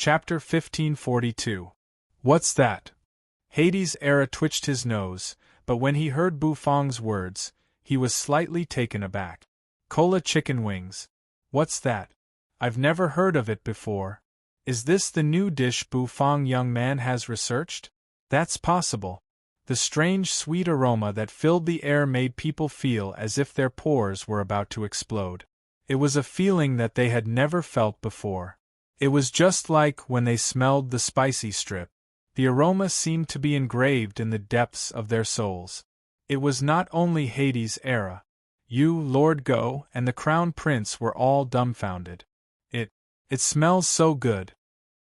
Chapter 1542. What's that? Hades' Era twitched his nose, but when he heard Bufang's words, he was slightly taken aback. Cola chicken wings. What's that? I've never heard of it before. Is this the new dish Bufang young man has researched? That's possible. The strange sweet aroma that filled the air made people feel as if their pores were about to explode. It was a feeling that they had never felt before. It was just like when they smelled the spicy strip. The aroma seemed to be engraved in the depths of their souls. It was not only Hades' Era. You, Lord Go, and the Crown Prince were all dumbfounded. It smells so good.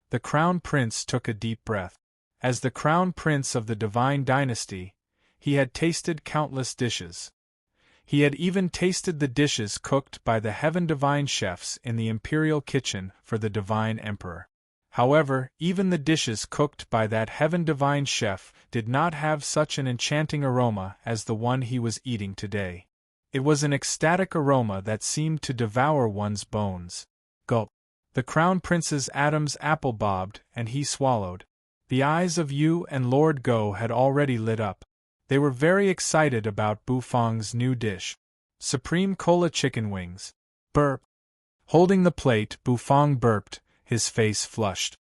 The Crown Prince took a deep breath. As the Crown Prince of the Divine Dynasty, he had tasted countless dishes. He had even tasted the dishes cooked by the Heaven-Divine chefs in the Imperial kitchen for the Divine Emperor. However, even the dishes cooked by that Heaven-Divine chef did not have such an enchanting aroma as the one he was eating today. It was an ecstatic aroma that seemed to devour one's bones. Gulp. The Crown Prince's Adam's apple bobbed, and he swallowed. The eyes of Yu and Lord Go had already lit up. They were very excited about Bufang's new dish. Supreme Cola chicken wings. Burp. Holding the plate, Bufang burped, his face flushed.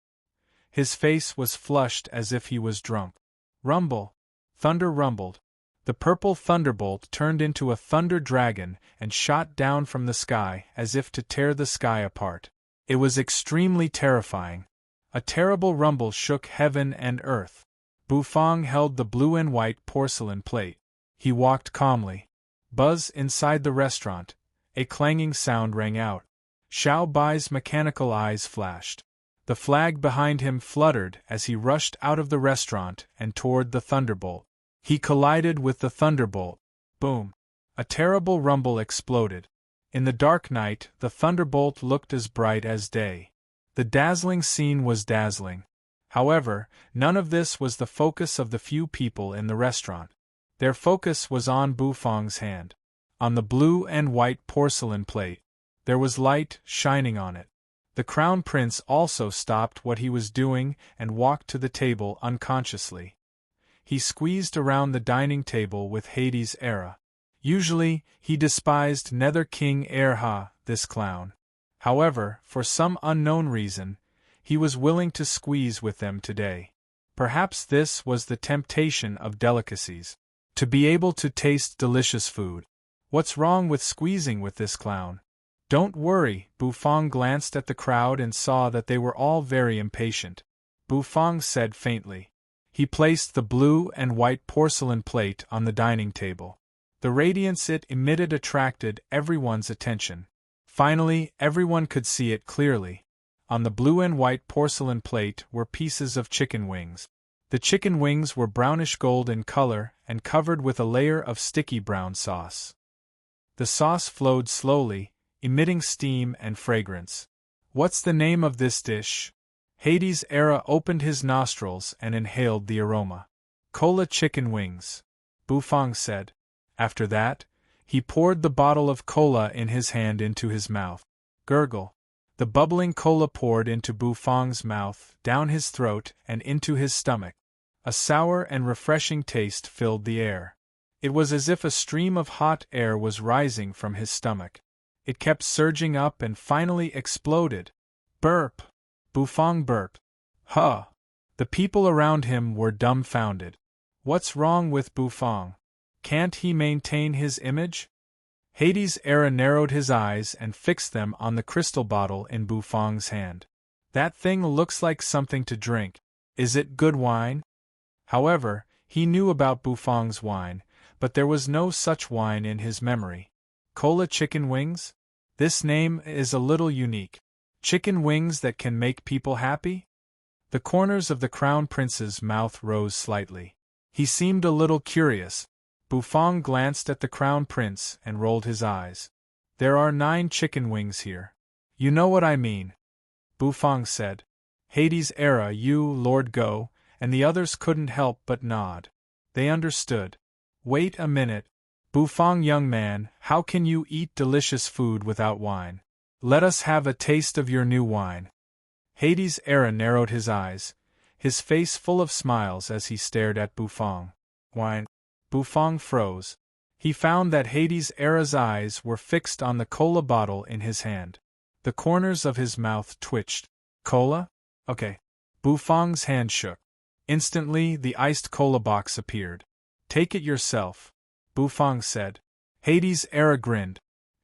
His face was flushed as if he was drunk. Rumble. Thunder rumbled. The purple thunderbolt turned into a thunder dragon and shot down from the sky as if to tear the sky apart. It was extremely terrifying. A terrible rumble shook heaven and earth. Bufang held the blue and white porcelain plate. He walked calmly. Buzz inside the restaurant. A clanging sound rang out. Xiao Bai's mechanical eyes flashed. The flag behind him fluttered as he rushed out of the restaurant and toward the thunderbolt. He collided with the thunderbolt. Boom! A terrible rumble exploded. In the dark night, the thunderbolt looked as bright as day. The dazzling scene was dazzling. However, none of this was the focus of the few people in the restaurant. Their focus was on Bufang's hand. On the blue and white porcelain plate. There was light shining on it. The Crown Prince also stopped what he was doing and walked to the table unconsciously. He squeezed around the dining table with Hades' Era. Usually, he despised Nether King Erha, this clown. However, for some unknown reason, he was willing to squeeze with them today. Perhaps this was the temptation of delicacies. To be able to taste delicious food. What's wrong with squeezing with this clown? Don't worry, Bufang glanced at the crowd and saw that they were all very impatient. Bufang said faintly. He placed the blue and white porcelain plate on the dining table. The radiance it emitted attracted everyone's attention. Finally, everyone could see it clearly. On the blue and white porcelain plate were pieces of chicken wings. The chicken wings were brownish gold in color and covered with a layer of sticky brown sauce. The sauce flowed slowly, emitting steam and fragrance. What's the name of this dish? Hades' Era opened his nostrils and inhaled the aroma. Cola chicken wings, Bufang said. After that, he poured the bottle of cola in his hand into his mouth. Gurgle. The bubbling cola poured into Bufang's mouth, down his throat, and into his stomach. A sour and refreshing taste filled the air. It was as if a stream of hot air was rising from his stomach. It kept surging up and finally exploded. Burp! Bufang burped. Huh! The people around him were dumbfounded. What's wrong with Bufang? Can't he maintain his image? Hades' Era narrowed his eyes and fixed them on the crystal bottle in Bufang's hand. That thing looks like something to drink. Is it good wine? However, he knew about Bufang's wine, but there was no such wine in his memory. Cola chicken wings? This name is a little unique. Chicken wings that can make people happy? The corners of the Crown Prince's mouth rose slightly. He seemed a little curious. Bufang glanced at the Crown Prince and rolled his eyes. There are 9 chicken wings here. You know what I mean, Bufang said. Hades' Era, you, Lord Go, and the others couldn't help but nod. They understood. Wait a minute. Bufang young man, how can you eat delicious food without wine? Let us have a taste of your new wine. Hades' era narrowed his eyes, his face full of smiles as he stared at Bufang. Wine. Bufang froze. He found that Hades' era's eyes were fixed on the cola bottle in his hand. The corners of his mouth twitched. Cola? Okay. Bufang's hand shook. Instantly, the iced cola box appeared. Take it yourself, Bufang said. Hades' era grinned.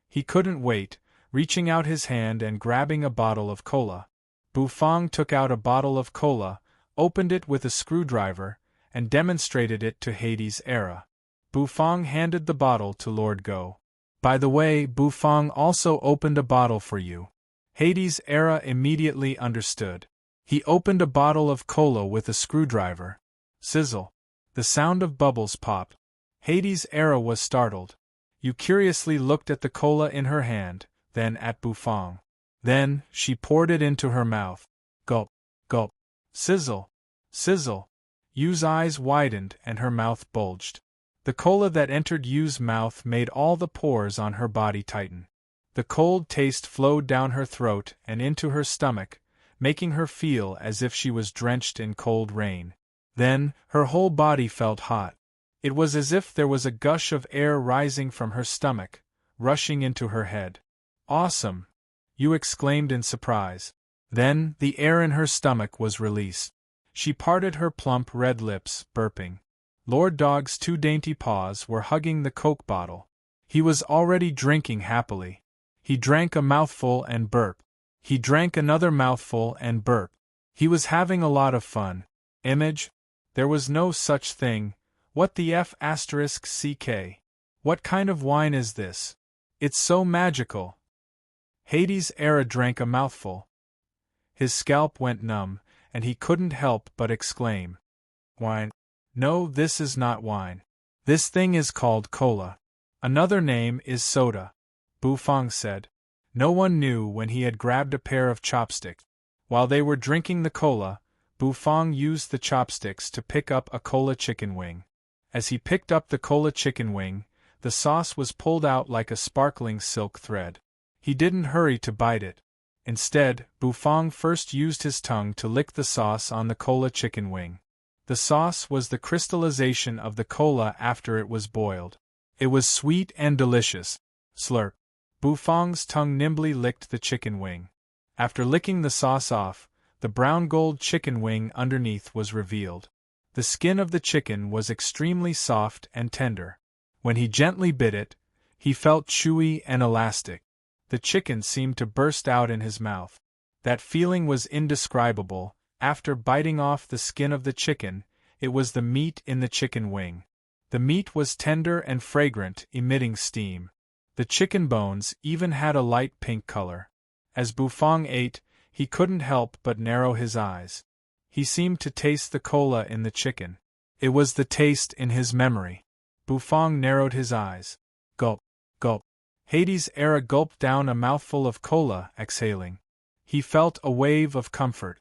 He couldn't wait, reaching out his hand and grabbing a bottle of cola. Bufang took out a bottle of cola, opened it with a screwdriver, and demonstrated it to Hades' era. Bufang handed the bottle to Lord Go. By the way, Bufang also opened a bottle for you. Hades' era immediately understood. He opened a bottle of cola with a screwdriver. Sizzle. The sound of bubbles popped. Hades' era was startled. You curiously looked at the cola in her hand, then at Bufang. Then, she poured it into her mouth. Gulp, gulp. Sizzle, sizzle. Yu's eyes widened and her mouth bulged. The cola that entered Yu's mouth made all the pores on her body tighten. The cold taste flowed down her throat and into her stomach, making her feel as if she was drenched in cold rain. Then, her whole body felt hot. It was as if there was a gush of air rising from her stomach, rushing into her head. Awesome! Yu exclaimed in surprise. Then, the air in her stomach was released. She parted her plump red lips, burping. Lord Dog's two dainty paws were hugging the Coke bottle. He was already drinking happily. He drank a mouthful and burped. He drank another mouthful and burped. He was having a lot of fun. Image? There was no such thing. What the F***ck? What kind of wine is this? It's so magical. Hades' era drank a mouthful. His scalp went numb, and he couldn't help but exclaim. Wine? No, this is not wine. This thing is called cola. Another name is soda, Bufang said. No one knew when he had grabbed a pair of chopsticks. While they were drinking the cola, Bufang used the chopsticks to pick up a cola chicken wing. As he picked up the cola chicken wing, the sauce was pulled out like a sparkling silk thread. He didn't hurry to bite it. Instead, Bufang first used his tongue to lick the sauce on the cola chicken wing. The sauce was the crystallization of the cola after it was boiled. It was sweet and delicious. Slurp. Bufang's tongue nimbly licked the chicken wing. After licking the sauce off, the brown gold chicken wing underneath was revealed. The skin of the chicken was extremely soft and tender. When he gently bit it, he felt chewy and elastic. The chicken seemed to burst out in his mouth. That feeling was indescribable. After biting off the skin of the chicken, it was the meat in the chicken wing. The meat was tender and fragrant, emitting steam. The chicken bones even had a light pink color. As Bufang ate, he couldn't help but narrow his eyes. He seemed to taste the cola in the chicken. It was the taste in his memory. Bufang narrowed his eyes. Gulp, gulp. Hades' era gulped down a mouthful of cola, exhaling. He felt a wave of comfort.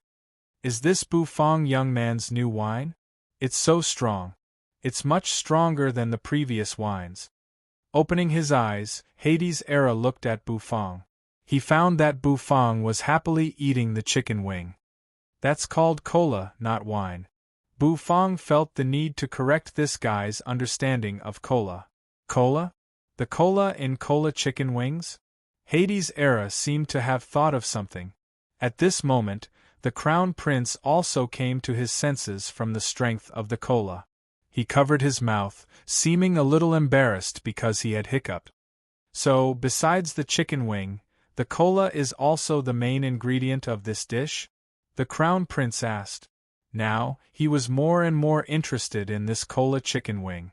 Is this Bufang young man's new wine? It's so strong. It's much stronger than the previous wines. Opening his eyes, Hades' era looked at Bufang. He found that Bufang was happily eating the chicken wing. That's called cola, not wine. Bufang felt the need to correct this guy's understanding of cola. Cola? The cola in cola chicken wings? Hades' era seemed to have thought of something. At this moment, the Crown Prince also came to his senses from the strength of the cola. He covered his mouth, seeming a little embarrassed because he had hiccuped. So, besides the chicken wing, the cola is also the main ingredient of this dish? The Crown Prince asked. Now, he was more and more interested in this cola chicken wing.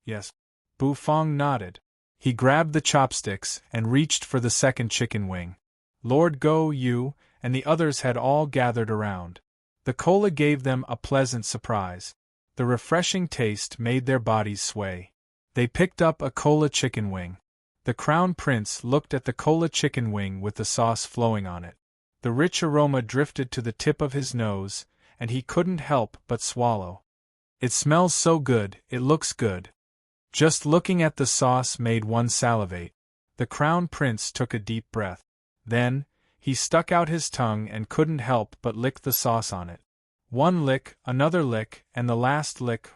Yes. Bufang nodded. He grabbed the chopsticks and reached for the second chicken wing. Lord Go, Yu, and the others had all gathered around. The cola gave them a pleasant surprise. The refreshing taste made their bodies sway. They picked up a cola chicken wing. The Crown Prince looked at the cola chicken wing with the sauce flowing on it. The rich aroma drifted to the tip of his nose, and he couldn't help but swallow. It smells so good, it looks good. Just looking at the sauce made one salivate. The Crown Prince took a deep breath. Then, He stuck out his tongue and couldn't help but lick the sauce on it. One lick, another lick, and the last lick,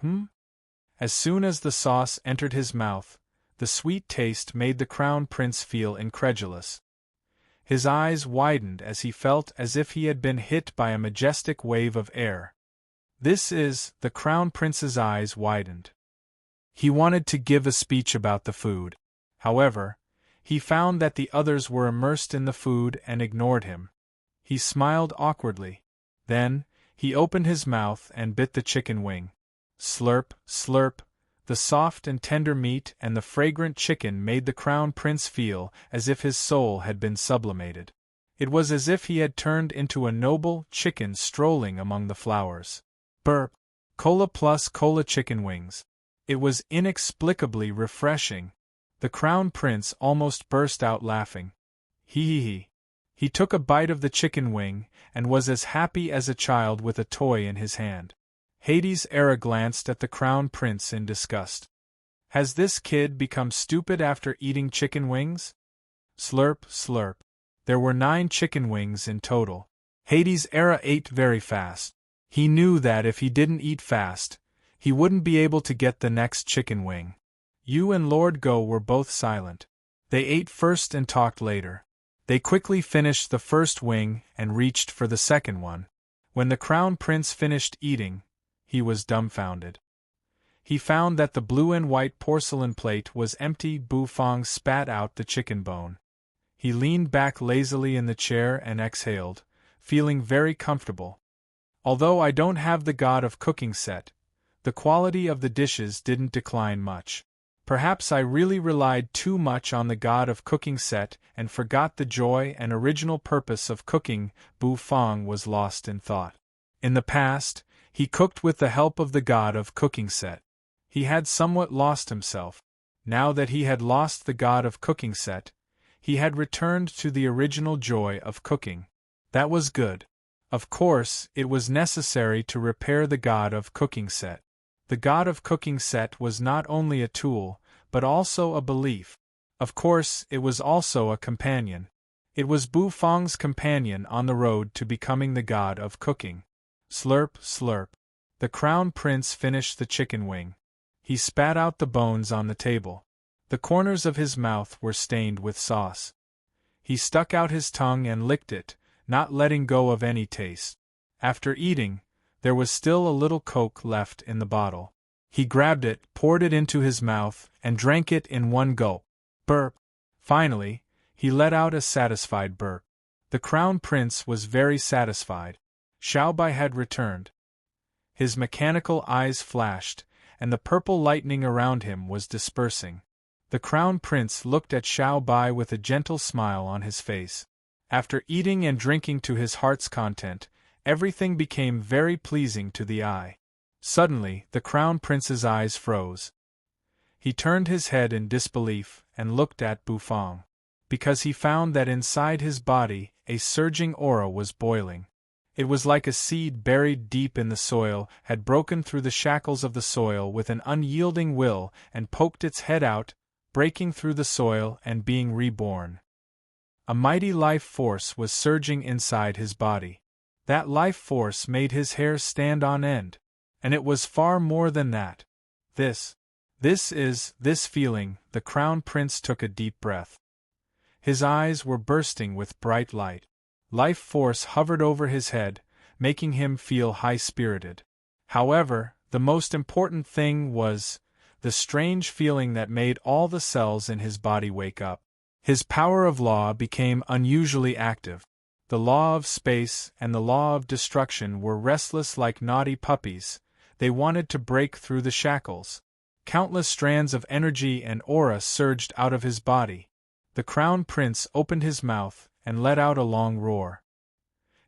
As soon as the sauce entered his mouth, the sweet taste made the Crown Prince feel incredulous. His eyes widened as he felt as if he had been hit by a majestic wave of air. The Crown Prince's eyes widened. He wanted to give a speech about the food. However, he found that the others were immersed in the food and ignored him. He smiled awkwardly. Then, he opened his mouth and bit the chicken wing. Slurp, slurp. The soft and tender meat and the fragrant chicken made the Crown Prince feel as if his soul had been sublimated. It was as if he had turned into a noble chicken strolling among the flowers. Burp. Cola plus cola chicken wings. It was inexplicably refreshing. The Crown Prince almost burst out laughing. He. He took a bite of the chicken wing and was as happy as a child with a toy in his hand. Hades' Era glanced at the Crown Prince in disgust. Has this kid become stupid after eating chicken wings? Slurp, slurp. There were 9 chicken wings in total. Hades' Era ate very fast. He knew that if he didn't eat fast, he wouldn't be able to get the next chicken wing. You and Lord Go were both silent. They ate first and talked later. They quickly finished the first wing and reached for the second one. When the Crown Prince finished eating, he was dumbfounded. He found that the blue and white porcelain plate was empty. Bufang spat out the chicken bone. He leaned back lazily in the chair and exhaled, feeling very comfortable. Although I don't have the God of Cooking set, the quality of the dishes didn't decline much. Perhaps I really relied too much on the God of Cooking set and forgot the joy and original purpose of cooking. Bufang was lost in thought. In the past, he cooked with the help of the God of Cooking set. He had somewhat lost himself. Now that he had lost the God of Cooking set, he had returned to the original joy of cooking. That was good. Of course, it was necessary to repair the God of Cooking set. The God of Cooking set was not only a tool, but also a belief. Of course, it was also a companion. It was Bufang's companion on the road to becoming the God of Cooking. Slurp, slurp. The Crown Prince finished the chicken wing. He spat out the bones on the table. The corners of his mouth were stained with sauce. He stuck out his tongue and licked it, not letting go of any taste. After eating, there was still a little Coke left in the bottle. He grabbed it, poured it into his mouth, and drank it in one gulp. Burp. Finally, he let out a satisfied burp. The Crown Prince was very satisfied. Xiaobai had returned. His mechanical eyes flashed, and the purple lightning around him was dispersing. The Crown Prince looked at Xiaobai with a gentle smile on his face. After eating and drinking to his heart's content, everything became very pleasing to the eye. Suddenly, the Crown Prince's eyes froze. He turned his head in disbelief and looked at Bufang, because he found that inside his body a surging aura was boiling. It was like a seed buried deep in the soil had broken through the shackles of the soil with an unyielding will and poked its head out, breaking through the soil and being reborn. A mighty life force was surging inside his body. That life force made his hair stand on end. And it was far more than that. This feeling. The Crown Prince took a deep breath. His eyes were bursting with bright light. Life force hovered over his head, making him feel high-spirited. However, the most important thing was the strange feeling that made all the cells in his body wake up. His power of law became unusually active. The law of space and the law of destruction were restless like naughty puppies. They wanted to break through the shackles. Countless strands of energy and aura surged out of his body. The Crown Prince opened his mouth and let out a long roar.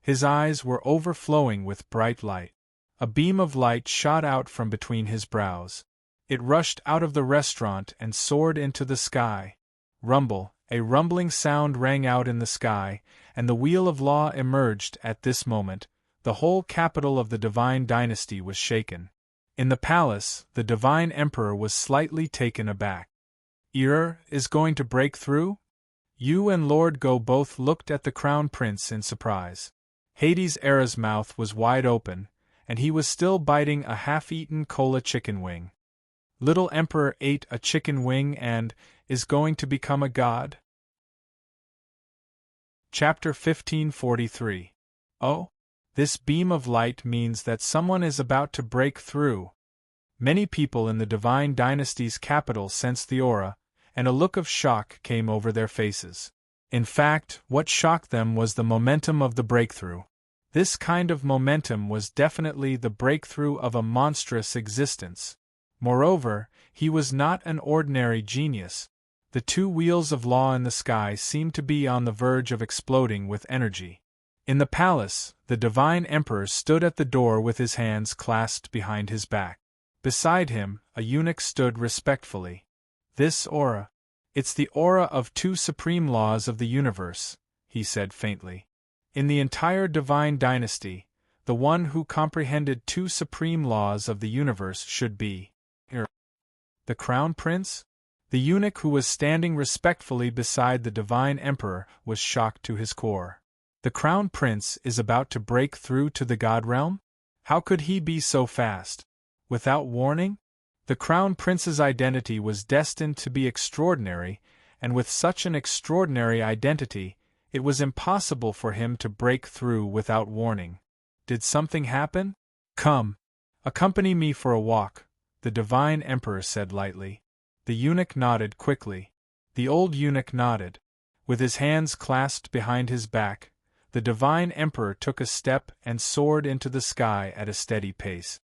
His eyes were overflowing with bright light. A beam of light shot out from between his brows. It rushed out of the restaurant and soared into the sky. Rumble, a rumbling sound rang out in the sky, and the wheel of law emerged at this moment. The whole capital of the divine dynasty was shaken. In the palace, the divine emperor was slightly taken aback. Is going to break through? Yu and Lord Go both looked at the Crown Prince in surprise. Hades' Era's mouth was wide open, and he was still biting a half-eaten cola chicken wing. Little Emperor ate a chicken wing and is going to become a god? Chapter 1543. Oh? This beam of light means that someone is about to break through. Many people in the Divine Dynasty's capital sensed the aura, and a look of shock came over their faces. In fact, what shocked them was the momentum of the breakthrough. This kind of momentum was definitely the breakthrough of a monstrous existence. Moreover, he was not an ordinary genius. The two wheels of law in the sky seemed to be on the verge of exploding with energy. In the palace, the Divine Emperor stood at the door with his hands clasped behind his back. Beside him, a eunuch stood respectfully. This aura. It's the aura of two supreme laws of the universe, he said faintly. In the entire Divine Dynasty, the one who comprehended two supreme laws of the universe should be the Crown Prince? The eunuch who was standing respectfully beside the Divine Emperor was shocked to his core. The Crown Prince is about to break through to the God realm? How could he be so fast? Without warning? The Crown Prince's identity was destined to be extraordinary, and with such an extraordinary identity, it was impossible for him to break through without warning. Did something happen? Come. Accompany me for a walk, the Divine Emperor said lightly. The eunuch nodded quickly. The old eunuch nodded. With his hands clasped behind his back, the Divine Emperor took a step and soared into the sky at a steady pace.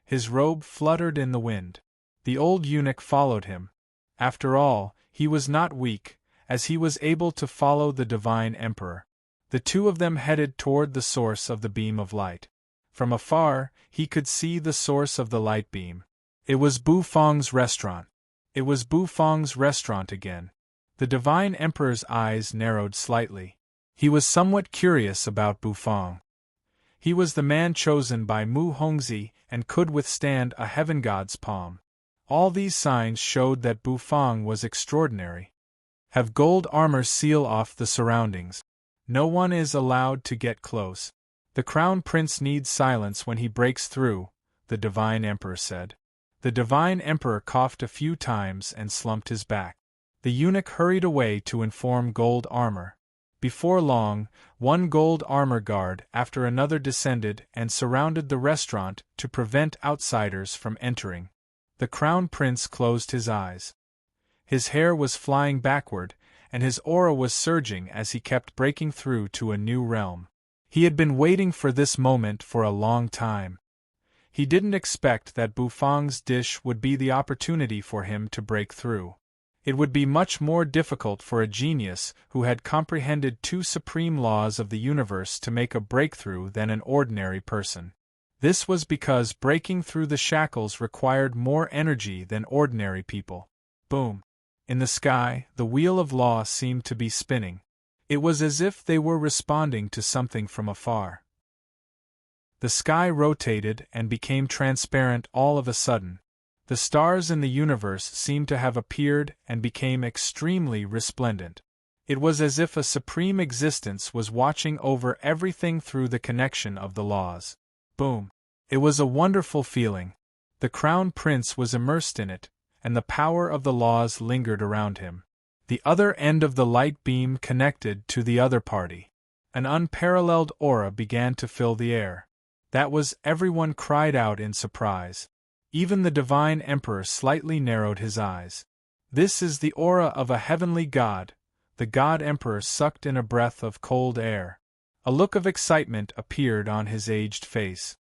His robe fluttered in the wind. The old eunuch followed him. After all, he was not weak, as he was able to follow the Divine Emperor. The two of them headed toward the source of the beam of light. From afar, he could see the source of the light beam. It was Bufang's restaurant. It was Bufang's restaurant again. The Divine Emperor's eyes narrowed slightly. He was somewhat curious about Bufang. He was the man chosen by Mu Hongzhi and could withstand a heaven god's palm. All these signs showed that Bufang was extraordinary. Have gold armor seal off the surroundings. No one is allowed to get close. The Crown Prince needs silence when he breaks through, the Divine Emperor said. The Divine Emperor coughed a few times and slumped his back. The eunuch hurried away to inform Gold Armor. Before long, one gold armor guard after another descended and surrounded the restaurant to prevent outsiders from entering. The Crown Prince closed his eyes. His hair was flying backward, and his aura was surging as he kept breaking through to a new realm. He had been waiting for this moment for a long time. He didn't expect that Bufang's dish would be the opportunity for him to break through. It would be much more difficult for a genius who had comprehended two supreme laws of the universe to make a breakthrough than an ordinary person. This was because breaking through the shackles required more energy than ordinary people. Boom! In the sky, the wheel of law seemed to be spinning. It was as if they were responding to something from afar. The sky rotated and became transparent all of a sudden. The stars in the universe seemed to have appeared and became extremely resplendent. It was as if a supreme existence was watching over everything through the connection of the laws. Boom! It was a wonderful feeling. The Crown Prince was immersed in it, and the power of the laws lingered around him. The other end of the light beam connected to the other party. An unparalleled aura began to fill the air. That was, everyone cried out in surprise. Even the Divine Emperor slightly narrowed his eyes. This is the aura of a heavenly god. The God Emperor sucked in a breath of cold air. A look of excitement appeared on his aged face.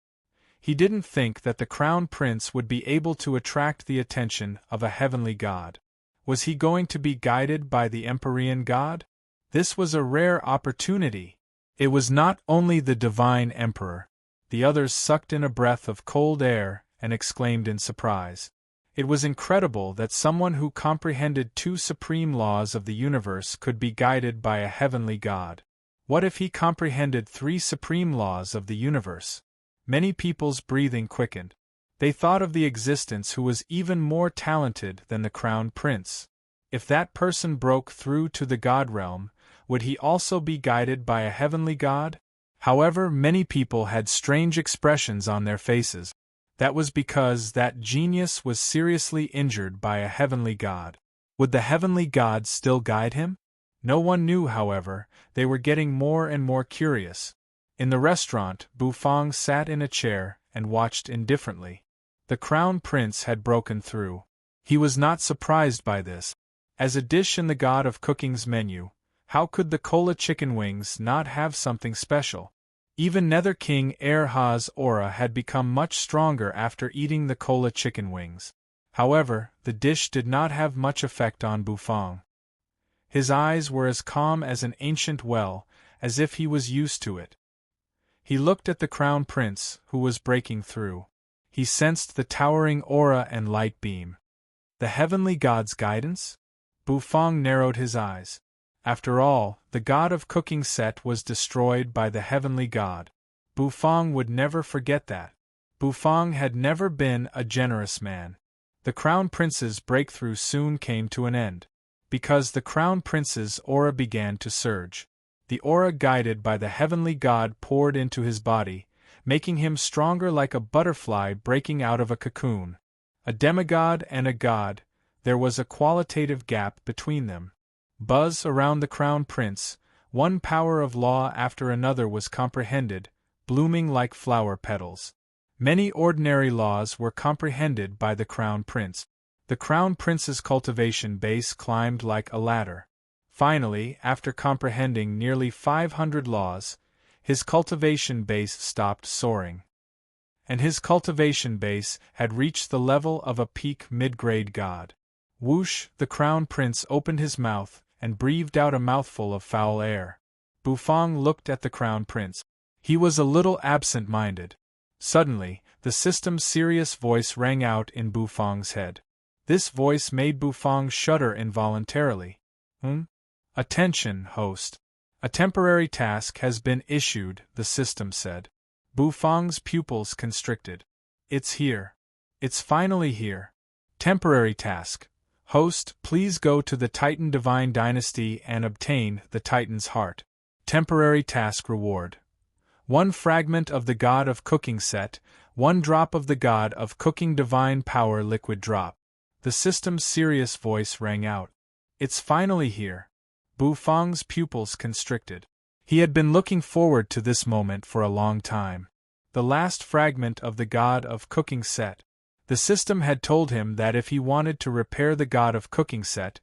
He didn't think that the Crown Prince would be able to attract the attention of a heavenly god. Was he going to be guided by the Empyrean god? This was a rare opportunity. It was not only the Divine Emperor. The others sucked in a breath of cold air and exclaimed in surprise. It was incredible that someone who comprehended two supreme laws of the universe could be guided by a heavenly god. What if he comprehended three supreme laws of the universe? Many people's breathing quickened. They thought of the existence who was even more talented than the Crown Prince. If that person broke through to the God realm, would he also be guided by a heavenly God? However, many people had strange expressions on their faces. That was because that genius was seriously injured by a heavenly God. Would the heavenly God still guide him? No one knew, however. They were getting more and more curious. In the restaurant, Bufang sat in a chair and watched indifferently. The crown prince had broken through. He was not surprised by this. As a dish in the God of Cooking's menu, how could the Kola chicken wings not have something special? Even Nether King Erha's aura had become much stronger after eating the Kola chicken wings. However, the dish did not have much effect on Bufang. His eyes were as calm as an ancient well, as if he was used to it. He looked at the crown prince, who was breaking through. He sensed the towering aura and light beam. The heavenly god's guidance? Bufang narrowed his eyes. After all, the god of cooking set was destroyed by the heavenly god. Bufang would never forget that. Bufang had never been a generous man. The crown prince's breakthrough soon came to an end. Because the crown prince's aura began to surge. The aura guided by the heavenly god poured into his body, making him stronger like a butterfly breaking out of a cocoon. A demigod and a god, there was a qualitative gap between them. Buzz around the crown prince, one power of law after another was comprehended, blooming like flower petals. Many ordinary laws were comprehended by the crown prince. The crown prince's cultivation base climbed like a ladder. Finally, after comprehending nearly 500 laws, his cultivation base stopped soaring. And his cultivation base had reached the level of a peak mid-grade god. Whoosh! The crown prince opened his mouth and breathed out a mouthful of foul air. Bufang looked at the crown prince. He was a little absent-minded. Suddenly, the system's serious voice rang out in Bufang's head. This voice made Bufang shudder involuntarily. Attention, host. A temporary task has been issued, the system said. Bufang's pupils constricted. It's here. It's finally here. Temporary task. Host, please go to the Titan Divine Dynasty and obtain the Titan's heart. Temporary task reward. 1 fragment of the God of Cooking set, 1 drop of the God of Cooking Divine Power liquid drop. The system's serious voice rang out. It's finally here. Bufang's pupils constricted. He had been looking forward to this moment for a long time. The last fragment of the God of Cooking set. The system had told him that if he wanted to repair the God of Cooking set,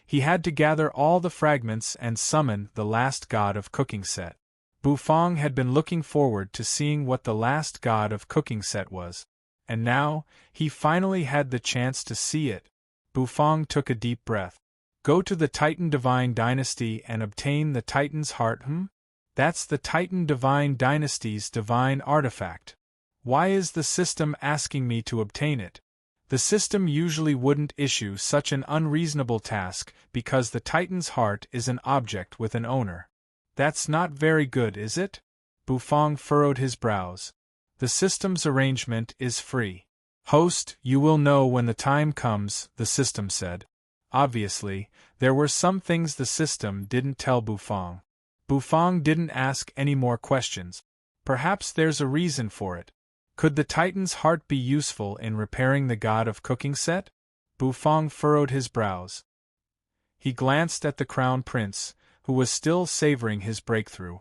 he had to gather all the fragments and summon the last God of Cooking set. Bufang had been looking forward to seeing what the last God of Cooking set was. And now, he finally had the chance to see it. Bufang took a deep breath. Go to the Titan Divine Dynasty and obtain the Titan's heart. That's the Titan Divine Dynasty's divine artifact. Why is the system asking me to obtain it? The system usually wouldn't issue such an unreasonable task because the Titan's heart is an object with an owner. That's not very good, is it? Bufang furrowed his brows. The system's arrangement is free. Host, you will know when the time comes, the system said. Obviously, there were some things the system didn't tell Bufang. Bufang didn't ask any more questions. Perhaps there's a reason for it. Could the Titan's heart be useful in repairing the God of Cooking set? Bufang furrowed his brows. He glanced at the crown prince, who was still savoring his breakthrough.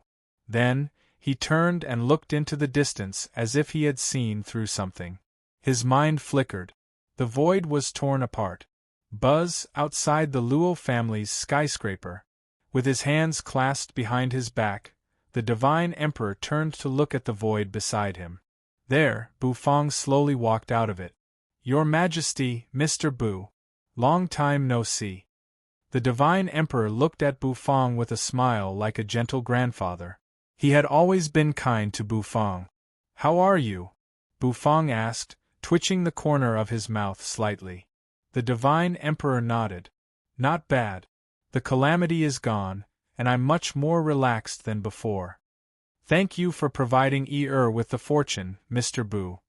Then, he turned and looked into the distance as if he had seen through something. His mind flickered. The void was torn apart. Buzz, outside the Luo family's skyscraper. With his hands clasped behind his back, the Divine Emperor turned to look at the void beside him. There, Bufang slowly walked out of it. Your Majesty, Mr. Bu. Long time no see. The Divine Emperor looked at Bufang with a smile like a gentle grandfather. He had always been kind to Bufang. How are you? Bufang asked, twitching the corner of his mouth slightly. The Divine Emperor nodded. Not bad. The calamity is gone, and I'm much more relaxed than before. Thank you for providing with the fortune, Mr. Bu.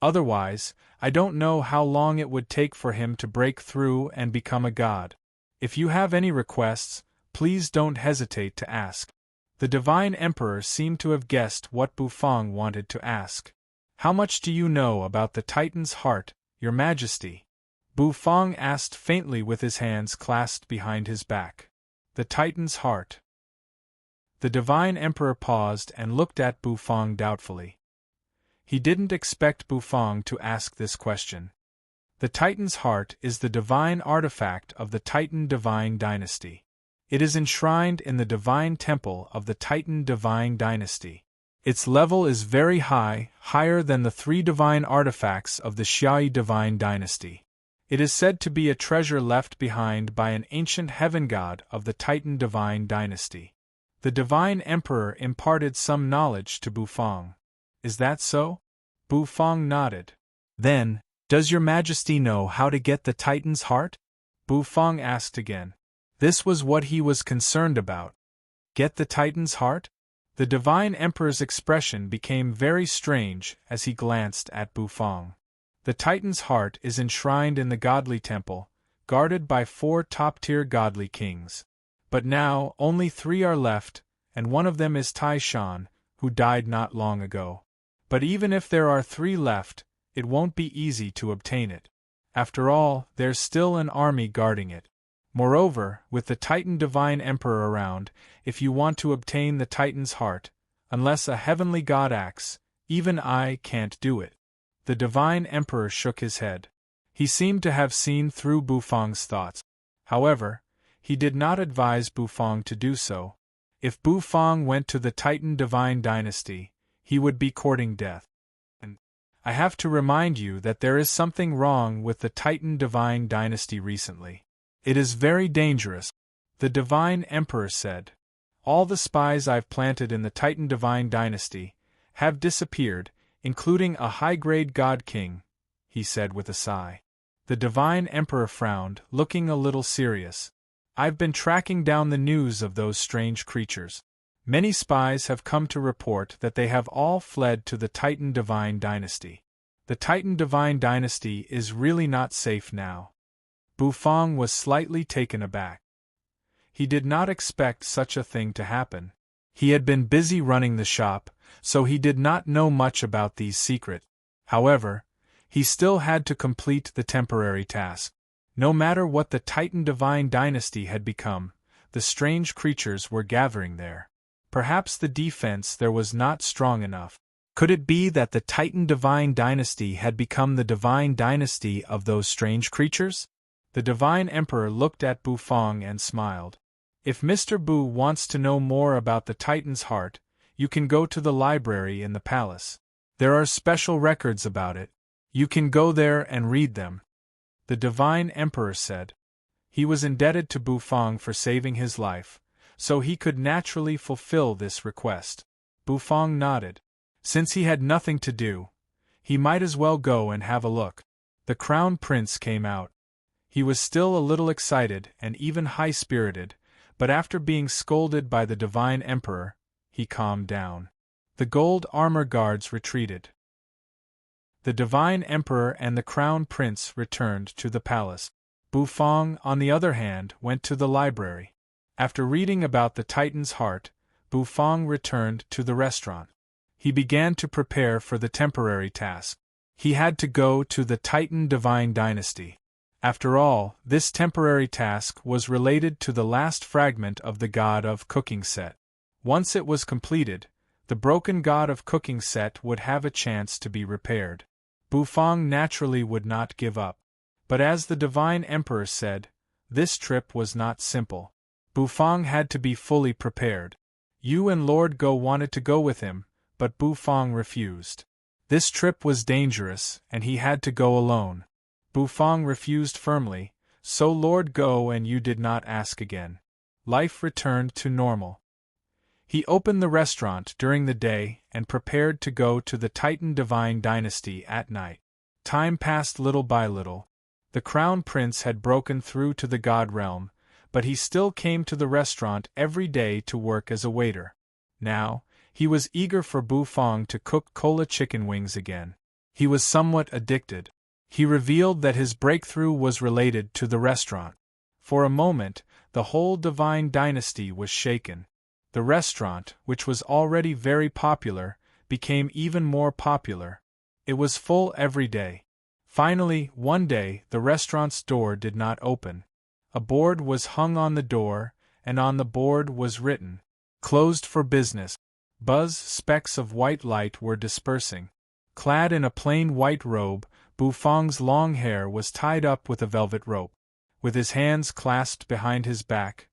Otherwise, I don't know how long it would take for him to break through and become a god. If you have any requests, please don't hesitate to ask. The Divine Emperor seemed to have guessed what Bufang wanted to ask. How much do you know about the Titan's heart, Your Majesty? Bufang asked faintly with his hands clasped behind his back. The Titan's heart. The Divine Emperor paused and looked at Bufang doubtfully. He didn't expect Bufang to ask this question. The Titan's heart is the divine artifact of the Titan Divine Dynasty. It is enshrined in the Divine Temple of the Titan Divine Dynasty. Its level is very high, higher than the 3 divine artifacts of the Xiaoyi Divine Dynasty. It is said to be a treasure left behind by an ancient heaven god of the Titan Divine Dynasty. The Divine Emperor imparted some knowledge to Bufang. Is that so? Bufang nodded. Then, does Your Majesty know how to get the Titan's heart? Bufang asked again. This was what he was concerned about. Get the Titan's heart? The Divine Emperor's expression became very strange as he glanced at Bufang. The Titan's heart is enshrined in the Godly Temple, guarded by 4 top-tier godly kings. But now only 3 are left, and one of them is Tai Shan, who died not long ago. But even if there are 3 left, it won't be easy to obtain it. After all, there's still an army guarding it. Moreover, with the Titan Divine Emperor around, if you want to obtain the Titan's heart, unless a heavenly god acts, even I can't do it. The Divine Emperor shook his head. He seemed to have seen through Bufang's thoughts. However, he did not advise Bufang to do so. If Bufang went to the Titan Divine Dynasty, he would be courting death. And I have to remind you that there is something wrong with the Titan Divine Dynasty recently. It is very dangerous, the Divine Emperor said. All the spies I've planted in the Titan Divine Dynasty have disappeared, including a high-grade God King, he said with a sigh. The Divine Emperor frowned, looking a little serious. I've been tracking down the news of those strange creatures. Many spies have come to report that they have all fled to the Titan Divine Dynasty. The Titan Divine Dynasty is really not safe now. Bufang was slightly taken aback. He did not expect such a thing to happen. He had been busy running the shop, so he did not know much about these secrets. However, he still had to complete the temporary task. No matter what the Titan Divine Dynasty had become, the strange creatures were gathering there. Perhaps the defense there was not strong enough. Could it be that the Titan Divine Dynasty had become the Divine Dynasty of those strange creatures? The Divine Emperor looked at Bufang and smiled. If Mr. Bu wants to know more about the Titan's heart, you can go to the library in the palace. There are special records about it. You can go there and read them. The Divine Emperor said. He was indebted to Bufang for saving his life, so he could naturally fulfill this request. Bufang nodded. Since he had nothing to do, he might as well go and have a look. The Crown Prince came out. He was still a little excited and even high-spirited, but after being scolded by the Divine Emperor, he calmed down. The gold armor guards retreated. The Divine Emperor and the Crown Prince returned to the palace. Bufang, on the other hand, went to the library. After reading about the Titan's heart, Bufang returned to the restaurant. He began to prepare for the temporary task. He had to go to the Titan Divine Dynasty. After all, this temporary task was related to the last fragment of the God of Cooking set. Once it was completed, the broken God of Cooking set would have a chance to be repaired. Bufang naturally would not give up. But as the Divine Emperor said, this trip was not simple. Bufang had to be fully prepared. Yu and Lord Go wanted to go with him, but Bufang refused. This trip was dangerous, and he had to go alone. Bufang refused firmly, so Lord Go and Yu did not ask again. Life returned to normal. He opened the restaurant during the day and prepared to go to the Titan Divine Dynasty at night. Time passed little by little. The Crown Prince had broken through to the God realm, but he still came to the restaurant every day to work as a waiter. Now, he was eager for Bufang to cook cola chicken wings again. He was somewhat addicted. He revealed that his breakthrough was related to the restaurant. For a moment, the whole divine dynasty was shaken. The restaurant, which was already very popular, became even more popular. It was full every day. Finally, one day, the restaurant's door did not open. A board was hung on the door, and on the board was written, "Closed for business." Buzz specks of white light were dispersing. Clad in a plain white robe, Bufang's long hair was tied up with a velvet rope. With his hands clasped behind his back,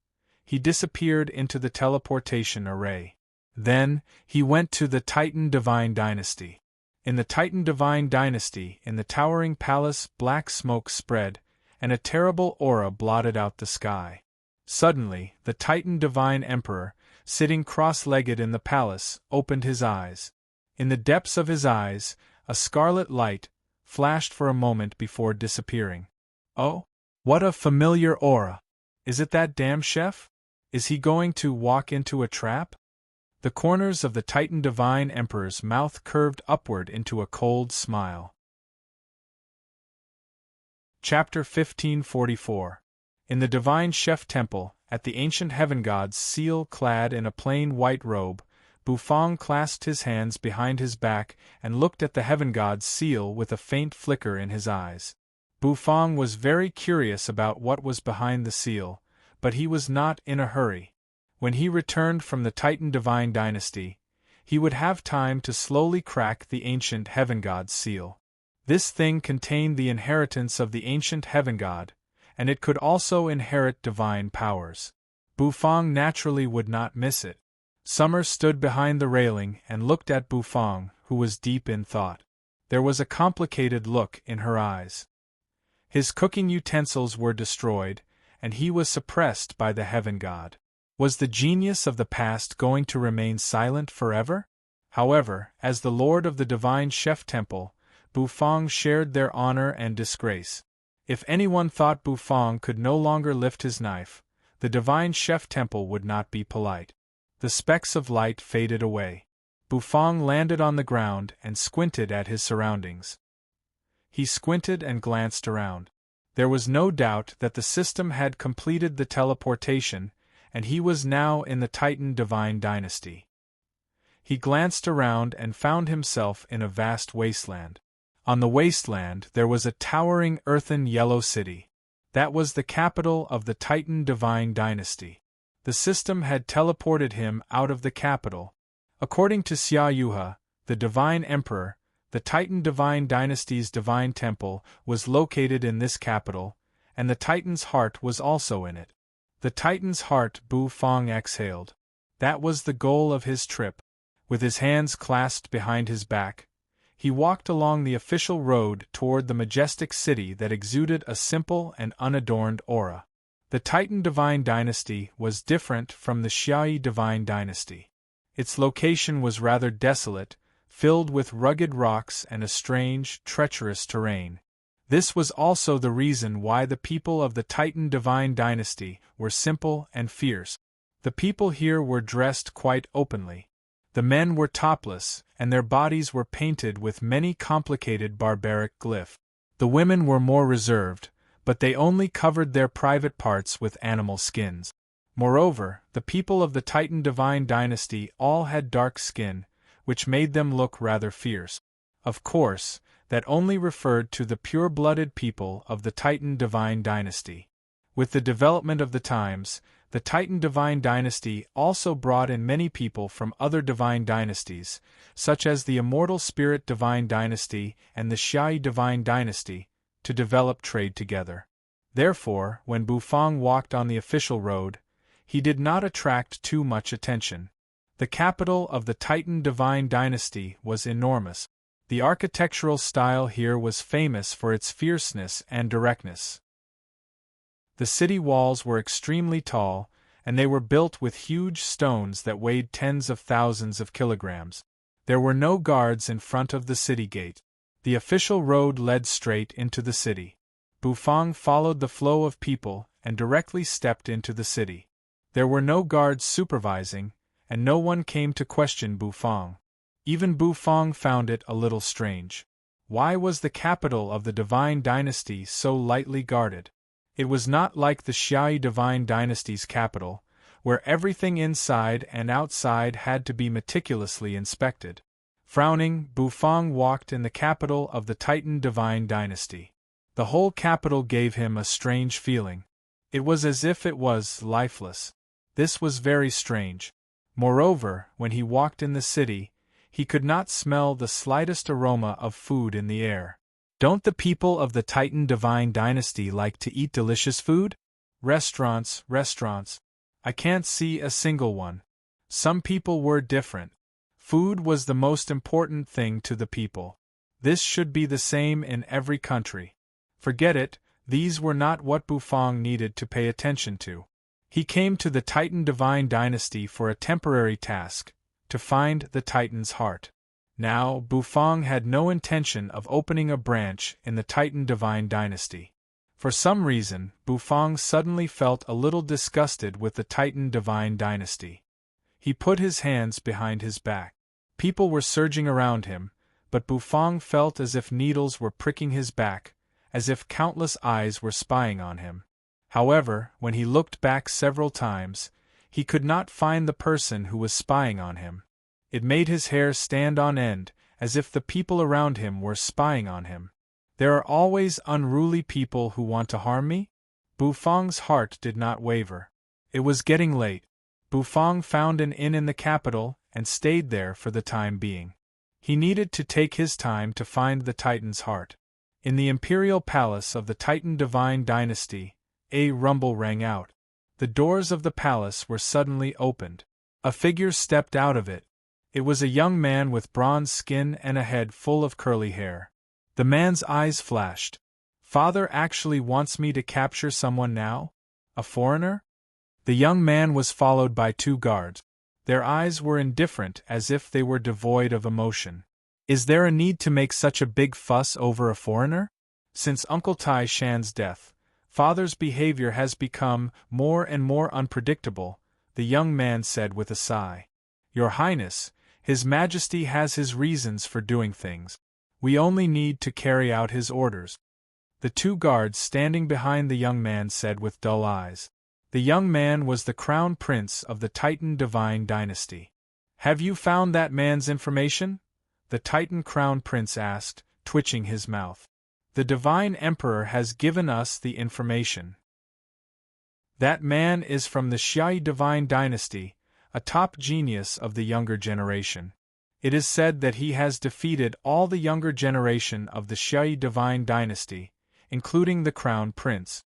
he disappeared into the teleportation array. Then, he went to the Titan Divine Dynasty. In the Titan Divine Dynasty, in the towering palace, black smoke spread, and a terrible aura blotted out the sky. Suddenly, the Titan Divine Emperor, sitting cross-legged in the palace, opened his eyes. In the depths of his eyes, a scarlet light flashed for a moment before disappearing. Oh, what a familiar aura! Is it that damn chef? Is he going to walk into a trap? The corners of the Titan Divine Emperor's mouth curved upward into a cold smile. Chapter 1544. In the Divine Chef Temple, at the ancient heaven god's seal clad in a plain white robe, Bufang clasped his hands behind his back and looked at the heaven god's seal with a faint flicker in his eyes. Bufang was very curious about what was behind the seal, but he was not in a hurry. When he returned from the Titan Divine Dynasty, he would have time to slowly crack the ancient heaven god's seal. This thing contained the inheritance of the ancient heaven god, and it could also inherit divine powers. Bufang naturally would not miss it. Summer stood behind the railing and looked at Bufang, who was deep in thought. There was a complicated look in her eyes. His cooking utensils were destroyed, and he was suppressed by the heaven god. Was the genius of the past going to remain silent forever? However, as the lord of the Divine Chef Temple, Bufang shared their honor and disgrace. If anyone thought Bufang could no longer lift his knife, the Divine Chef Temple would not be polite. The specks of light faded away. Bufang landed on the ground and squinted at his surroundings. He squinted and glanced around. There was no doubt that the system had completed the teleportation, and he was now in the Titan Divine Dynasty. He glanced around and found himself in a vast wasteland. On the wasteland there was a towering earthen yellow city. That was the capital of the Titan Divine Dynasty. The system had teleported him out of the capital. According to Xia Yuha, the Divine Emperor, the Titan Divine Dynasty's Divine Temple was located in this capital, and the Titan's heart was also in it. The Titan's heart, Bufang exhaled. That was the goal of his trip. With his hands clasped behind his back, he walked along the official road toward the majestic city that exuded a simple and unadorned aura. The Titan Divine Dynasty was different from the Xiaoyi Divine Dynasty. Its location was rather desolate, filled with rugged rocks and a strange, treacherous terrain. This was also the reason why the people of the Titan Divine Dynasty were simple and fierce. The people here were dressed quite openly. The men were topless, and their bodies were painted with many complicated barbaric glyphs. The women were more reserved, but they only covered their private parts with animal skins. Moreover, the people of the Titan Divine Dynasty all had dark skin, which made them look rather fierce. Of course, that only referred to the pure-blooded people of the Titan Divine Dynasty. With the development of the times, the Titan Divine Dynasty also brought in many people from other divine dynasties, such as the Immortal Spirit Divine Dynasty and the Xiaoyi Divine Dynasty, to develop trade together. Therefore, when Bufang walked on the official road, he did not attract too much attention. The capital of the Titan Divine Dynasty was enormous. The architectural style here was famous for its fierceness and directness. The city walls were extremely tall, and they were built with huge stones that weighed tens of thousands of kilograms. There were no guards in front of the city gate. The official road led straight into the city. Bufang followed the flow of people and directly stepped into the city. There were no guards supervising, and no one came to question Bufang. Even Bufang found it a little strange. Why was the capital of the Divine Dynasty so lightly guarded? It was not like the Xiai Divine Dynasty's capital, where everything inside and outside had to be meticulously inspected. Frowning, Bufang walked in the capital of the Titan Divine Dynasty. The whole capital gave him a strange feeling. It was as if it was lifeless. This was very strange. Moreover, when he walked in the city, he could not smell the slightest aroma of food in the air. Don't the people of the Titan Divine Dynasty like to eat delicious food? Restaurants. I can't see a single one. Some people were different. Food was the most important thing to the people. This should be the same in every country. Forget it, these were not what Bufang needed to pay attention to. He came to the Titan Divine Dynasty for a temporary task, to find the Titan's heart. Now, Bufang had no intention of opening a branch in the Titan Divine Dynasty. For some reason, Bufang suddenly felt a little disgusted with the Titan Divine Dynasty. He put his hands behind his back. People were surging around him, but Bufang felt as if needles were pricking his back, as if countless eyes were spying on him. However, when he looked back several times, he could not find the person who was spying on him. It made his hair stand on end, as if the people around him were spying on him. There are always unruly people who want to harm me? Bufang's heart did not waver. It was getting late. Bufang found an inn in the capital and stayed there for the time being. He needed to take his time to find the Titan's heart. In the imperial palace of the Titan Divine Dynasty, a rumble rang out. The doors of the palace were suddenly opened. A figure stepped out of it. It was a young man with bronze skin and a head full of curly hair. The man's eyes flashed. Father actually wants me to capture someone now? A foreigner? The young man was followed by 2 guards. Their eyes were indifferent, as if they were devoid of emotion. Is there a need to make such a big fuss over a foreigner? Since Uncle Tai Shan's death, Father's behavior has become more and more unpredictable, the young man said with a sigh. Your Highness, His Majesty has his reasons for doing things. We only need to carry out his orders. The 2 guards standing behind the young man said with dull eyes. The young man was the crown prince of the Titan Divine Dynasty. Have you found that man's information? The Titan crown prince asked, twitching his mouth. The Divine Emperor has given us the information. That man is from the Xiai Divine Dynasty, a top genius of the younger generation. It is said that he has defeated all the younger generation of the Xiai Divine Dynasty, including the crown prince.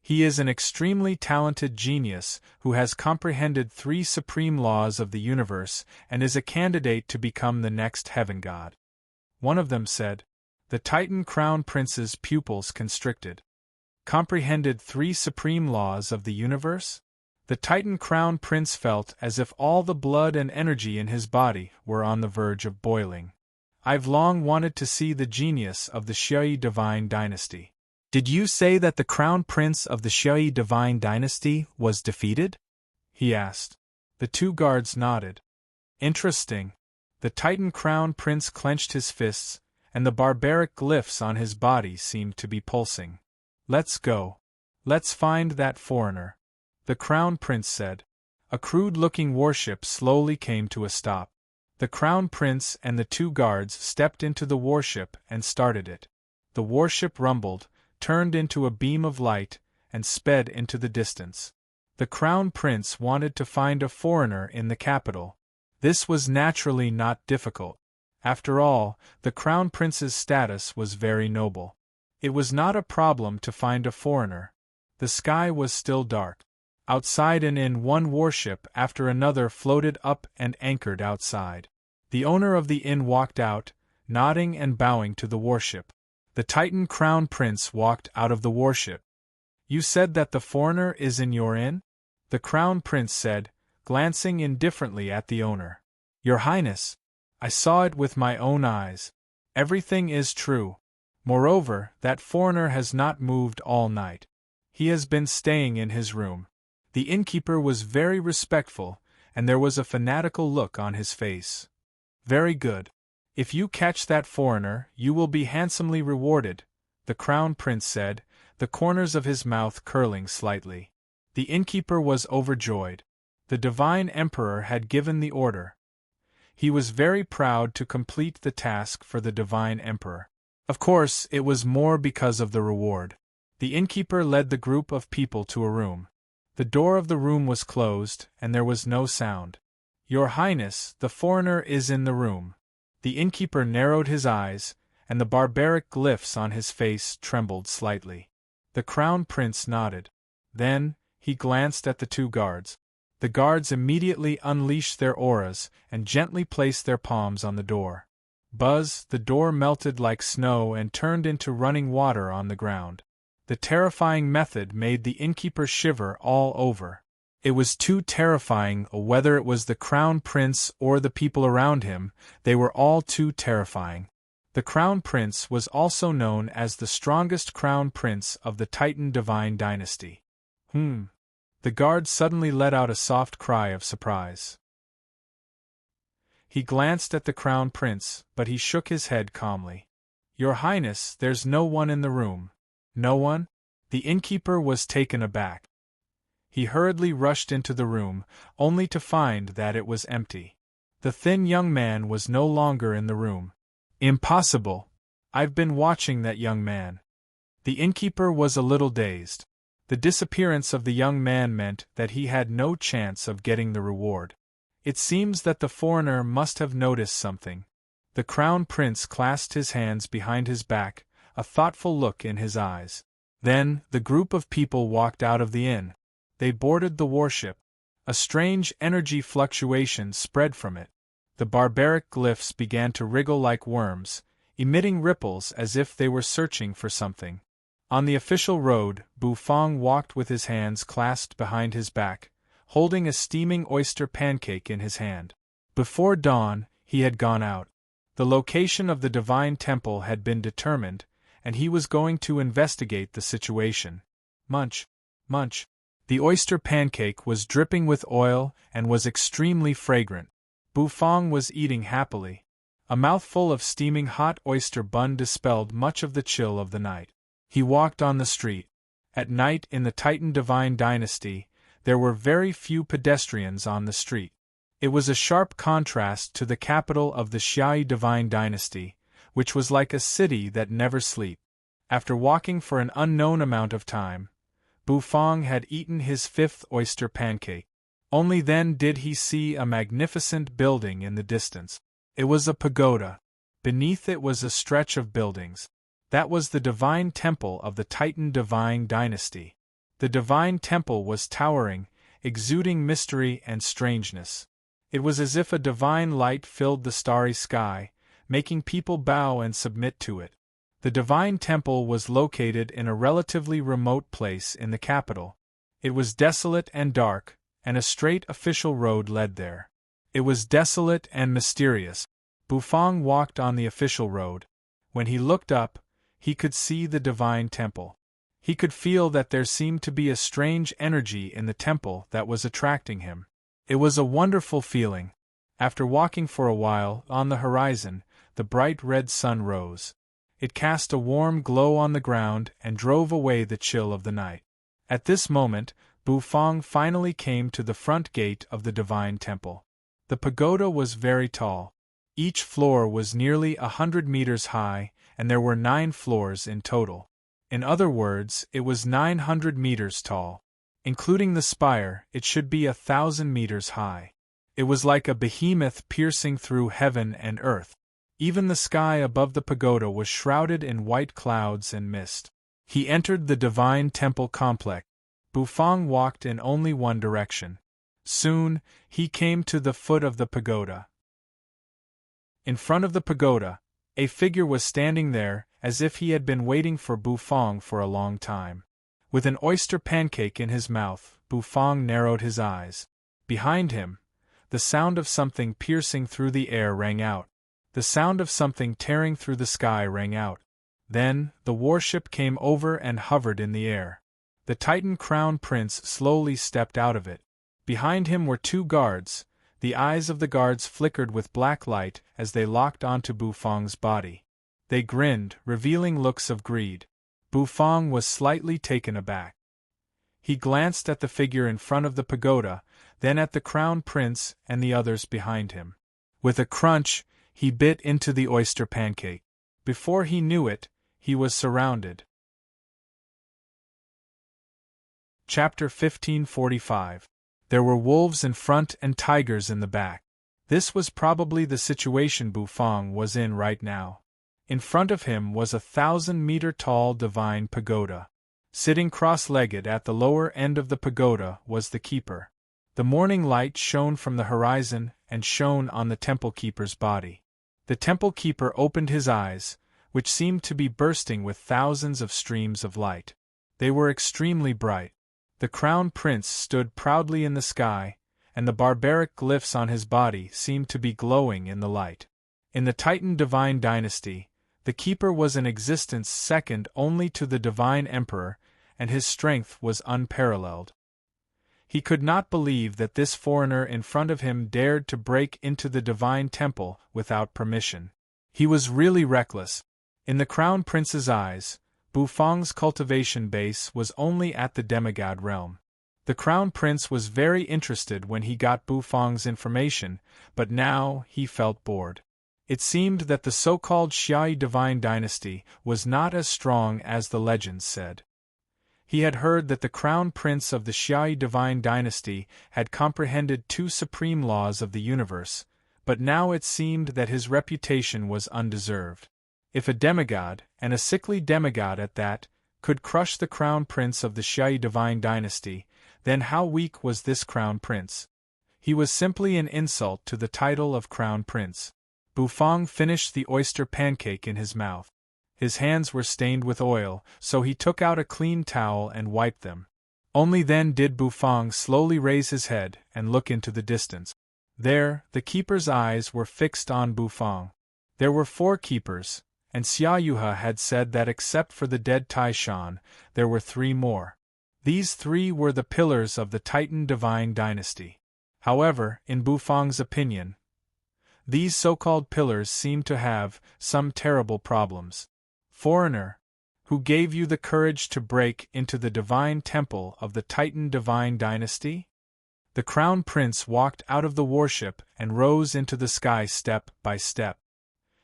He is an extremely talented genius who has comprehended 3 supreme laws of the universe and is a candidate to become the next heaven god. One of them said. The Titan Crown Prince's pupils constricted. Comprehended 3 supreme laws of the universe? The Titan Crown Prince felt as if all the blood and energy in his body were on the verge of boiling. I've long wanted to see the genius of the Xiai Divine Dynasty. Did you say that the Crown Prince of the Xiai Divine Dynasty was defeated? He asked. The 2 guards nodded. Interesting. The Titan Crown Prince clenched his fists, and the barbaric glyphs on his body seemed to be pulsing. Let's go. Let's find that foreigner. The Crown Prince said. A crude-looking warship slowly came to a stop. The Crown Prince and the 2 guards stepped into the warship and started it. The warship rumbled, turned into a beam of light, and sped into the distance. The Crown Prince wanted to find a foreigner in the capital. This was naturally not difficult. After all, the Crown Prince's status was very noble. It was not a problem to find a foreigner. The sky was still dark. Outside and in, one warship after another floated up and anchored outside. The owner of the inn walked out, nodding and bowing to the warship. The Titan Crown Prince walked out of the warship. You said that the foreigner is in your inn? The Crown Prince said, glancing indifferently at the owner. Your Highness, I saw it with my own eyes. Everything is true. Moreover, that foreigner has not moved all night. He has been staying in his room. The innkeeper was very respectful, and there was a fanatical look on his face. Very good. If you catch that foreigner, you will be handsomely rewarded, the Crown Prince said, the corners of his mouth curling slightly. The innkeeper was overjoyed. The divine emperor had given the order. He was very proud to complete the task for the divine emperor. Of course, it was more because of the reward. The innkeeper led the group of people to a room. The door of the room was closed, and there was no sound. "Your Highness, the foreigner is in the room." The innkeeper narrowed his eyes, and the barbaric glyphs on his face trembled slightly. The crown prince nodded. Then, he glanced at the two guards. The guards immediately unleashed their auras and gently placed their palms on the door. Buzz, the door melted like snow and turned into running water on the ground. The terrifying method made the innkeeper shiver all over. It was too terrifying, whether it was the crown prince or the people around him, they were all too terrifying. The crown prince was also known as the strongest crown prince of the Titan divine dynasty. The guard suddenly let out a soft cry of surprise. He glanced at the crown prince, but he shook his head calmly. "Your Highness, there's no one in the room." "No one?" The innkeeper was taken aback. He hurriedly rushed into the room, only to find that it was empty. The thin young man was no longer in the room. "Impossible! I've been watching that young man." The innkeeper was a little dazed. The disappearance of the young man meant that he had no chance of getting the reward. It seems that the foreigner must have noticed something. The crown prince clasped his hands behind his back, a thoughtful look in his eyes. Then, the group of people walked out of the inn. They boarded the warship. A strange energy fluctuation spread from it. The barbaric glyphs began to wriggle like worms, emitting ripples as if they were searching for something. On the official road, Bu Fong walked with his hands clasped behind his back, holding a steaming oyster pancake in his hand. Before dawn, he had gone out. The location of the divine temple had been determined, and he was going to investigate the situation. Munch, munch. The oyster pancake was dripping with oil and was extremely fragrant. Bu Fong was eating happily. A mouthful of steaming hot oyster bun dispelled much of the chill of the night. He walked on the street. At night in the Titan divine dynasty, there were very few pedestrians on the street. It was a sharp contrast to the capital of the Xiai divine dynasty, which was like a city that never slept. After walking for an unknown amount of time, Bu Fong had eaten his fifth oyster pancake. Only then did he see a magnificent building in the distance. It was a pagoda. Beneath it was a stretch of buildings. That was the divine temple of the Titan divine dynasty. The divine temple was towering, exuding mystery and strangeness. It was as if a divine light filled the starry sky, making people bow and submit to it. The divine temple was located in a relatively remote place in the capital. It was desolate and dark, and a straight official road led there. It was desolate and mysterious. Bu Fong walked on the official road. When he looked up, he could see the divine temple. He could feel that there seemed to be a strange energy in the temple that was attracting him. It was a wonderful feeling. After walking for a while, on the horizon, the bright red sun rose. It cast a warm glow on the ground and drove away the chill of the night. At this moment, Bu Fong finally came to the front gate of the divine temple. The pagoda was very tall. Each floor was nearly 100 meters high, and there were 9 floors in total. In other words, it was 900 meters tall. Including the spire, it should be 1,000 meters high. It was like a behemoth piercing through heaven and earth. Even the sky above the pagoda was shrouded in white clouds and mist. He entered the divine temple complex. Bu Fong walked in only one direction. Soon, he came to the foot of the pagoda. In front of the pagoda, a figure was standing there, as if he had been waiting for Bu Fong for a long time. With an oyster pancake in his mouth, Bu Fong narrowed his eyes. Behind him, the sound of something piercing through the air rang out. The sound of something tearing through the sky rang out. Then, the warship came over and hovered in the air. The Titan Crown Prince slowly stepped out of it. Behind him were 2 guards. The eyes of the guards flickered with black light as they locked onto Bu Fong's body. They grinned, revealing looks of greed. Bufang was slightly taken aback. He glanced at the figure in front of the pagoda, then at the crown prince and the others behind him. With a crunch, he bit into the oyster pancake. Before he knew it, he was surrounded. Chapter 1545. There were wolves in front and tigers in the back. This was probably the situation Bufang was in right now. In front of him was a 1,000-meter-tall divine pagoda. Sitting cross-legged at the lower end of the pagoda was the keeper. The morning light shone from the horizon and shone on the temple keeper's body. The temple keeper opened his eyes, which seemed to be bursting with thousands of streams of light. They were extremely bright. The crown prince stood proudly in the sky, and the barbaric glyphs on his body seemed to be glowing in the light. In the Titan divine dynasty, the keeper was in existence second only to the divine emperor, and his strength was unparalleled. He could not believe that this foreigner in front of him dared to break into the divine temple without permission. He was really reckless. In the crown prince's eyes, Bufang's cultivation base was only at the demigod realm. The crown prince was very interested when he got Bufang's information, but now he felt bored. It seemed that the so-called Xiai divine dynasty was not as strong as the legends said. He had heard that the crown prince of the Xiai divine dynasty had comprehended 2 supreme laws of the universe, but now it seemed that his reputation was undeserved. If a demigod, and a sickly demigod at that, could crush the crown prince of the Xiai divine dynasty, then how weak was this crown prince? He was simply an insult to the title of crown prince. Bufang finished the oyster pancake in his mouth. His hands were stained with oil, so he took out a clean towel and wiped them. Only then did Bufang slowly raise his head and look into the distance. There, the keeper's eyes were fixed on Bufang. There were 4 keepers, and Xiaoyuhe had said that except for the dead Taishan, there were 3 more. These 3 were the pillars of the Titan divine dynasty. However, in Bufang's opinion, these so-called pillars seemed to have some terrible problems. Foreigner, who gave you the courage to break into the divine temple of the Titan divine dynasty? The crown prince walked out of the warship and rose into the sky step by step.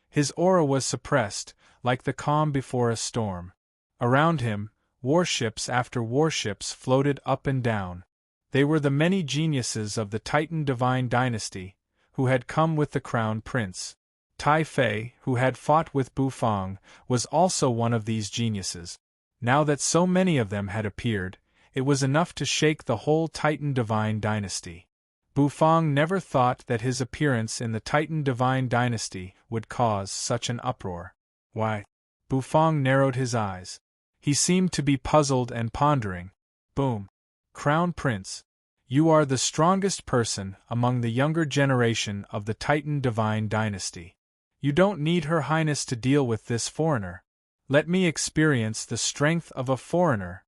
His aura was suppressed, like the calm before a storm. Around him, warships after warships floated up and down. They were the many geniuses of the Titan divine dynasty, who had come with the crown prince. Tai Fei, who had fought with Bufang, was also one of these geniuses. Now that so many of them had appeared, it was enough to shake the whole Titan divine dynasty. Bufang never thought that his appearance in the Titan divine dynasty would cause such an uproar. Why? Bufang narrowed his eyes. He seemed to be puzzled and pondering. Boom. Crown Prince, you are the strongest person among the younger generation of the Titan divine dynasty. You don't need Her Highness to deal with this foreigner. Let me experience the strength of a foreigner.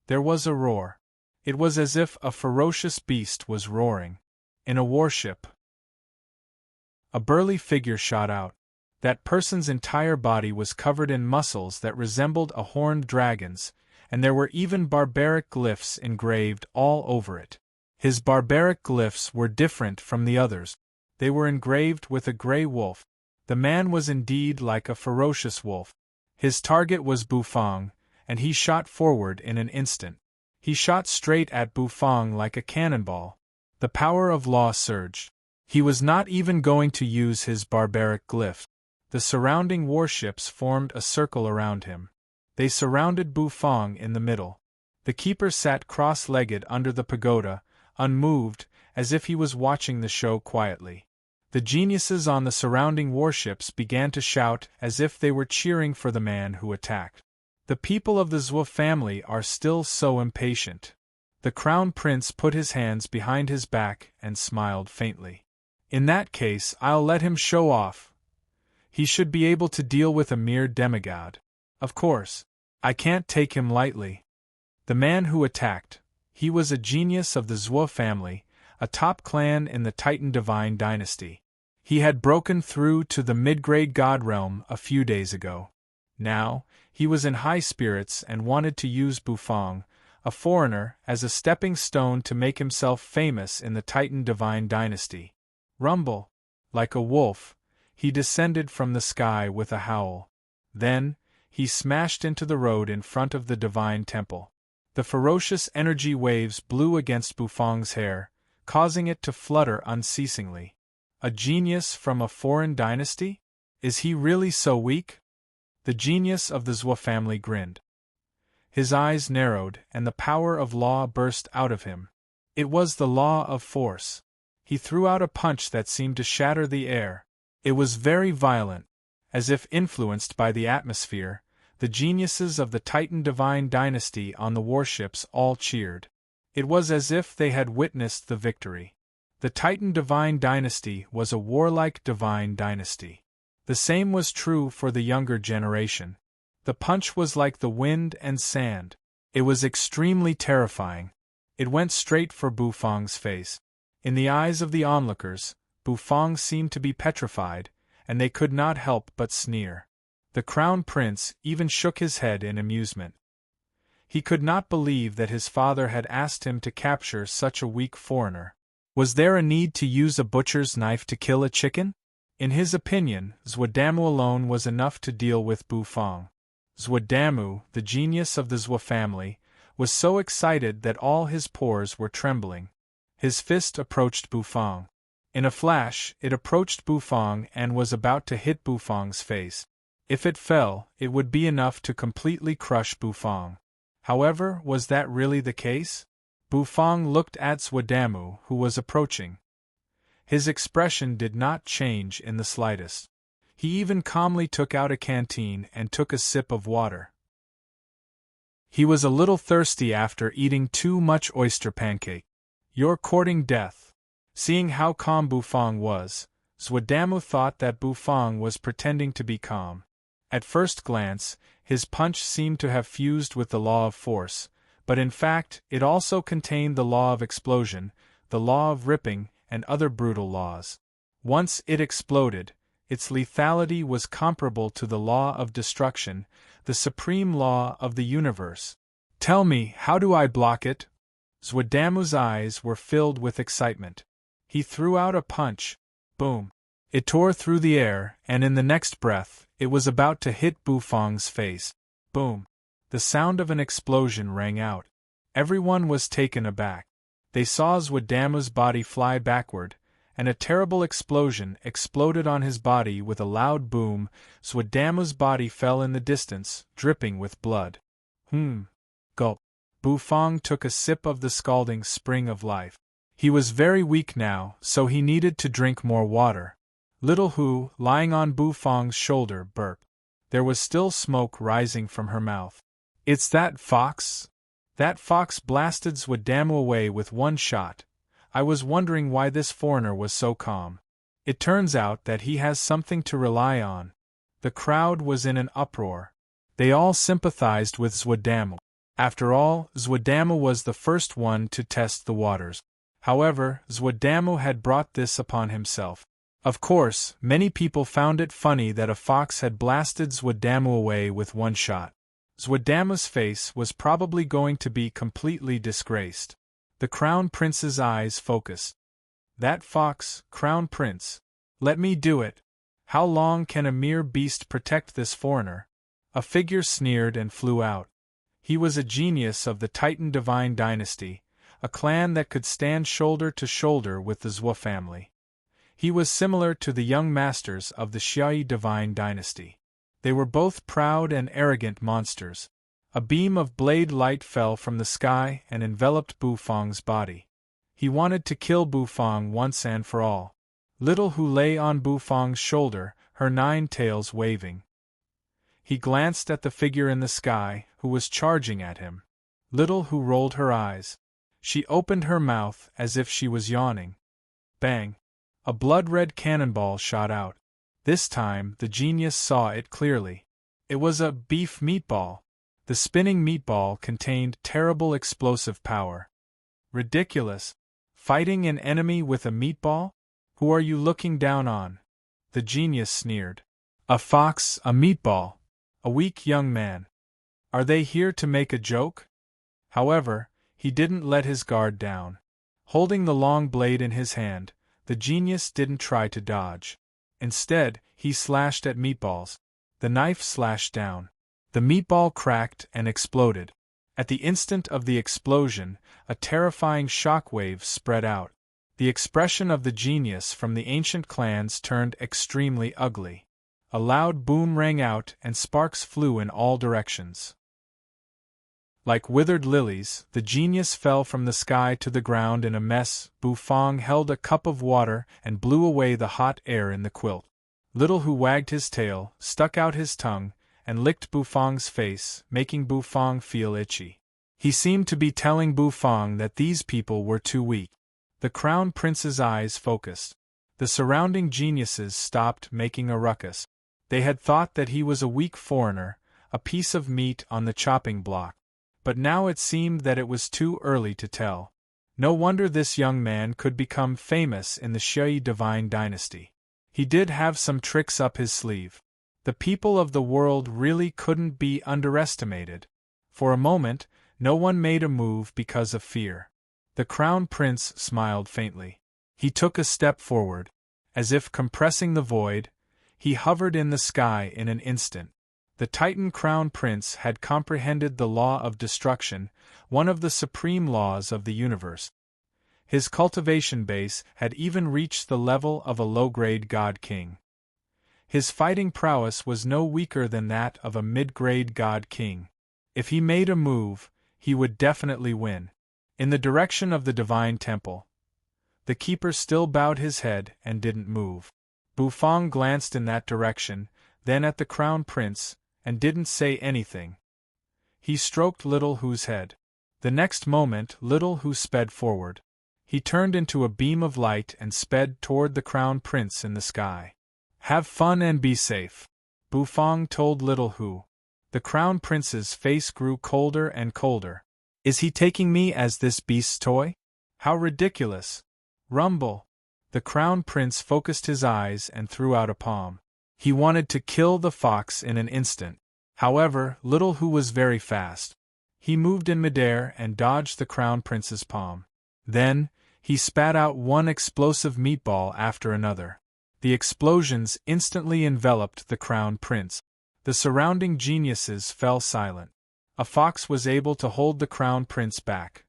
There was a roar. It was as if a ferocious beast was roaring. In a warship, a burly figure shot out. That person's entire body was covered in muscles that resembled a horned dragon's, and there were even barbaric glyphs engraved all over it. His barbaric glyphs were different from the others. They were engraved with a gray wolf. The man was indeed like a ferocious wolf. His target was Bufang, and he shot forward in an instant. He shot straight at Bufang like a cannonball. The power of law surged. He was not even going to use his barbaric glyph. The surrounding warships formed a circle around him. They surrounded Bufang in the middle. The keeper sat cross-legged under the pagoda, unmoved, as if he was watching the show quietly. The geniuses on the surrounding warships began to shout as if they were cheering for the man who attacked. The people of the Zhuo family are still so impatient. The crown prince put his hands behind his back and smiled faintly. In that case, I'll let him show off. He should be able to deal with a mere demigod. Of course, I can't take him lightly. The man who attacked, he was a genius of the Zhuo family, a top clan in the Titan divine dynasty. He had broken through to the mid-grade god realm a few days ago. Now, he was in high spirits and wanted to use Bufang, a foreigner, as a stepping stone to make himself famous in the Titan divine dynasty. Rumble! Like a wolf, he descended from the sky with a howl. Then, he smashed into the road in front of the divine temple. The ferocious energy waves blew against Bufang's hair, causing it to flutter unceasingly. A genius from a foreign dynasty? Is he really so weak? The genius of the Zhou family grinned. His eyes narrowed, and the power of law burst out of him. It was the law of force. He threw out a punch that seemed to shatter the air. It was very violent. As if influenced by the atmosphere, the geniuses of the Titan divine dynasty on the warships all cheered. It was as if they had witnessed the victory. The Titan divine dynasty was a warlike divine dynasty. The same was true for the younger generation. The punch was like the wind and sand. It was extremely terrifying. It went straight for Bufang's face. In the eyes of the onlookers, Bufang seemed to be petrified, and they could not help but sneer. The crown prince even shook his head in amusement. He could not believe that his father had asked him to capture such a weak foreigner. Was there a need to use a butcher's knife to kill a chicken? In his opinion, Zhuodamu alone was enough to deal with Bufang. Zhuodamu, the genius of the Zhou family, was so excited that all his pores were trembling. His fist approached Bufang. In a flash, it approached Bufang and was about to hit Bufang's face. If it fell, it would be enough to completely crush Bufang. However, was that really the case? Bufang looked at Zhuodamu, who was approaching. His expression did not change in the slightest. He even calmly took out a canteen and took a sip of water. He was a little thirsty after eating too much oyster pancake. "You're courting death." Seeing how calm Bufang was, Zhuodamu thought that Bufang was pretending to be calm. At first glance, his punch seemed to have fused with the law of force, but in fact it also contained the law of explosion, the law of ripping, and other brutal laws. Once it exploded, its lethality was comparable to the law of destruction, the supreme law of the universe. "Tell me, how do I block it?" Zhuodamu's eyes were filled with excitement. He threw out a punch. Boom! It tore through the air, and in the next breath, it was about to hit Bufang's face. Boom! The sound of an explosion rang out. Everyone was taken aback. They saw Zhuodamu's body fly backward, and a terrible explosion exploded on his body with a loud boom. Zhuodamu's body fell in the distance, dripping with blood. Gulp. Bufang took a sip of the scalding spring of life. He was very weak now, so he needed to drink more water. Little Hu, lying on Bufang's shoulder, burped. There was still smoke rising from her mouth. "It's that fox?" "That fox blasted Zhuodamu away with one shot. I was wondering why this foreigner was so calm. It turns out that he has something to rely on." The crowd was in an uproar. They all sympathized with Zhuodamu. After all, Zhuodamu was the first one to test the waters. However, Zhuodamu had brought this upon himself. Of course, many people found it funny that a fox had blasted Zhuodamu away with one shot. Zhuodamu's face was probably going to be completely disgraced. The Crown Prince's eyes focused. "That fox, Crown Prince. Let me do it. How long can a mere beast protect this foreigner?" A figure sneered and flew out. He was a genius of the Titan divine dynasty, a clan that could stand shoulder to shoulder with the Zhou family. He was similar to the young masters of the Xiaoyi divine dynasty. They were both proud and arrogant monsters. A beam of blade light fell from the sky and enveloped Bufang's body. He wanted to kill Bufang once and for all. Little Hu lay on Bufang's shoulder, her 9 tails waving. He glanced at the figure in the sky, who was charging at him. Little Hu rolled her eyes. She opened her mouth as if she was yawning. Bang! A blood-red cannonball shot out. This time the genius saw it clearly. It was a beef meatball. The spinning meatball contained terrible explosive power. Ridiculous! Fighting an enemy with a meatball? Who are you looking down on? The genius sneered. A fox, a meatball. A weak young man. Are they here to make a joke? However, he didn't let his guard down. Holding the long blade in his hand, the genius didn't try to dodge. Instead, he slashed at Meatball's. The knife slashed down. The meatball cracked and exploded. At the instant of the explosion, a terrifying shockwave spread out. The expression of the genius from the ancient clans turned extremely ugly. A loud boom rang out and sparks flew in all directions. Like withered lilies, the genius fell from the sky to the ground in a mess. Bufong held a cup of water and blew away the hot air in the quilt. Little Who wagged his tail, stuck out his tongue, and licked Bufong's face, making Bufong feel itchy. He seemed to be telling Bufong that these people were too weak. The Crown Prince's eyes focused. The surrounding geniuses stopped making a ruckus. They had thought that he was a weak foreigner, a piece of meat on the chopping block. But now it seemed that it was too early to tell. No wonder this young man could become famous in the Shui divine dynasty. He did have some tricks up his sleeve. The people of the world really couldn't be underestimated. For a moment, no one made a move because of fear. The Crown Prince smiled faintly. He took a step forward. As if compressing the void, he hovered in the sky in an instant. The Titan Crown Prince had comprehended the law of destruction, one of the supreme laws of the universe. His cultivation base had even reached the level of a low-grade god king. His fighting prowess was no weaker than that of a mid-grade god king. If he made a move, he would definitely win. In the direction of the divine temple, the keeper still bowed his head and didn't move. Bufong glanced in that direction, then at the Crown Prince, and didn't say anything. He stroked Little Who's head. The next moment, Little Who sped forward. He turned into a beam of light and sped toward the Crown Prince in the sky. "Have fun and be safe," Bufong told Little Who. The Crown Prince's face grew colder and colder. "Is he taking me as this beast's toy? How ridiculous!" Rumble. The Crown Prince focused his eyes and threw out a palm. He wanted to kill the fox in an instant. However, Little Who was very fast. He moved in midair and dodged the Crown Prince's palm. Then, he spat out one explosive meatball after another. The explosions instantly enveloped the Crown Prince. The surrounding geniuses fell silent. A fox was able to hold the Crown Prince back.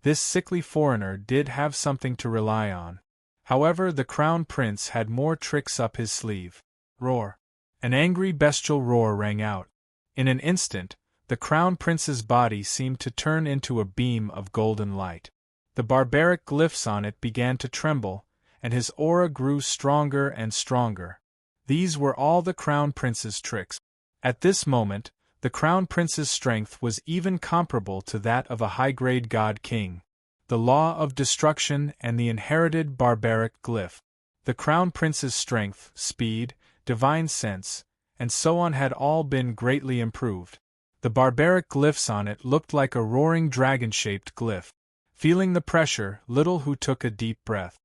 This sickly foreigner did have something to rely on. However, the Crown Prince had more tricks up his sleeve. Roar. An angry bestial roar rang out. In an instant, the Crown Prince's body seemed to turn into a beam of golden light. The barbaric glyphs on it began to tremble, and his aura grew stronger and stronger. These were all the Crown Prince's tricks. At this moment, the Crown Prince's strength was even comparable to that of a high-grade god king. The law of destruction and the inherited barbaric glyph. The Crown Prince's strength, speed, divine sense, and so on had all been greatly improved. The barbaric glyphs on it looked like a roaring dragon-shaped glyph. Feeling the pressure, Little Who took a deep breath.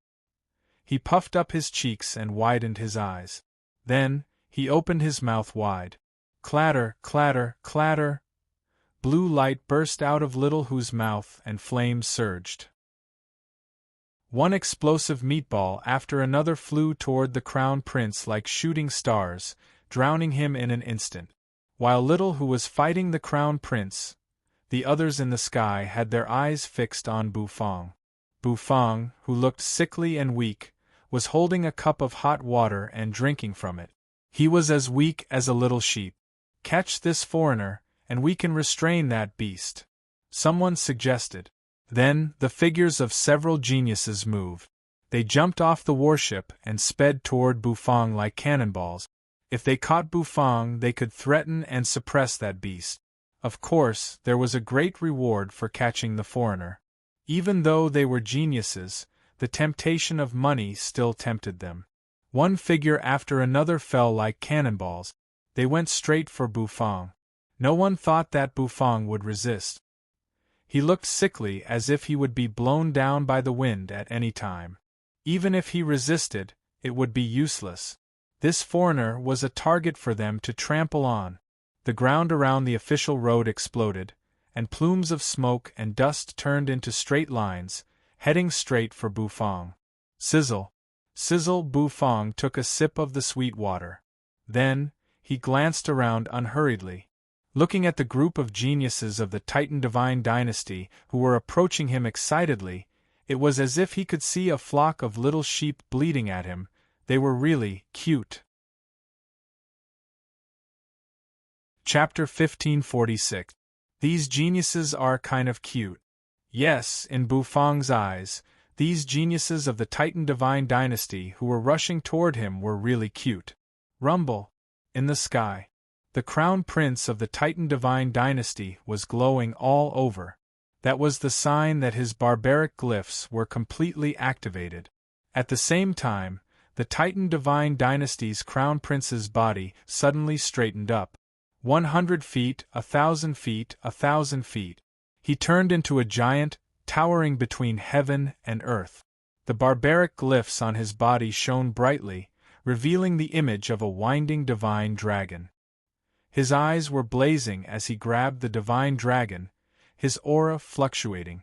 He puffed up his cheeks and widened his eyes. Then, he opened his mouth wide. Clatter, clatter, clatter. Blue light burst out of Little Who's mouth and flames surged. One explosive meatball after another flew toward the Crown Prince like shooting stars, drowning him in an instant. While Little Who was fighting the Crown Prince, the others in the sky had their eyes fixed on Bufong. Bufong, who looked sickly and weak, was holding a cup of hot water and drinking from it. He was as weak as a little sheep. "Catch this foreigner, and we can restrain that beast," someone suggested. Then, the figures of several geniuses moved. They jumped off the warship and sped toward Bufong like cannonballs. If they caught Bufong, they could threaten and suppress that beast. Of course, there was a great reward for catching the foreigner. Even though they were geniuses, the temptation of money still tempted them. One figure after another fell like cannonballs. They went straight for Bufong. No one thought that Bufong would resist. He looked sickly, as if he would be blown down by the wind at any time. Even if he resisted, it would be useless. This foreigner was a target for them to trample on. The ground around the official road exploded, and plumes of smoke and dust turned into straight lines, heading straight for Bufang. Sizzle! Sizzle! Bufang took a sip of the sweet water. Then, he glanced around unhurriedly. Looking at the group of geniuses of the Titan Divine Dynasty who were approaching him excitedly, it was as if he could see a flock of little sheep bleating at him. They were really cute. Chapter 1546. These geniuses are kind of cute. Yes, in Bufang's eyes, these geniuses of the Titan Divine Dynasty who were rushing toward him were really cute. Rumble! In the sky. The crown prince of the Titan Divine Dynasty was glowing all over. That was the sign that his barbaric glyphs were completely activated. At the same time, the Titan Divine Dynasty's crown prince's body suddenly straightened up. 100 feet, 1,000 feet, 1,000 feet. He turned into a giant, towering between heaven and earth. The barbaric glyphs on his body shone brightly, revealing the image of a winding divine dragon. His eyes were blazing as he grabbed the divine dragon, his aura fluctuating.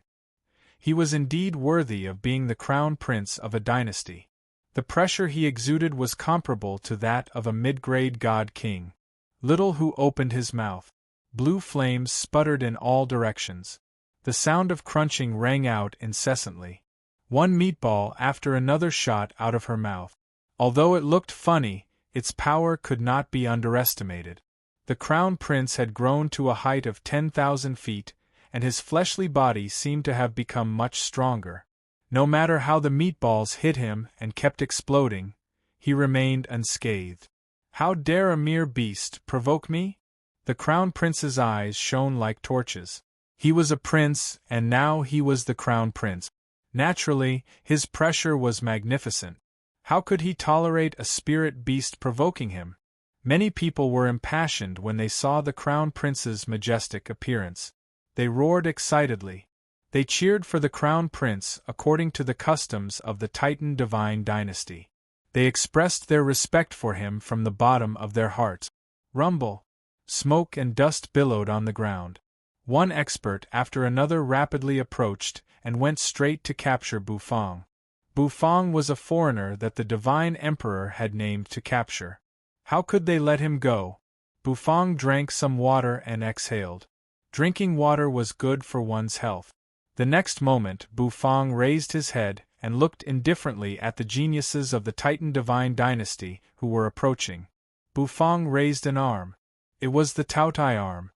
He was indeed worthy of being the crown prince of a dynasty. The pressure he exuded was comparable to that of a mid-grade god king. Little who opened his mouth. Blue flames sputtered in all directions. The sound of crunching rang out incessantly. One meatball after another shot out of her mouth. Although it looked funny, its power could not be underestimated. The crown prince had grown to a height of 10,000 feet, and his fleshly body seemed to have become much stronger. No matter how the meatballs hit him and kept exploding, he remained unscathed. How dare a mere beast provoke me? The crown prince's eyes shone like torches. He was a prince, and now he was the crown prince. Naturally, his pressure was magnificent. How could he tolerate a spirit beast provoking him? Many people were impassioned when they saw the crown prince's majestic appearance. They roared excitedly. They cheered for the crown prince according to the customs of the Titan Divine Dynasty. They expressed their respect for him from the bottom of their hearts. Rumble! Smoke and dust billowed on the ground. One expert after another rapidly approached and went straight to capture Bufang. Bufang was a foreigner that the Divine Emperor had named to capture. How could they let him go? Bufang drank some water and exhaled. Drinking water was good for one's health. The next moment Bufang raised his head and looked indifferently at the geniuses of the Titan Divine Dynasty who were approaching. Bufang raised an arm. It was the Taotai arm.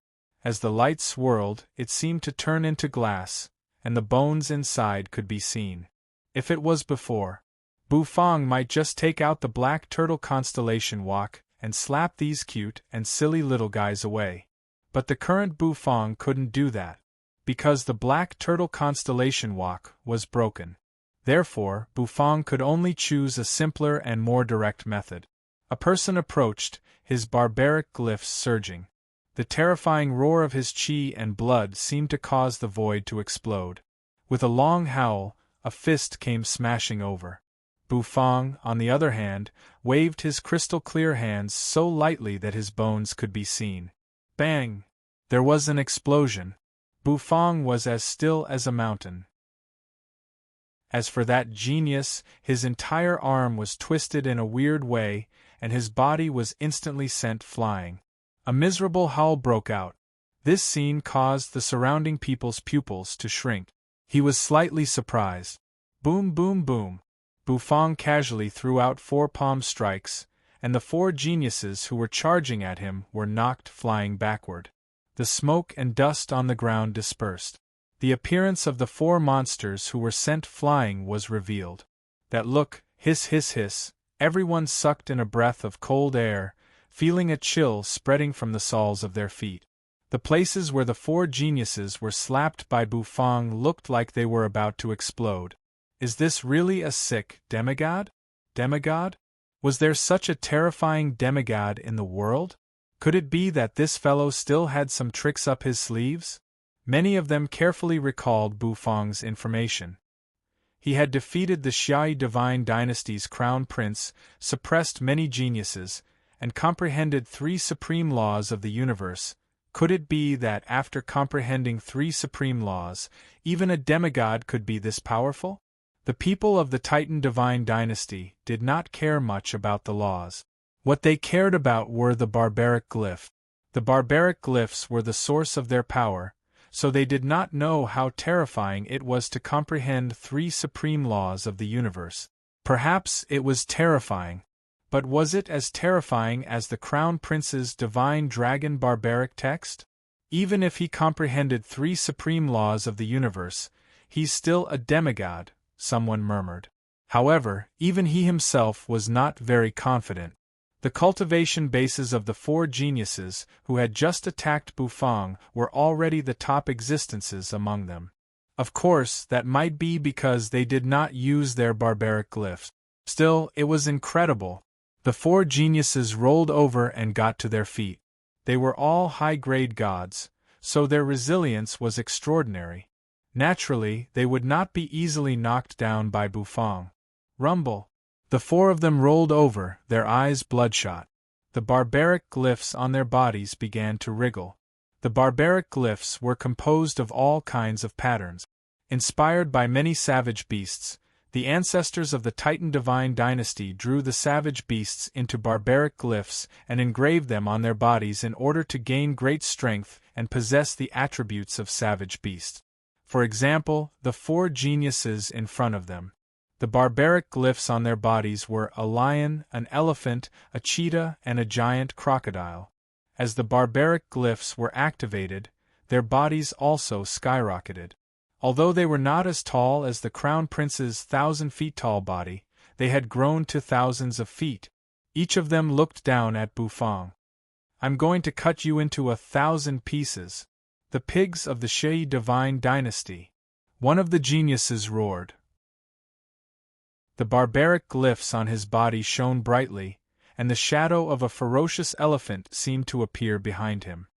As the light swirled, it seemed to turn into glass, and the bones inside could be seen. If it was before, Bufang might just take out the black turtle constellation walk and slap these cute and silly little guys away. But the current Bufang couldn't do that, because the black turtle constellation walk was broken. Therefore, Bufang could only choose a simpler and more direct method. A person approached, his barbaric glyphs surging. The terrifying roar of his chi and blood seemed to cause the void to explode. With a long howl, a fist came smashing over. Bufang, on the other hand, waved his crystal-clear hands so lightly that his bones could be seen. Bang! There was an explosion. Bufang was as still as a mountain. As for that genius, his entire arm was twisted in a weird way, and his body was instantly sent flying. A miserable howl broke out. This scene caused the surrounding people's pupils to shrink. He was slightly surprised. Boom, boom, boom. Bufang casually threw out 4 palm strikes, and the 4 geniuses who were charging at him were knocked flying backward. The smoke and dust on the ground dispersed. The appearance of the 4 monsters who were sent flying was revealed. That look, hiss hiss hiss, everyone sucked in a breath of cold air, feeling a chill spreading from the soles of their feet. The places where the 4 geniuses were slapped by Bufang looked like they were about to explode. Is this really a sick demigod? Demigod? Was there such a terrifying demigod in the world? Could it be that this fellow still had some tricks up his sleeves? Many of them carefully recalled Bufang's information. He had defeated the Xiai Divine Dynasty's crown prince, suppressed many geniuses, and comprehended 3 supreme laws of the universe. Could it be that after comprehending 3 supreme laws, even a demigod could be this powerful? The people of the Titan divine dynasty did not care much about the laws. What they cared about were the barbaric glyphs. The barbaric glyphs were the source of their power, so they did not know how terrifying it was to comprehend 3 supreme laws of the universe. Perhaps it was terrifying. But was it as terrifying as the Crown Prince's divine dragon barbaric text? Even if he comprehended 3 supreme laws of the universe, he's still a demigod, someone murmured. However, even he himself was not very confident. The cultivation bases of the 4 geniuses who had just attacked Bufang were already the top existences among them. Of course, that might be because they did not use their barbaric glyphs. Still, it was incredible. The 4 geniuses rolled over and got to their feet. They were all high-grade gods, so their resilience was extraordinary. Naturally, they would not be easily knocked down by Bufang. Rumble. The 4 of them rolled over, their eyes bloodshot. The barbaric glyphs on their bodies began to wriggle. The barbaric glyphs were composed of all kinds of patterns. Inspired by many savage beasts, the ancestors of the Titan divine dynasty drew the savage beasts into barbaric glyphs and engraved them on their bodies in order to gain great strength and possess the attributes of savage beasts. For example, the 4 geniuses in front of them. The barbaric glyphs on their bodies were a lion, an elephant, a cheetah, and a giant crocodile. As the barbaric glyphs were activated, their bodies also skyrocketed. Although they were not as tall as the Crown Prince's 1,000 feet tall body, they had grown to thousands of feet. Each of them looked down at Bufang. "I'm going to cut you into 1,000 pieces." The pigs of the Shui divine dynasty. One of the geniuses roared. The barbaric glyphs on his body shone brightly, and the shadow of a ferocious elephant seemed to appear behind him.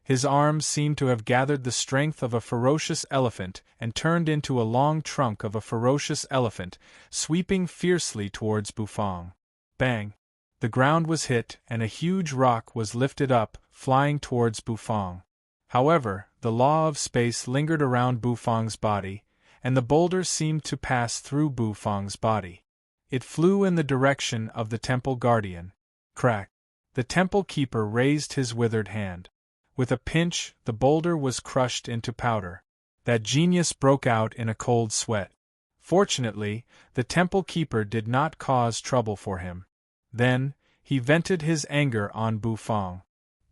His arms seemed to have gathered the strength of a ferocious elephant and turned into a long trunk of a ferocious elephant, sweeping fiercely towards Bufang. Bang! The ground was hit and a huge rock was lifted up, flying towards Bufang. However, the law of space lingered around Bufang's body, and the boulder seemed to pass through Bufang's body. It flew in the direction of the temple guardian. Crack! The temple keeper raised his withered hand. With a pinch, the boulder was crushed into powder. That genius broke out in a cold sweat. Fortunately, the temple keeper did not cause trouble for him. Then, he vented his anger on Bufang.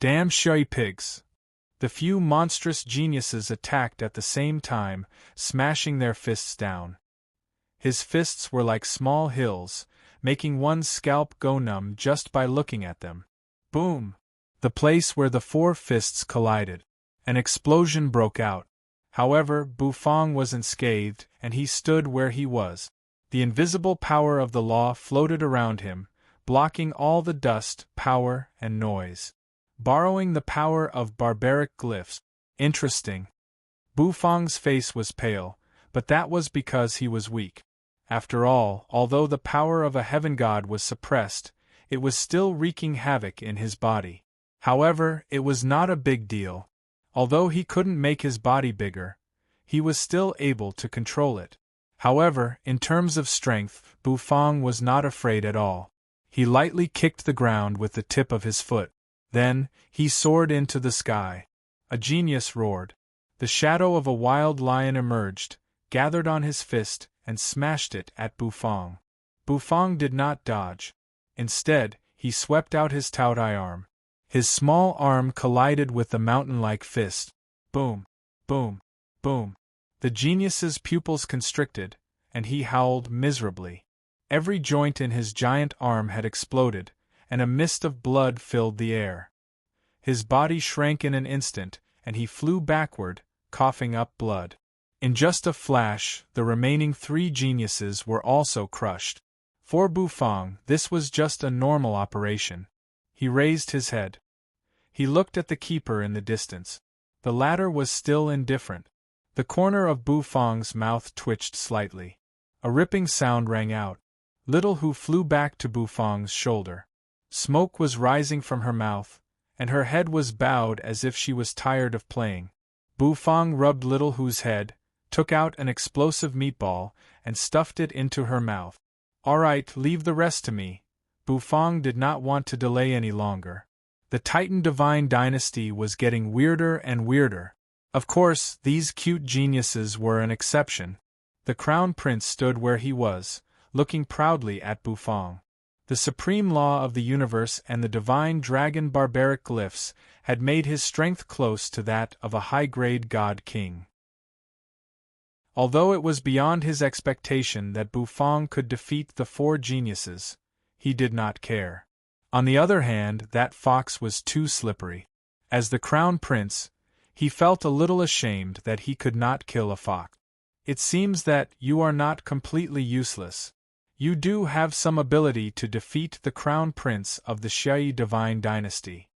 "Damn Shui pigs!" The few monstrous geniuses attacked at the same time, smashing their fists down. His fists were like small hills, making one's scalp go numb just by looking at them. Boom! The place where the 4 fists collided. An explosion broke out. However, Bufang was unscathed, and he stood where he was. The invisible power of the law floated around him, blocking all the dust, power, and noise. Borrowing the power of barbaric glyphs. Interesting. Bufang's face was pale, but that was because he was weak. After all, although the power of a heaven god was suppressed, it was still wreaking havoc in his body. However, it was not a big deal. Although he couldn't make his body bigger, he was still able to control it. However, in terms of strength, Bufang was not afraid at all. He lightly kicked the ground with the tip of his foot. Then, he soared into the sky. A genius roared. The shadow of a wild lion emerged, gathered on his fist, and smashed it at Bufang. Bufang did not dodge. Instead, he swept out his Taotai arm. His small arm collided with the mountain-like fist. Boom! Boom! Boom! The genius's pupils constricted, and he howled miserably. Every joint in his giant arm had exploded, and a mist of blood filled the air. His body shrank in an instant, and he flew backward, coughing up blood. In just a flash, the remaining 3 geniuses were also crushed. For Bufang, this was just a normal operation. He raised his head. He looked at the keeper in the distance. The latter was still indifferent. The corner of Bufang's mouth twitched slightly. A ripping sound rang out. Little Hu flew back to Bufang's shoulder. Smoke was rising from her mouth, and her head was bowed as if she was tired of playing. Bufang rubbed Little Hu's head, took out an explosive meatball, and stuffed it into her mouth. "All right, leave the rest to me." Bufang did not want to delay any longer. The Titan Divine Dynasty was getting weirder and weirder. Of course, these cute geniuses were an exception. The Crown Prince stood where he was, looking proudly at Bufang. The supreme law of the universe and the divine dragon barbaric glyphs had made his strength close to that of a high-grade god king. Although it was beyond his expectation that Bufang could defeat the four geniuses, he did not care. On the other hand, that fox was too slippery. As the Crown Prince, he felt a little ashamed that he could not kill a fox. "It seems that you are not completely useless. You do have some ability to defeat the Crown Prince of the Xiaoyi Divine Dynasty."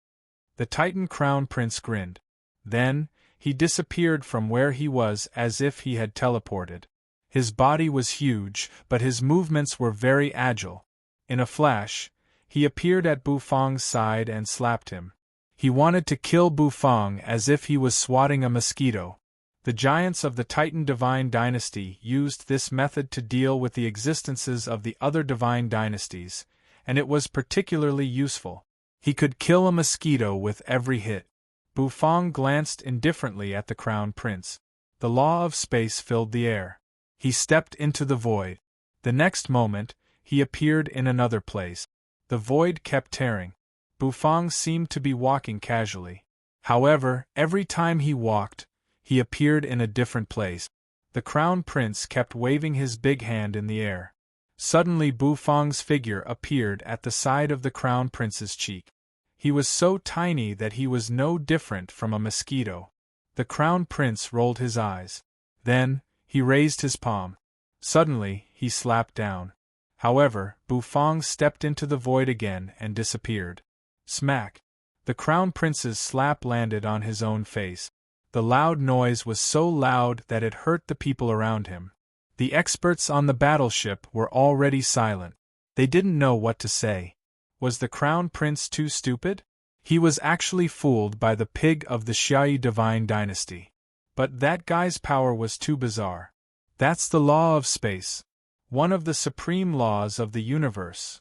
The Titan Crown Prince grinned. Then, he disappeared from where he was as if he had teleported. His body was huge, but his movements were very agile. In a flash, he appeared at Bufang's side and slapped him. He wanted to kill Bufang as if he was swatting a mosquito. The giants of the Titan Divine Dynasty used this method to deal with the existences of the other divine dynasties, and it was particularly useful. He could kill a mosquito with every hit. Bufang glanced indifferently at the Crown Prince. The law of space filled the air. He stepped into the void. The next moment, he appeared in another place. The void kept tearing. Bufang seemed to be walking casually. However, every time he walked, he appeared in a different place. The Crown Prince kept waving his big hand in the air. Suddenly Bufang's figure appeared at the side of the Crown Prince's cheek. He was so tiny that he was no different from a mosquito. The Crown Prince rolled his eyes. Then, he raised his palm. Suddenly, he slapped down. However, Bufang stepped into the void again and disappeared. Smack! The Crown Prince's slap landed on his own face. The loud noise was so loud that it hurt the people around him. The experts on the battleship were already silent. They didn't know what to say. Was the Crown Prince too stupid? He was actually fooled by the pig of the Xiaoyi Divine Dynasty. But that guy's power was too bizarre. That's the law of space. One of the supreme laws of the universe.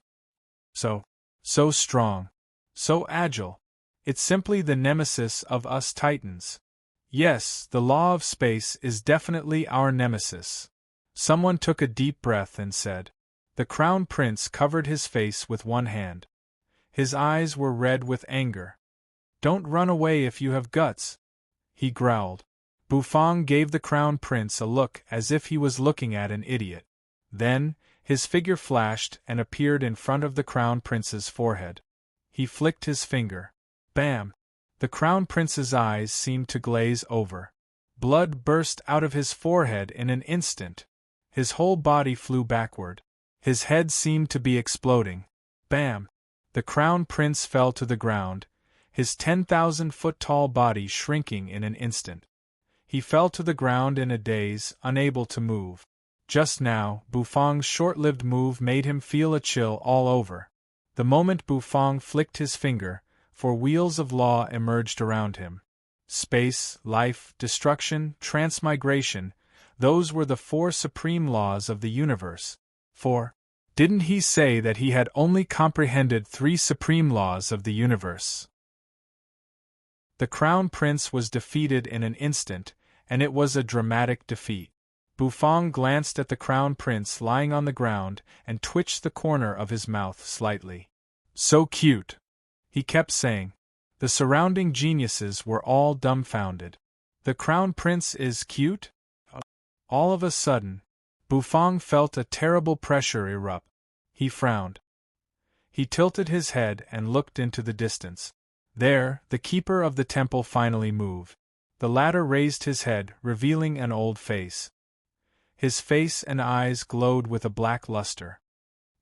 So strong. So agile. It's simply the nemesis of us Titans. Yes, the law of space is definitely our nemesis. Someone took a deep breath and said. The Crown Prince covered his face with one hand. His eyes were red with anger. "Don't run away if you have guts," he growled. Bufang gave the Crown Prince a look as if he was looking at an idiot. Then, his figure flashed and appeared in front of the Crown Prince's forehead. He flicked his finger. Bam! The Crown Prince's eyes seemed to glaze over. Blood burst out of his forehead in an instant. His whole body flew backward. His head seemed to be exploding. Bam! The Crown Prince fell to the ground, his 10,000-foot-tall body shrinking in an instant. He fell to the ground in a daze, unable to move. Just now, Bufang's short-lived move made him feel a chill all over. The moment Bufang flicked his finger, 4 wheels of law emerged around him. Space, life, destruction, transmigration, those were the 4 supreme laws of the universe. 4. Didn't he say that he had only comprehended 3 supreme laws of the universe? The Crown Prince was defeated in an instant, and it was a dramatic defeat. Bufang glanced at the Crown Prince lying on the ground and twitched the corner of his mouth slightly. "So cute," he kept saying. The surrounding geniuses were all dumbfounded. "The Crown Prince is cute?" All of a sudden, Bufang felt a terrible pressure erupt. He frowned. He tilted his head and looked into the distance. There, the keeper of the temple finally moved. The latter raised his head, revealing an old face. His face and eyes glowed with a black luster.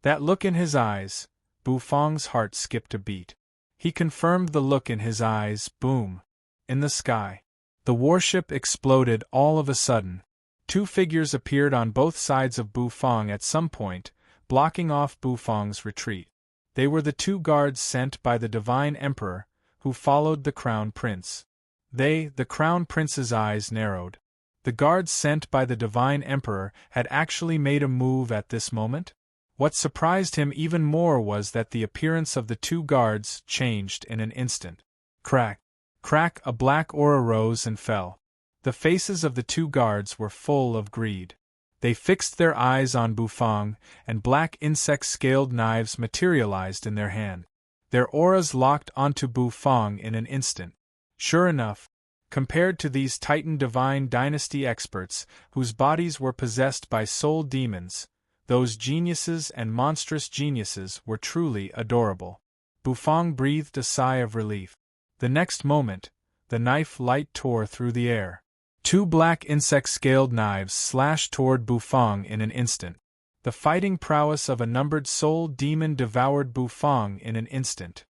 That look in his eyes, Bufang's heart skipped a beat. He confirmed the look in his eyes. Boom! In the sky. The warship exploded all of a sudden. 2 figures appeared on both sides of Bufang at some point, blocking off Bufang's retreat. They were the two guards sent by the divine emperor, who followed the crown prince. The crown prince's eyes narrowed. The guards sent by the divine emperor had actually made a move at this moment? What surprised him even more was that the appearance of the two guards changed in an instant. Crack! Crack! A black aura rose and fell. The faces of the two guards were full of greed. They fixed their eyes on Bufang, and black insect-scaled knives materialized in their hand. Their auras locked onto Bufang in an instant. Sure enough, compared to these Titan Divine Dynasty experts, whose bodies were possessed by soul demons, those geniuses and monstrous geniuses were truly adorable. Bufang breathed a sigh of relief. The next moment, the knife light tore through the air. Two black insect-scaled knives slashed toward Bufang in an instant. The fighting prowess of a numbered soul demon devoured Bufang in an instant.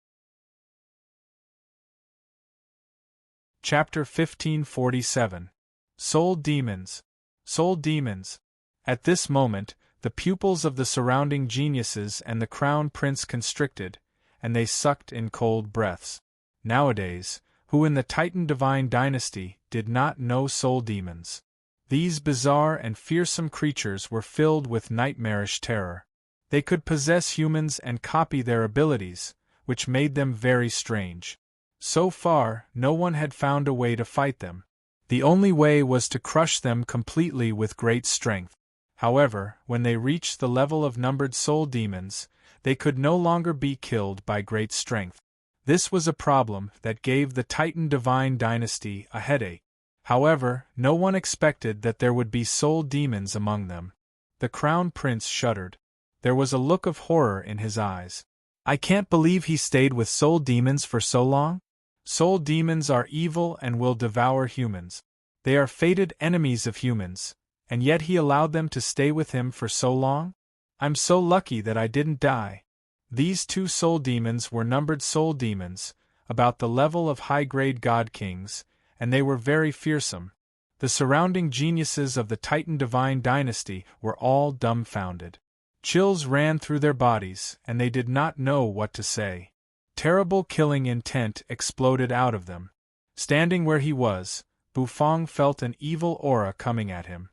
Chapter 1547. Soul Demons. Soul Demons. At this moment, the pupils of the surrounding geniuses and the crown prince constricted, and they sucked in cold breaths. Nowadays, who in the Titan Divine Dynasty did not know soul demons? These bizarre and fearsome creatures were filled with nightmarish terror. They could possess humans and copy their abilities, which made them very strange. So far, no one had found a way to fight them. The only way was to crush them completely with great strength. However, when they reached the level of numbered soul demons, they could no longer be killed by great strength. This was a problem that gave the Titan Divine Dynasty a headache. However, no one expected that there would be soul demons among them. The crown prince shuddered. There was a look of horror in his eyes. I can't believe he stayed with soul demons for so long. Soul demons are evil and will devour humans. They are fated enemies of humans, and yet he allowed them to stay with him for so long? I'm so lucky that I didn't die. These two soul demons were numbered soul demons, about the level of high-grade god kings, and they were very fearsome. The surrounding geniuses of the Titan Divine Dynasty were all dumbfounded. Chills ran through their bodies, and they did not know what to say. Terrible killing intent exploded out of them. Standing where he was, Bufang felt an evil aura coming at him.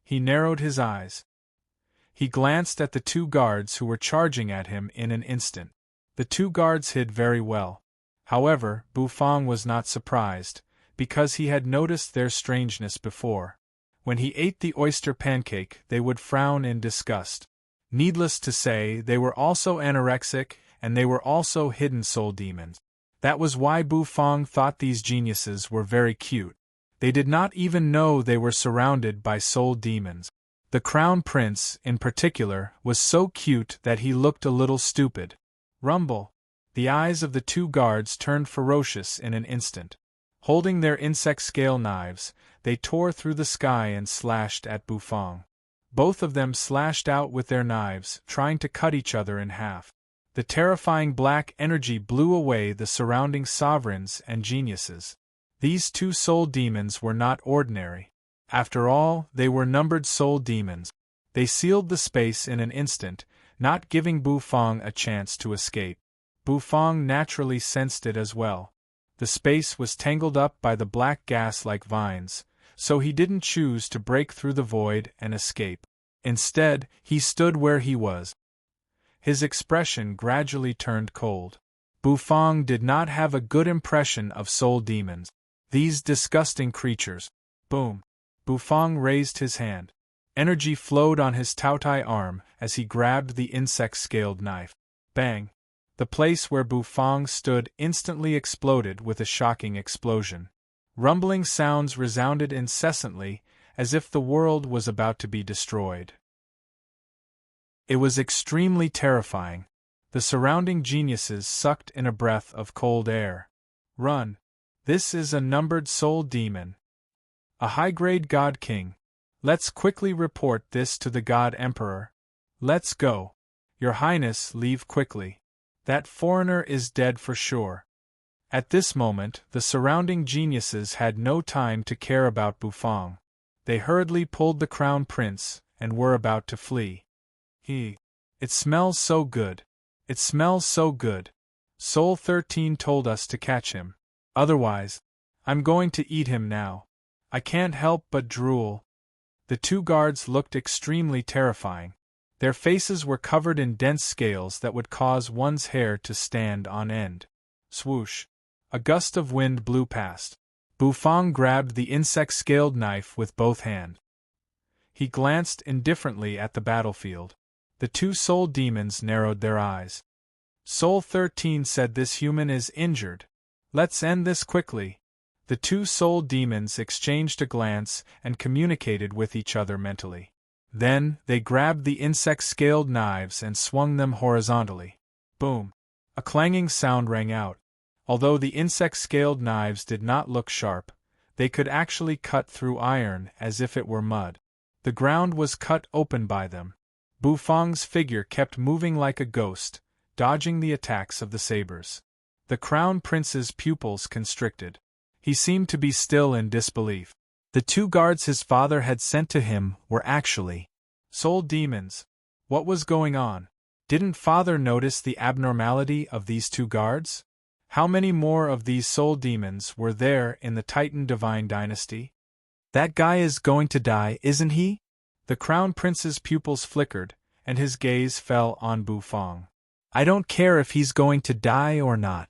He narrowed his eyes. He glanced at the two guards who were charging at him in an instant. The two guards hid very well. However, Bufang was not surprised, because he had noticed their strangeness before. When he ate the oyster pancake, they would frown in disgust. Needless to say, they were also anorexic, and they were also hidden soul demons. That was why Bufang thought these geniuses were very cute. They did not even know they were surrounded by soul demons. The crown prince, in particular, was so cute that he looked a little stupid. Rumble! The eyes of the two guards turned ferocious in an instant. Holding their insect-scale knives, they tore through the sky and slashed at Bufang. Both of them slashed out with their knives, trying to cut each other in half. The terrifying black energy blew away the surrounding sovereigns and geniuses. These two soul demons were not ordinary. After all, they were numbered soul demons. They sealed the space in an instant, not giving Bufang a chance to escape. Bufang naturally sensed it as well. The space was tangled up by the black gas like vines, so he didn't choose to break through the void and escape. Instead, he stood where he was. His expression gradually turned cold. Bufang did not have a good impression of soul demons. These disgusting creatures. Boom! Bufang raised his hand. Energy flowed on his Taotai arm as he grabbed the insect-scaled knife. Bang! The place where Bufang stood instantly exploded with a shocking explosion. Rumbling sounds resounded incessantly, as if the world was about to be destroyed. It was extremely terrifying. The surrounding geniuses sucked in a breath of cold air. Run! This is a numbered soul demon. A high-grade god king. Let's quickly report this to the god emperor. Let's go. Your Highness, leave quickly. That foreigner is dead for sure. At this moment, the surrounding geniuses had no time to care about Bufang. They hurriedly pulled the crown prince, and were about to flee. It smells so good. It smells so good. Soul 13 told us to catch him. Otherwise, I'm going to eat him now. I can't help but drool. The two guards looked extremely terrifying. Their faces were covered in dense scales that would cause one's hair to stand on end. Swoosh! A gust of wind blew past. Bufang grabbed the insect-scaled knife with both hands. He glanced indifferently at the battlefield. The two soul demons narrowed their eyes. Soul 13 said, "This human is injured. Let's end this quickly." The two soul demons exchanged a glance and communicated with each other mentally. Then, they grabbed the insect-scaled knives and swung them horizontally. Boom! A clanging sound rang out. Although the insect-scaled knives did not look sharp, they could actually cut through iron as if it were mud. The ground was cut open by them. Bufang's figure kept moving like a ghost, dodging the attacks of the sabers. The Crown Prince's pupils constricted. He seemed to be still in disbelief. The two guards his father had sent to him were actually soul demons. What was going on? Didn't father notice the abnormality of these two guards? How many more of these soul demons were there in the Titan Divine Dynasty? That guy is going to die, isn't he? The Crown Prince's pupils flickered, and his gaze fell on Bufang. I don't care if he's going to die or not.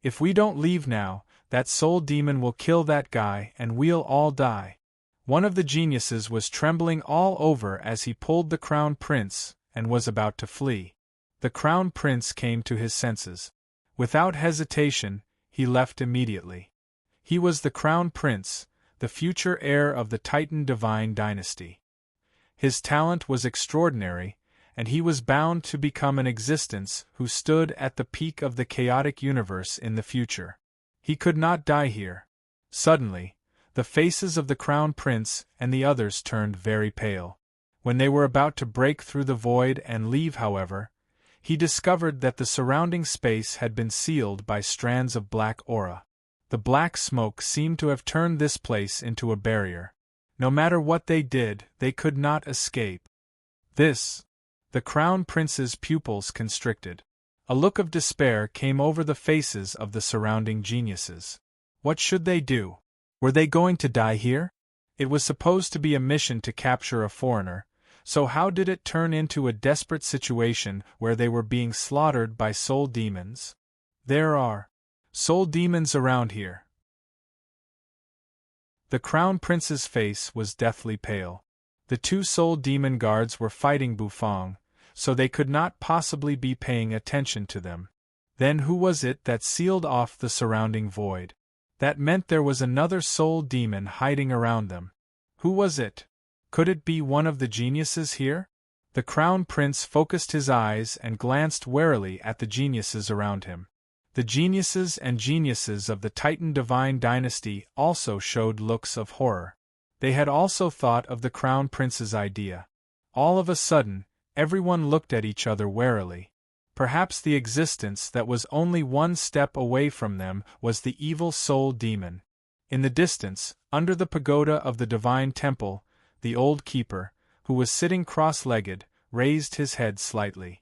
If we don't leave now, that soul demon will kill that guy and we'll all die. One of the geniuses was trembling all over as he pulled the Crown Prince and was about to flee. The Crown Prince came to his senses. Without hesitation, he left immediately. He was the Crown Prince, the future heir of the Titan Divine Dynasty. His talent was extraordinary, and he was bound to become an existence who stood at the peak of the chaotic universe in the future. He could not die here. Suddenly, the faces of the Crown Prince and the others turned very pale. When they were about to break through the void and leave, however, he discovered that the surrounding space had been sealed by strands of black aura. The black smoke seemed to have turned this place into a barrier. No matter what they did, they could not escape. The Crown Prince's pupils constricted. A look of despair came over the faces of the surrounding geniuses. What should they do? Were they going to die here? It was supposed to be a mission to capture a foreigner, so how did it turn into a desperate situation where they were being slaughtered by soul demons? There are soul demons around here. The Crown Prince's face was deathly pale. The two soul demon guards were fighting Bufang, so they could not possibly be paying attention to them. Then who was it that sealed off the surrounding void? That meant there was another soul demon hiding around them. Who was it? Could it be one of the geniuses here? The Crown Prince focused his eyes and glanced warily at the geniuses around him. The geniuses of the Titan Divine Dynasty also showed looks of horror. They had also thought of the Crown Prince's idea. All of a sudden, everyone looked at each other warily. Perhaps the existence that was only one step away from them was the evil soul demon. In the distance, under the pagoda of the Divine Temple, the old keeper, who was sitting cross-legged, raised his head slightly.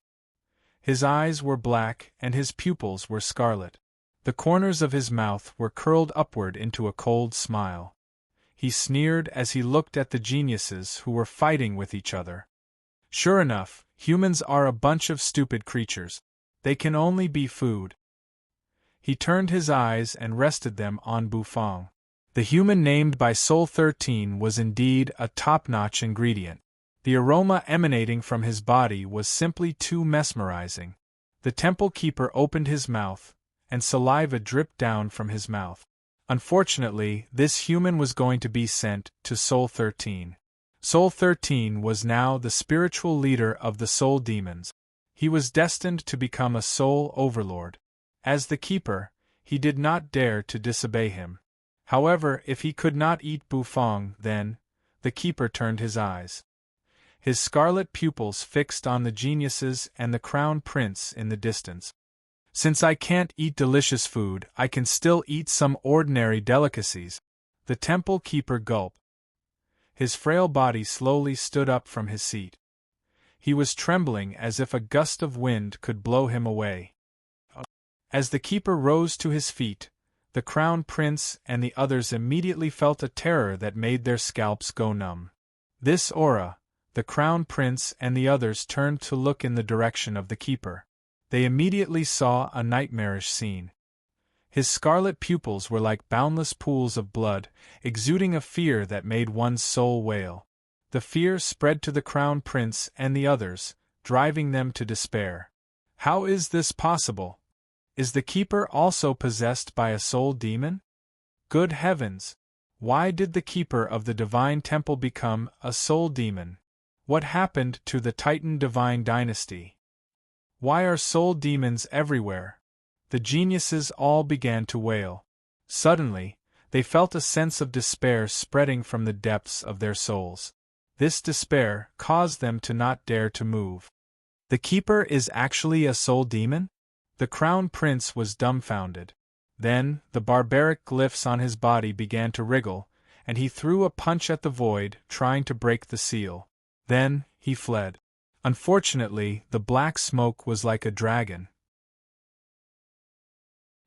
His eyes were black and his pupils were scarlet. The corners of his mouth were curled upward into a cold smile. He sneered as he looked at the geniuses who were fighting with each other. Sure enough, humans are a bunch of stupid creatures. They can only be food. He turned his eyes and rested them on Bufang. The human named by Soul 13 was indeed a top-notch ingredient. The aroma emanating from his body was simply too mesmerizing. The temple keeper opened his mouth, and saliva dripped down from his mouth. Unfortunately, this human was going to be sent to Soul 13. Soul 13 was now the spiritual leader of the soul demons. He was destined to become a soul overlord. As the keeper, he did not dare to disobey him. However, if he could not eat Bufang, then, the keeper turned his eyes. His scarlet pupils fixed on the geniuses and the Crown Prince in the distance. Since I can't eat delicious food, I can still eat some ordinary delicacies. The temple keeper gulped. His frail body slowly stood up from his seat. He was trembling as if a gust of wind could blow him away. As the keeper rose to his feet, the Crown Prince and the others immediately felt a terror that made their scalps go numb. This aura, the Crown Prince and the others turned to look in the direction of the keeper. They immediately saw a nightmarish scene. His scarlet pupils were like boundless pools of blood, exuding a fear that made one's soul wail. The fear spread to the Crown Prince and the others, driving them to despair. How is this possible? Is the keeper also possessed by a soul demon? Good heavens! Why did the keeper of the divine temple become a soul demon? What happened to the Titan divine dynasty? Why are soul demons everywhere? The geniuses all began to wail. Suddenly, they felt a sense of despair spreading from the depths of their souls. This despair caused them to not dare to move. The keeper is actually a soul demon? The Crown Prince was dumbfounded. Then, the barbaric glyphs on his body began to wriggle, and he threw a punch at the void, trying to break the seal. Then, he fled. Unfortunately, the black smoke was like a dragon.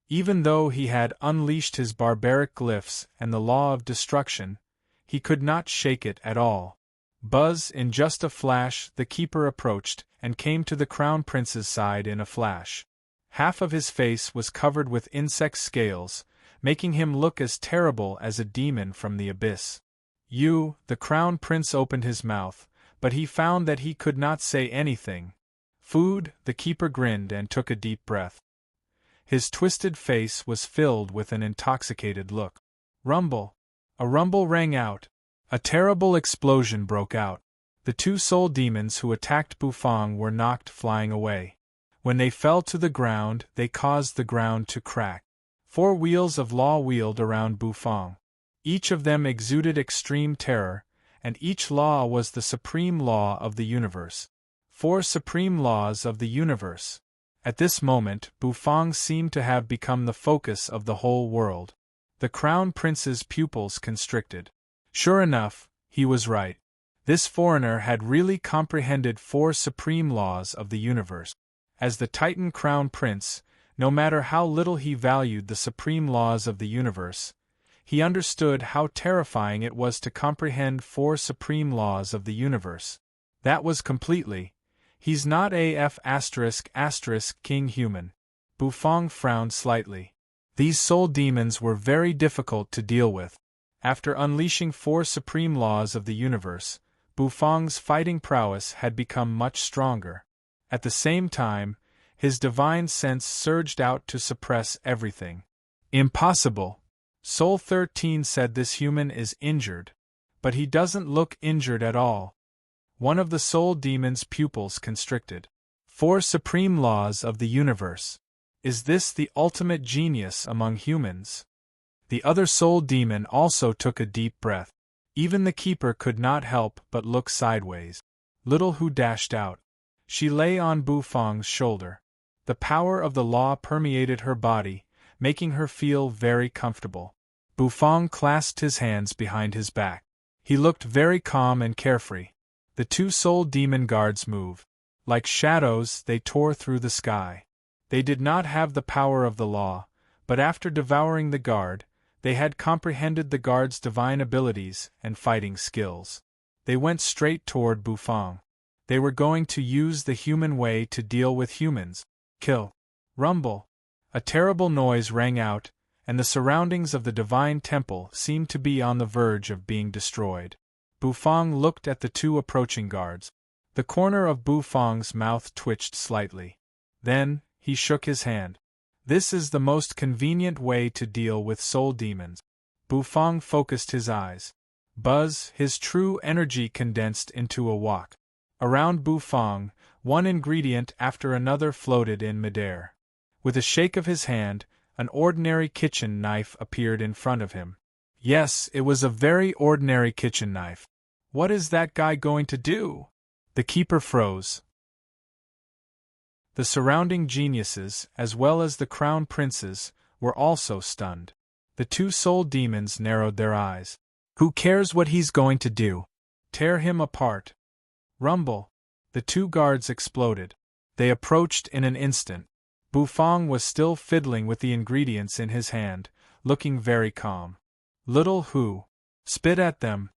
Even though he had unleashed his barbaric glyphs and the law of destruction, he could not shake it at all. Buzz, in just a flash, the keeper approached, and came to the Crown Prince's side in a flash. Half of his face was covered with insect scales, making him look as terrible as a demon from the abyss. The Crown Prince opened his mouth, but he found that he could not say anything. Food, the keeper grinned and took a deep breath. His twisted face was filled with an intoxicated look. Rumble! A rumble rang out. A terrible explosion broke out. The two soul demons who attacked Bufang were knocked flying away. When they fell to the ground, they caused the ground to crack. 4 wheels of law wheeled around Bufang. Each of them exuded extreme terror, and each law was the supreme law of the universe. 4 supreme laws of the universe. At this moment, Bufang seemed to have become the focus of the whole world. The Crown Prince's pupils constricted. Sure enough, he was right. This foreigner had really comprehended 4 supreme laws of the universe. As the Titan Crown Prince, no matter how little he valued the supreme laws of the universe, he understood how terrifying it was to comprehend 4 supreme laws of the universe. That was completely. He's not AF*** king human. Bufang frowned slightly. These soul demons were very difficult to deal with. After unleashing 4 supreme laws of the universe, Bufang's fighting prowess had become much stronger. At the same time, his divine sense surged out to suppress everything. Impossible! Soul 13 said this human is injured. But he doesn't look injured at all. One of the soul demon's pupils constricted. 4 supreme laws of the universe. Is this the ultimate genius among humans? The other soul demon also took a deep breath. Even the keeper could not help but look sideways. Little Hu dashed out. She lay on Bufang's shoulder. The power of the law permeated her body, making her feel very comfortable. Bufang clasped his hands behind his back. He looked very calm and carefree. The 2 soul demon guards moved. Like shadows, they tore through the sky. They did not have the power of the law, but after devouring the guard, they had comprehended the guard's divine abilities and fighting skills. They went straight toward Bufang. They were going to use the human way to deal with humans. Kill. Rumble. A terrible noise rang out, and the surroundings of the divine temple seemed to be on the verge of being destroyed. Bufang looked at the 2 approaching guards. The corner of Bufang's mouth twitched slightly. Then, he shook his hand. This is the most convenient way to deal with soul demons. Bufang focused his eyes. Buzz, his true energy condensed into a walk. Around Bufang, one ingredient after another floated in midair. With a shake of his hand, an ordinary kitchen knife appeared in front of him. Yes, it was a very ordinary kitchen knife. What is that guy going to do? The keeper froze. The surrounding geniuses, as well as the crown princes, were also stunned. The 2 soul demons narrowed their eyes. Who cares what he's going to do? Tear him apart. Rumble. The two guards exploded. They approached in an instant. Bufang was still fiddling with the ingredients in his hand, looking very calm. Little Hu, spit at them,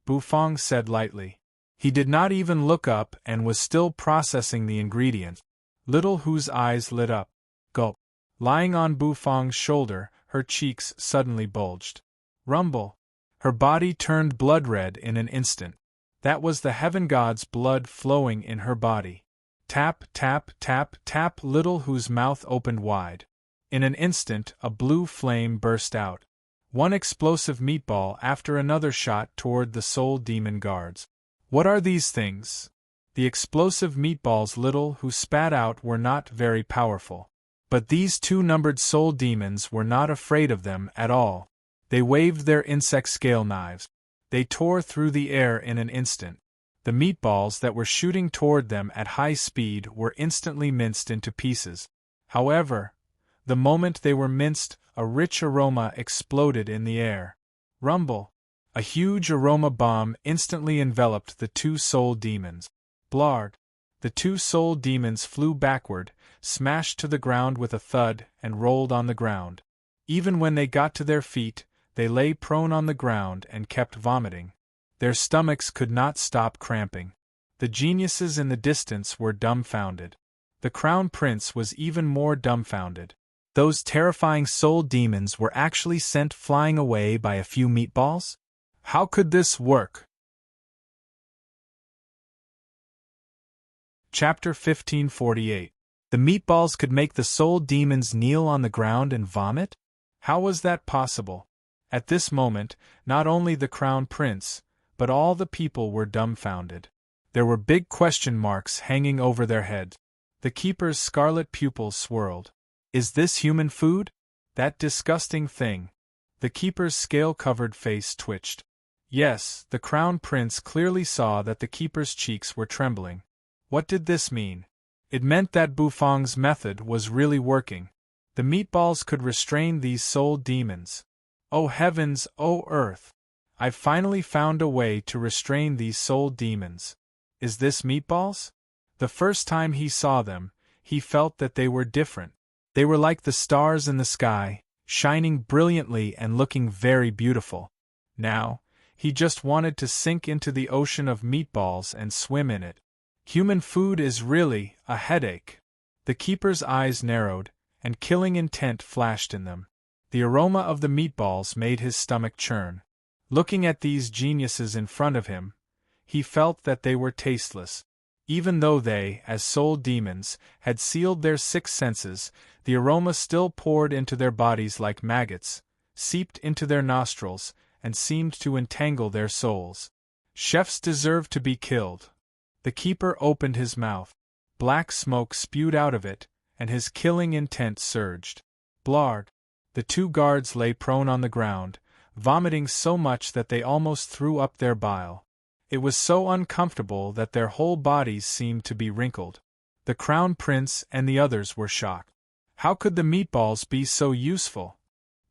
Bufang said lightly. He did not even look up and was still processing the ingredients. Little Hu's eyes lit up. Gulp. Lying on Bufang's shoulder, her cheeks suddenly bulged. Rumble. Her body turned blood-red in an instant. That was the heaven god's blood flowing in her body. Tap, tap, tap, tap. Little Hu's mouth opened wide. In an instant, a blue flame burst out. One explosive meatball after another shot toward the soul demon guards. What are these things? The explosive meatballs Little Hu spat out were not very powerful. But these two numbered soul demons were not afraid of them at all. They waved their insect scale knives. They tore through the air in an instant. The meatballs that were shooting toward them at high speed were instantly minced into pieces. However, the moment they were minced, a rich aroma exploded in the air. Rumble! A huge aroma bomb instantly enveloped the two soul demons. Blard! The two soul demons flew backward, smashed to the ground with a thud, and rolled on the ground. Even when they got to their feet, they lay prone on the ground and kept vomiting. Their stomachs could not stop cramping. The geniuses in the distance were dumbfounded. The crown prince was even more dumbfounded. Those terrifying soul demons were actually sent flying away by a few meatballs? How could this work? Chapter 1548. The meatballs could make the soul demons kneel on the ground and vomit? How was that possible? At this moment, not only the crown prince, but all the people were dumbfounded. There were big question marks hanging over their heads. The keeper's scarlet pupils swirled. Is this human food? That disgusting thing. The keeper's scale-covered face twitched. Yes, the crown prince clearly saw that the keeper's cheeks were trembling. What did this mean? It meant that Bufang's method was really working. The meatballs could restrain these soul demons. Oh heavens, oh earth! I've finally found a way to restrain these soul demons. Is this meatballs? The first time he saw them, he felt that they were different. They were like the stars in the sky, shining brilliantly and looking very beautiful. Now, he just wanted to sink into the ocean of meatballs and swim in it. Human food is really a headache. The keeper's eyes narrowed, and killing intent flashed in them. The aroma of the meatballs made his stomach churn. Looking at these geniuses in front of him, he felt that they were tasteless. Even though they, as soul demons, had sealed their six senses, the aroma still poured into their bodies like maggots, seeped into their nostrils, and seemed to entangle their souls. Chefs deserve to be killed. The keeper opened his mouth. Black smoke spewed out of it, and his killing intent surged. Blard! The two guards lay prone on the ground, vomiting so much that they almost threw up their bile. It was so uncomfortable that their whole bodies seemed to be wrinkled. The crown prince and the others were shocked. How could the meatballs be so useful?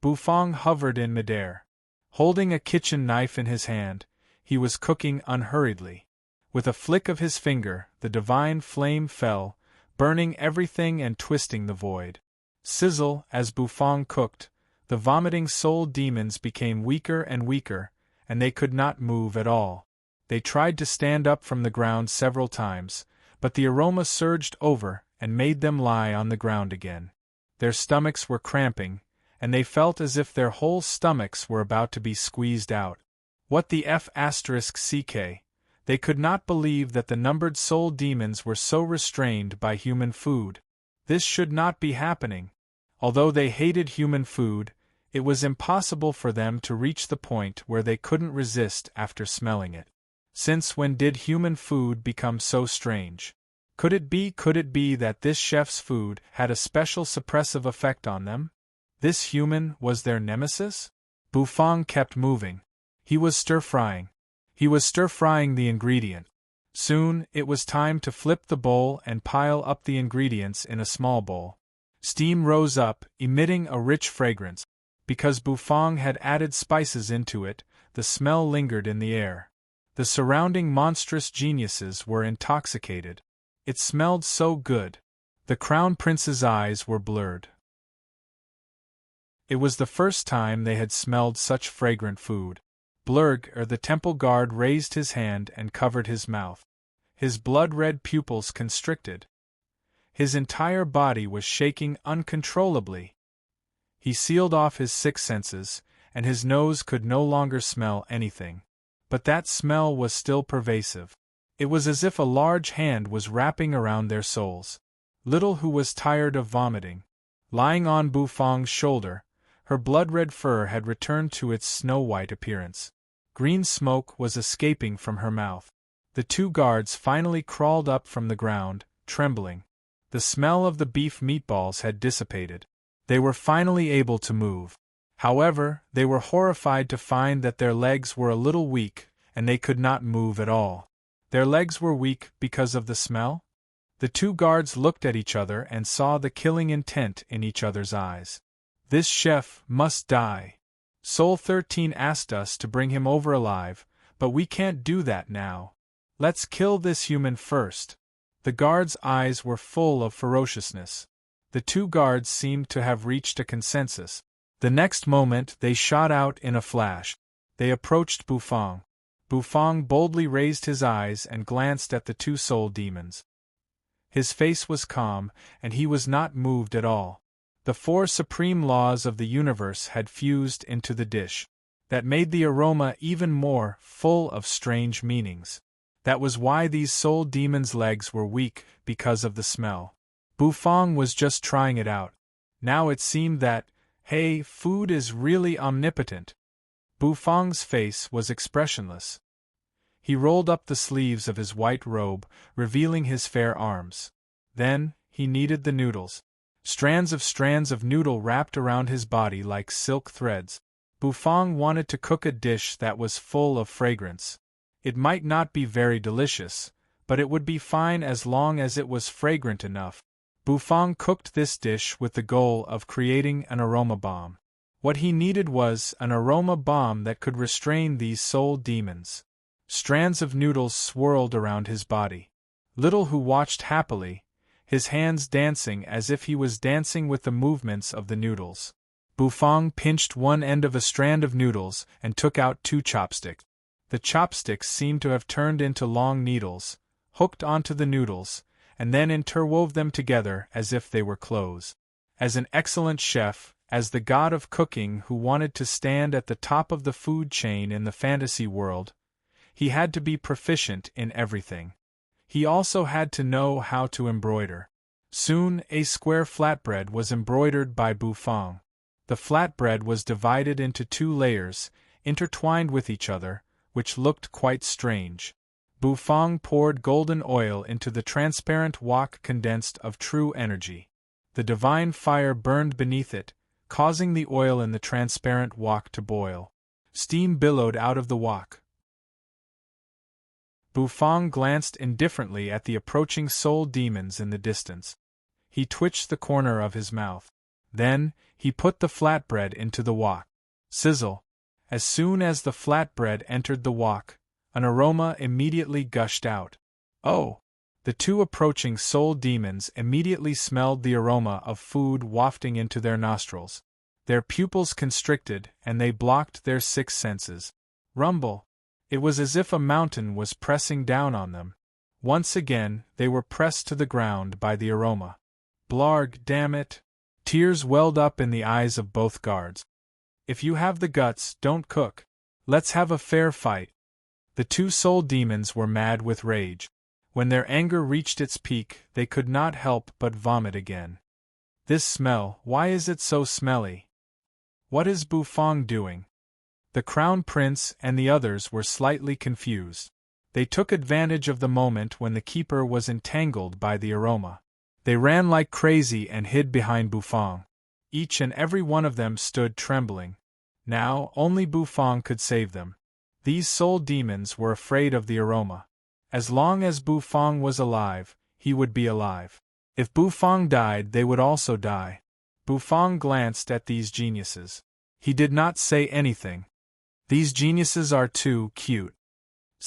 Bufang hovered in midair. Holding a kitchen knife in his hand, he was cooking unhurriedly. With a flick of his finger, the divine flame fell, burning everything and twisting the void. Sizzle, as Bufang cooked, the vomiting soul demons became weaker and weaker, and they could not move at all. They tried to stand up from the ground several times, but the aroma surged over and made them lie on the ground again. Their stomachs were cramping, and they felt as if their whole stomachs were about to be squeezed out. What the F***ck? They could not believe that the numbered soul demons were so restrained by human food. This should not be happening. Although they hated human food, it was impossible for them to reach the point where they couldn't resist after smelling it. Since when did human food become so strange? Could it be that this chef's food had a special suppressive effect on them? This human was their nemesis? Bufang kept moving. He was stir-frying. He was stir-frying the ingredient. Soon, it was time to flip the bowl and pile up the ingredients in a small bowl. Steam rose up, emitting a rich fragrance. Because Bufang had added spices into it, the smell lingered in the air. The surrounding monstrous geniuses were intoxicated. It smelled so good. The Crown Prince's eyes were blurred. It was the first time they had smelled such fragrant food. Blurg, the temple guard, raised his hand and covered his mouth. His blood-red pupils constricted. His entire body was shaking uncontrollably. He sealed off his six senses, and his nose could no longer smell anything. But that smell was still pervasive. It was as if a large hand was wrapping around their souls. Little Hu was tired of vomiting. Lying on Bufang's shoulder, her blood-red fur had returned to its snow-white appearance. Green smoke was escaping from her mouth. The two guards finally crawled up from the ground, trembling. The smell of the beef meatballs had dissipated. They were finally able to move. However, they were horrified to find that their legs were a little weak, and they could not move at all. Their legs were weak because of the smell? The two guards looked at each other and saw the killing intent in each other's eyes. This chef must die. Soul 13 asked us to bring him over alive, but we can't do that now. Let's kill this human first. The guards' eyes were full of ferociousness. The two guards seemed to have reached a consensus. The next moment they shot out in a flash. They approached Bufang. Bufang boldly raised his eyes and glanced at the two soul demons. His face was calm, and he was not moved at all. The four supreme laws of the universe had fused into the dish. That made the aroma even more full of strange meanings. That was why these soul demons' legs were weak, because of the smell. Bufang was just trying it out. Now it seemed that, hey, food is really omnipotent. Bufang's face was expressionless. He rolled up the sleeves of his white robe, revealing his fair arms. Then, he kneaded the noodles. Strands of noodle wrapped around his body like silk threads. Bufang wanted to cook a dish that was full of fragrance. It might not be very delicious, but it would be fine as long as it was fragrant enough. Bufang cooked this dish with the goal of creating an aroma bomb. What he needed was an aroma bomb that could restrain these soul demons. Strands of noodles swirled around his body. Little Hu watched happily, his hands dancing as if he was dancing with the movements of the noodles. Bufang pinched one end of a strand of noodles and took out two chopsticks. The chopsticks seemed to have turned into long needles, hooked onto the noodles, and then interwove them together as if they were clothes. As an excellent chef, as the god of cooking who wanted to stand at the top of the food chain in the fantasy world, he had to be proficient in everything. He also had to know how to embroider. Soon, a square flatbread was embroidered by Bufang. The flatbread was divided into two layers, intertwined with each other, which looked quite strange. Bufang poured golden oil into the transparent wok condensed of true energy. The divine fire burned beneath it, causing the oil in the transparent wok to boil. Steam billowed out of the wok. Bufang glanced indifferently at the approaching soul demons in the distance. He twitched the corner of his mouth. Then, he put the flatbread into the wok. Sizzle! As soon as the flatbread entered the wok, an aroma immediately gushed out. Oh! The two approaching soul demons immediately smelled the aroma of food wafting into their nostrils. Their pupils constricted, and they blocked their six senses. Rumble! It was as if a mountain was pressing down on them. Once again, they were pressed to the ground by the aroma. Blarg, damn it! Tears welled up in the eyes of both guards. If you have the guts, don't cook. Let's have a fair fight. The two soul demons were mad with rage. When their anger reached its peak, they could not help but vomit again. This smell, why is it so smelly? What is Bufang doing? The Crown Prince and the others were slightly confused. They took advantage of the moment when the keeper was entangled by the aroma. They ran like crazy and hid behind Bufang. Each and every one of them stood trembling. Now, only Bufang could save them. These soul demons were afraid of the aroma. As long as Bufang was alive, he would be alive. If Bufang died, they would also die. Bufang glanced at these geniuses. He did not say anything. These geniuses are too cute.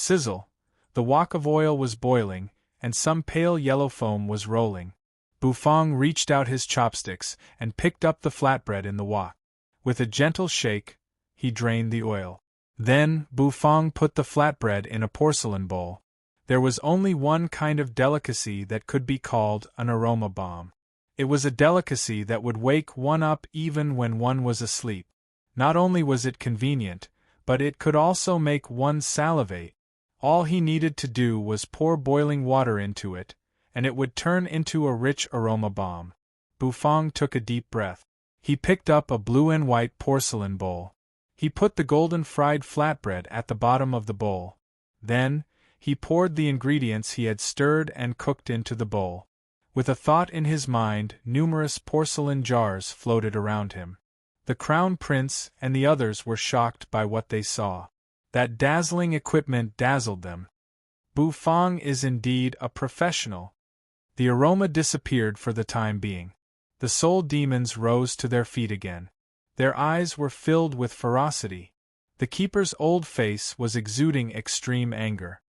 Sizzle! The wok of oil was boiling, and some pale yellow foam was rolling. Bufang reached out his chopsticks and picked up the flatbread in the wok. With a gentle shake, he drained the oil. Then, Bufang put the flatbread in a porcelain bowl. There was only one kind of delicacy that could be called an aroma bomb. It was a delicacy that would wake one up even when one was asleep. Not only was it convenient, but it could also make one salivate. All he needed to do was pour boiling water into it, and it would turn into a rich aroma bomb. Bufang took a deep breath. He picked up a blue and white porcelain bowl. He put the golden fried flatbread at the bottom of the bowl. Then, he poured the ingredients he had stirred and cooked into the bowl. With a thought in his mind, numerous porcelain jars floated around him. The Crown Prince and the others were shocked by what they saw. That dazzling equipment dazzled them. Bufang is indeed a professional. The aroma disappeared for the time being. The soul demons rose to their feet again. Their eyes were filled with ferocity. The keeper's old face was exuding extreme anger.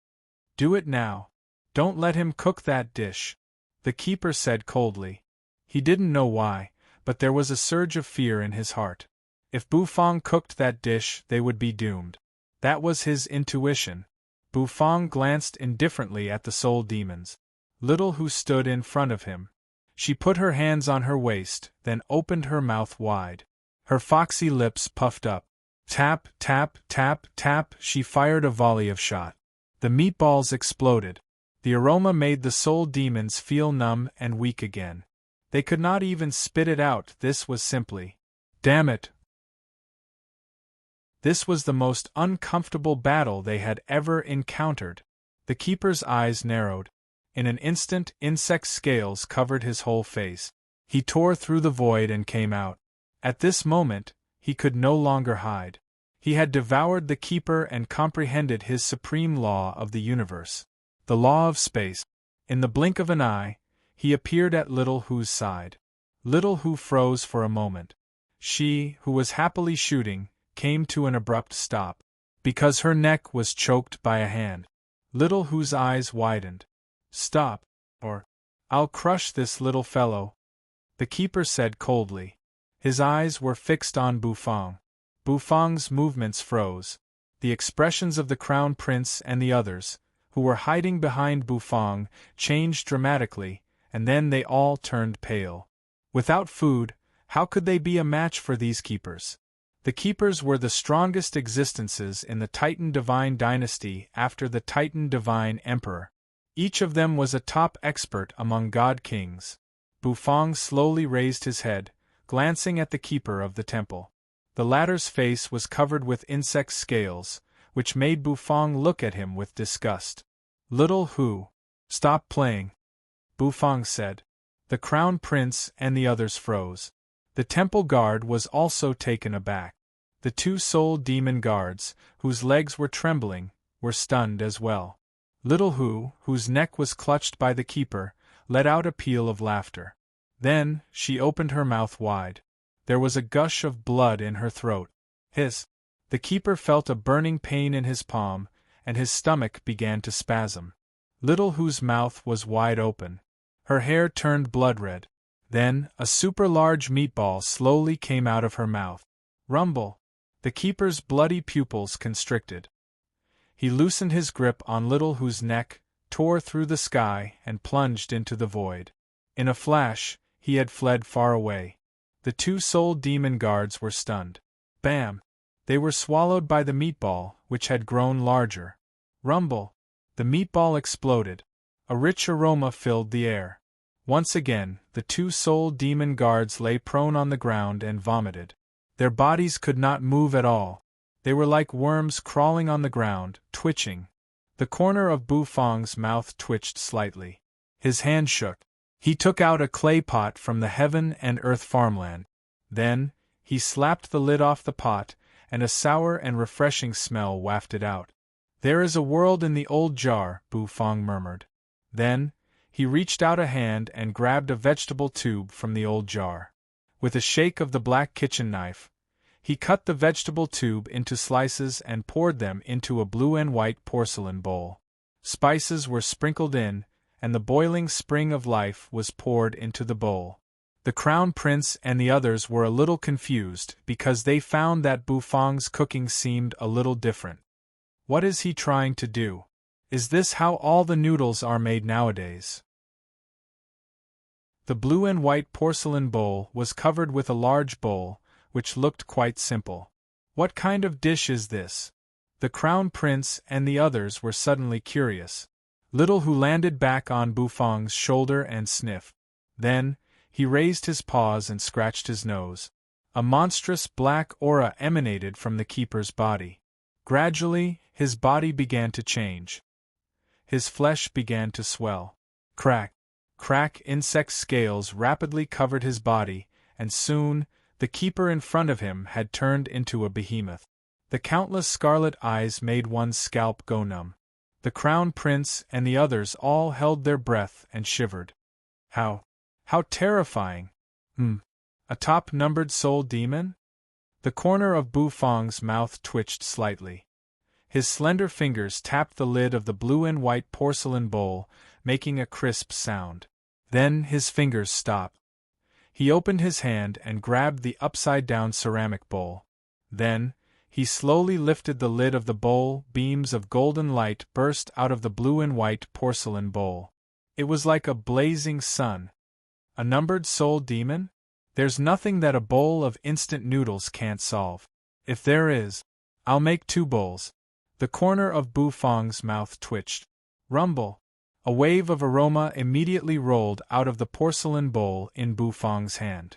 "Do it now. Don't let him cook that dish," the keeper said coldly. He didn't know why, but there was a surge of fear in his heart. If Bufang cooked that dish, they would be doomed. That was his intuition. Bufang glanced indifferently at the soul demons. Little Who stood in front of him. She put her hands on her waist, then opened her mouth wide. Her foxy lips puffed up. Tap, tap, tap, tap, she fired a volley of shot. The meatballs exploded. The aroma made the soul demons feel numb and weak again. They could not even spit it out. This was simply, damn it. This was the most uncomfortable battle they had ever encountered. The keeper's eyes narrowed. In an instant, insect scales covered his whole face. He tore through the void and came out. At this moment, he could no longer hide. He had devoured the keeper and comprehended his supreme law of the universe. The law of space. In the blink of an eye, he appeared at Little Who's side. Little Who froze for a moment. She, who was happily shooting, came to an abrupt stop. Because her neck was choked by a hand. Little Who's eyes widened. "Stop, or I'll crush this little fellow," the keeper said coldly. His eyes were fixed on Bufang. Bufang's movements froze. The expressions of the Crown Prince and the others, who were hiding behind Bufang, changed dramatically, and then they all turned pale. Without food, how could they be a match for these keepers? The keepers were the strongest existences in the Titan Divine dynasty after the Titan Divine Emperor. Each of them was a top expert among God Kings. Bufang slowly raised his head, glancing at the keeper of the temple. The latter's face was covered with insect scales, which made Bufang look at him with disgust. "Little Who, stop playing," Bufang said. The Crown Prince and the others froze. The temple guard was also taken aback. The two soul demon guards, whose legs were trembling, were stunned as well. Little Who, whose neck was clutched by the keeper, let out a peal of laughter. Then, she opened her mouth wide. There was a gush of blood in her throat. The keeper felt a burning pain in his palm, and his stomach began to spasm. Little Who's mouth was wide open. Her hair turned blood-red. Then, a super-large meatball slowly came out of her mouth. Rumble! The keeper's bloody pupils constricted. He loosened his grip on Little Who's neck, tore through the sky, and plunged into the void. In a flash, he had fled far away. The two soul demon guards were stunned. Bam! They were swallowed by the meatball, which had grown larger. Rumble! The meatball exploded. A rich aroma filled the air. Once again, the two soul demon guards lay prone on the ground and vomited. Their bodies could not move at all. They were like worms crawling on the ground, twitching. The corner of Bufang's mouth twitched slightly. His hand shook. He took out a clay pot from the heaven and earth farmland. Then, he slapped the lid off the pot, and a sour and refreshing smell wafted out. "There is a world in the old jar," Bufang murmured. Then, he reached out a hand and grabbed a vegetable tube from the old jar. With a shake of the black kitchen knife, He cut the vegetable tube into slices and poured them into a blue and white porcelain bowl. Spices were sprinkled in, and the boiling spring of life was poured into the bowl. The Crown Prince and the others were a little confused because they found that Bufang's cooking seemed a little different. What is he trying to do? Is this how all the noodles are made nowadays? The blue and white porcelain bowl was covered with a large bowl, which looked quite simple. What kind of dish is this? The Crown Prince and the others were suddenly curious. Little Hu landed back on Bufang's shoulder and sniffed. Then, he raised his paws and scratched his nose. A monstrous black aura emanated from the keeper's body. Gradually, his body began to change. His flesh began to swell. Crack, crack, insect scales rapidly covered his body, and soon, the keeper in front of him had turned into a behemoth. The countless scarlet eyes made one's scalp go numb. The Crown Prince and the others all held their breath and shivered. How terrifying! A top-numbered soul demon? The corner of Bufang's mouth twitched slightly. His slender fingers tapped the lid of the blue and white porcelain bowl, making a crisp sound. Then his fingers stopped. He opened his hand and grabbed the upside-down ceramic bowl. Then, he slowly lifted the lid of the bowl. Beams of golden light burst out of the blue and white porcelain bowl. It was like a blazing sun. A numbered soul demon? There's nothing that a bowl of instant noodles can't solve. If there is, I'll make 2 bowls. The corner of Bufang's mouth twitched. Rumble! A wave of aroma immediately rolled out of the porcelain bowl in Bufang's hand.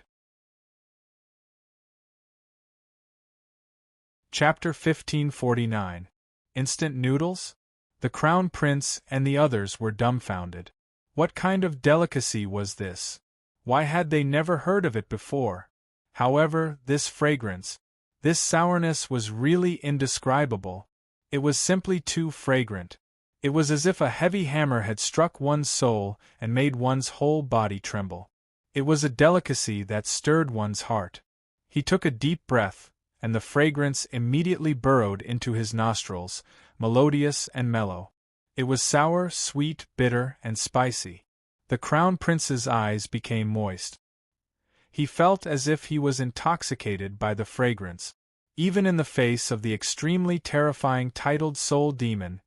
Chapter 1549. Instant Noodles? The Crown Prince and the others were dumbfounded. What kind of delicacy was this? Why had they never heard of it before? However, this fragrance, this sourness was really indescribable. It was simply too fragrant. It was as if a heavy hammer had struck one's soul and made one's whole body tremble. It was a delicacy that stirred one's heart. He took a deep breath, and the fragrance immediately burrowed into his nostrils, melodious and mellow. It was sour, sweet, bitter, and spicy. The Crown Prince's eyes became moist. He felt as if he was intoxicated by the fragrance. Even in the face of the extremely terrifying titled soul demon,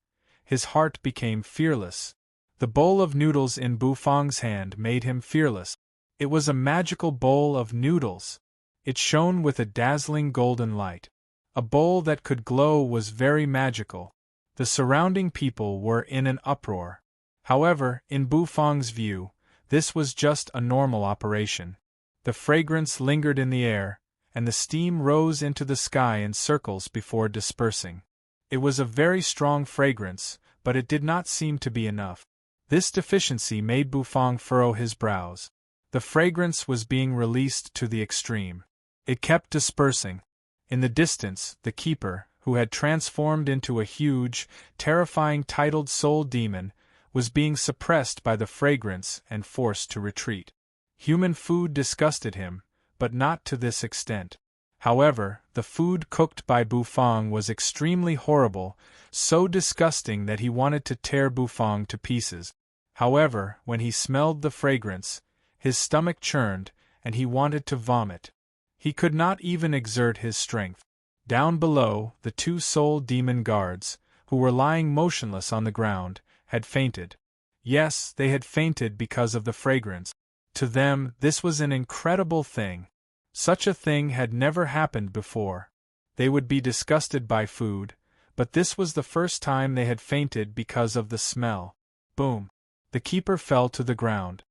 his heart became fearless. The bowl of noodles in Bufang's hand made him fearless. It was a magical bowl of noodles. It shone with a dazzling golden light. A bowl that could glow was very magical. The surrounding people were in an uproar. However, in Bufang's view, this was just a normal operation. The fragrance lingered in the air, and the steam rose into the sky in circles before dispersing. It was a very strong fragrance, but it did not seem to be enough. This deficiency made Bufang furrow his brows. The fragrance was being released to the extreme. It kept dispersing. In the distance, the keeper, who had transformed into a huge, terrifying titled soul demon, was being suppressed by the fragrance and forced to retreat. Human food disgusted him, but not to this extent. However, the food cooked by Bufang was extremely horrible, so disgusting that he wanted to tear Bufang to pieces. However, when he smelled the fragrance, his stomach churned, and he wanted to vomit. He could not even exert his strength. Down below, the 2 soul demon guards, who were lying motionless on the ground, had fainted. Yes, they had fainted because of the fragrance. To them, this was an incredible thing. Such a thing had never happened before. They would be disgusted by food, but this was the first time they had fainted because of the smell. Boom! The keeper fell to the ground.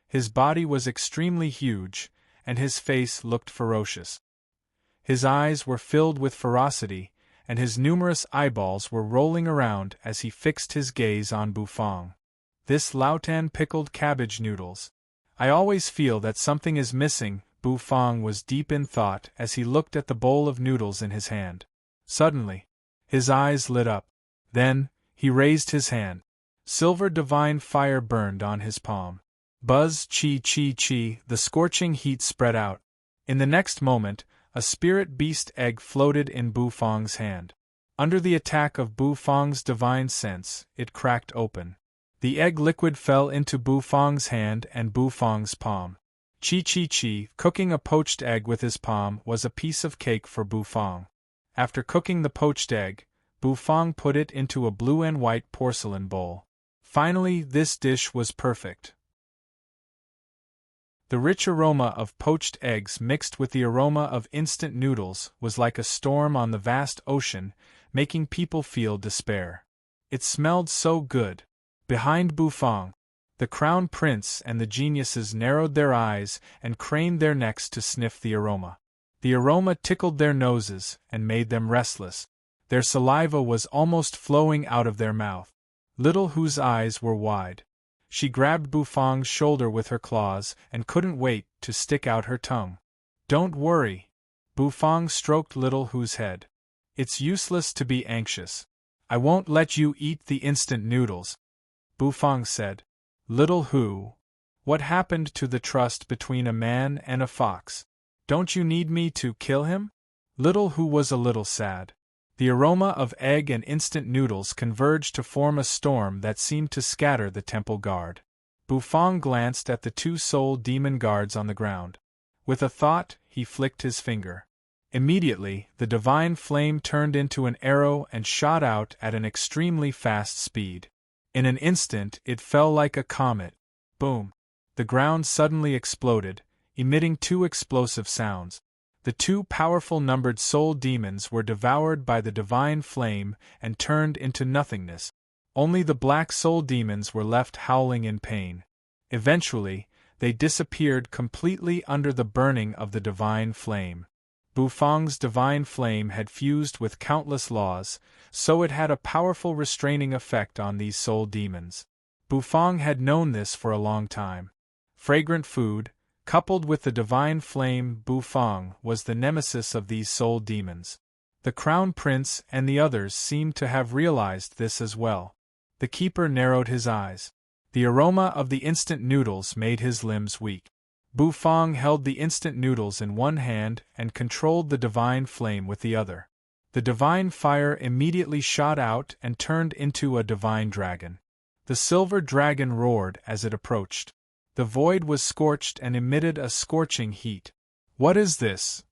His body was extremely huge, and his face looked ferocious. His eyes were filled with ferocity, and his numerous eyeballs were rolling around as he fixed his gaze on Bufang. This Lautan pickled cabbage noodles. I always feel that something is missing. Bufang was deep in thought as he looked at the bowl of noodles in his hand. Suddenly, his eyes lit up. Then, he raised his hand. Silver divine fire burned on his palm. Buzz, chi, chi, chi, the scorching heat spread out. In the next moment, A spirit beast egg floated in Bu Fang's hand. Under the attack of Bu Fang's divine sense, it cracked open. The egg liquid fell into Bu Fang's hand and Bu Fang's palm. Chi, cooking a poached egg with his palm was a piece of cake for Bu Fang. After cooking the poached egg, Bu Fang put it into a blue and white porcelain bowl. Finally, this dish was perfect. The rich aroma of poached eggs mixed with the aroma of instant noodles was like a storm on the vast ocean, making people feel despair. It smelled so good. Behind Bu Fang, the crown prince and the geniuses narrowed their eyes and craned their necks to sniff the aroma. The aroma tickled their noses and made them restless. Their saliva was almost flowing out of their mouth. Little Hu's eyes were wide. She grabbed Bu Fang's shoulder with her claws and couldn't wait to stick out her tongue. "Don't worry." Bu Fang stroked Little Hu's head. "It's useless to be anxious. I won't let you eat the instant noodles," Bu Fang said. "Little Hu, what happened to the trust between a man and a fox? Don't you need me to kill him?" Little Hu was a little sad. The aroma of egg and instant noodles converged to form a storm that seemed to scatter the temple guard. Bu Fang glanced at the two soul demon guards on the ground. With a thought, he flicked his finger. Immediately, the divine flame turned into an arrow and shot out at an extremely fast speed. In an instant, it fell like a comet. Boom! The ground suddenly exploded, emitting two explosive sounds. The two powerful numbered soul demons were devoured by the divine flame and turned into nothingness. Only the black soul demons were left howling in pain. Eventually, they disappeared completely under the burning of the divine flame. Bu Fang's divine flame had fused with countless laws, so it had a powerful restraining effect on these soul demons. Bu Fang had known this for a long time. Fragrant food, coupled with the divine flame Bu Fang, was the nemesis of these soul demons. The Crown Prince and the others seemed to have realized this as well. The keeper narrowed his eyes. The aroma of the instant noodles made his limbs weak. Bu Fang held the instant noodles in one hand and controlled the divine flame with the other. The divine fire immediately shot out and turned into a divine dragon. The silver dragon roared as it approached. The void was scorched and emitted a scorching heat. "What is this?"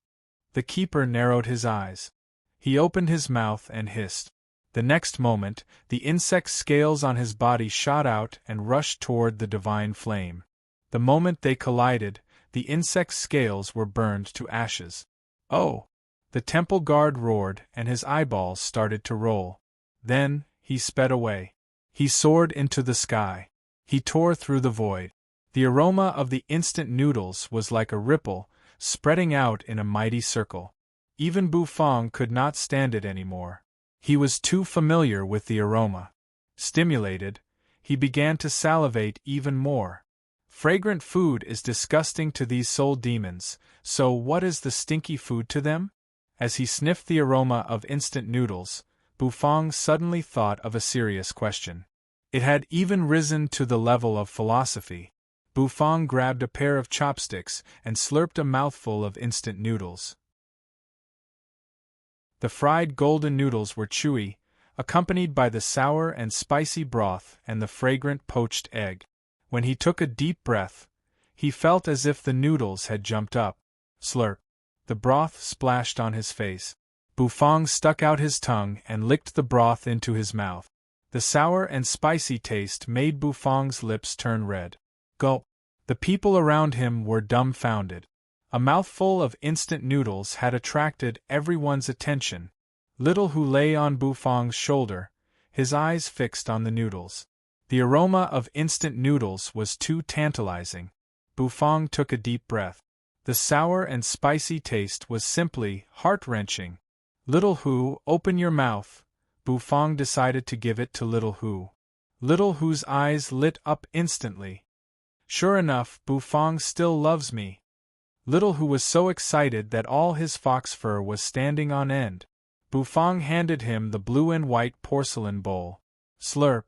The keeper narrowed his eyes. He opened his mouth and hissed. The next moment, the insect's scales on his body shot out and rushed toward the divine flame. The moment they collided, the insect's scales were burned to ashes. "Oh!" The temple guard roared and his eyeballs started to roll. Then, he sped away. He soared into the sky. He tore through the void. The aroma of the instant noodles was like a ripple, spreading out in a mighty circle. Even Bu Fang could not stand it anymore. He was too familiar with the aroma. Stimulated, he began to salivate even more. Fragrant food is disgusting to these soul demons, so what is the stinky food to them? As he sniffed the aroma of instant noodles, Bu Fang suddenly thought of a serious question. It had even risen to the level of philosophy. Bu Fang grabbed a pair of chopsticks and slurped a mouthful of instant noodles. The fried golden noodles were chewy, accompanied by the sour and spicy broth and the fragrant poached egg. When he took a deep breath, he felt as if the noodles had jumped up. Slurp! The broth splashed on his face. Bu Fang stuck out his tongue and licked the broth into his mouth. The sour and spicy taste made Bu Fang's lips turn red. Gulp! The people around him were dumbfounded. A mouthful of instant noodles had attracted everyone's attention. Little Hu lay on Bu Fang's shoulder, his eyes fixed on the noodles. The aroma of instant noodles was too tantalizing. Bu Fang took a deep breath. The sour and spicy taste was simply heart-wrenching. "Little Hu, open your mouth." Bu Fang decided to give it to Little Hu. Little Hu's eyes lit up instantly. Sure enough, Bu Fang still loves me. Little Hu was so excited that all his fox fur was standing on end. Bu Fang handed him the blue and white porcelain bowl. Slurp!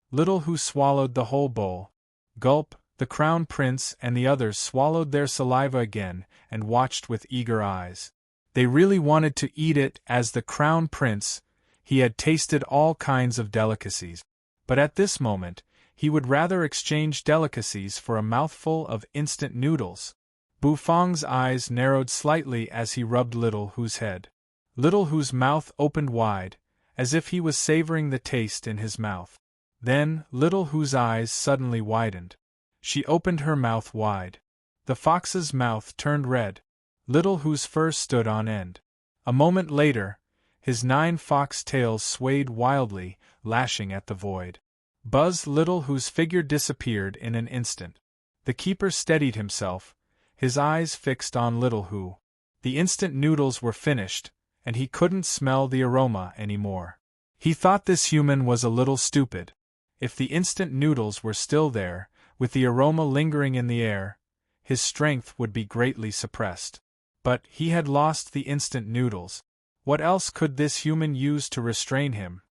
Little Hu swallowed the whole bowl. Gulp! The Crown Prince and the others swallowed their saliva again and watched with eager eyes. They really wanted to eat it. As the crown prince, he had tasted all kinds of delicacies. But at this moment, he would rather exchange delicacies for a mouthful of instant noodles. Bufang's eyes narrowed slightly as he rubbed Little Hu's head. Little Hu's mouth opened wide, as if he was savoring the taste in his mouth. Then, Little Hu's eyes suddenly widened. She opened her mouth wide. The fox's mouth turned red. Little Hu's fur stood on end. A moment later, his 9 fox tails swayed wildly, lashing at the void. Buzz Little Hu's figure disappeared in an instant. The keeper steadied himself, his eyes fixed on Little Hu. The instant noodles were finished, and he couldn't smell the aroma anymore. He thought this human was a little stupid. If the instant noodles were still there, with the aroma lingering in the air, his strength would be greatly suppressed. But he had lost the instant noodles. What else could this human use to restrain him?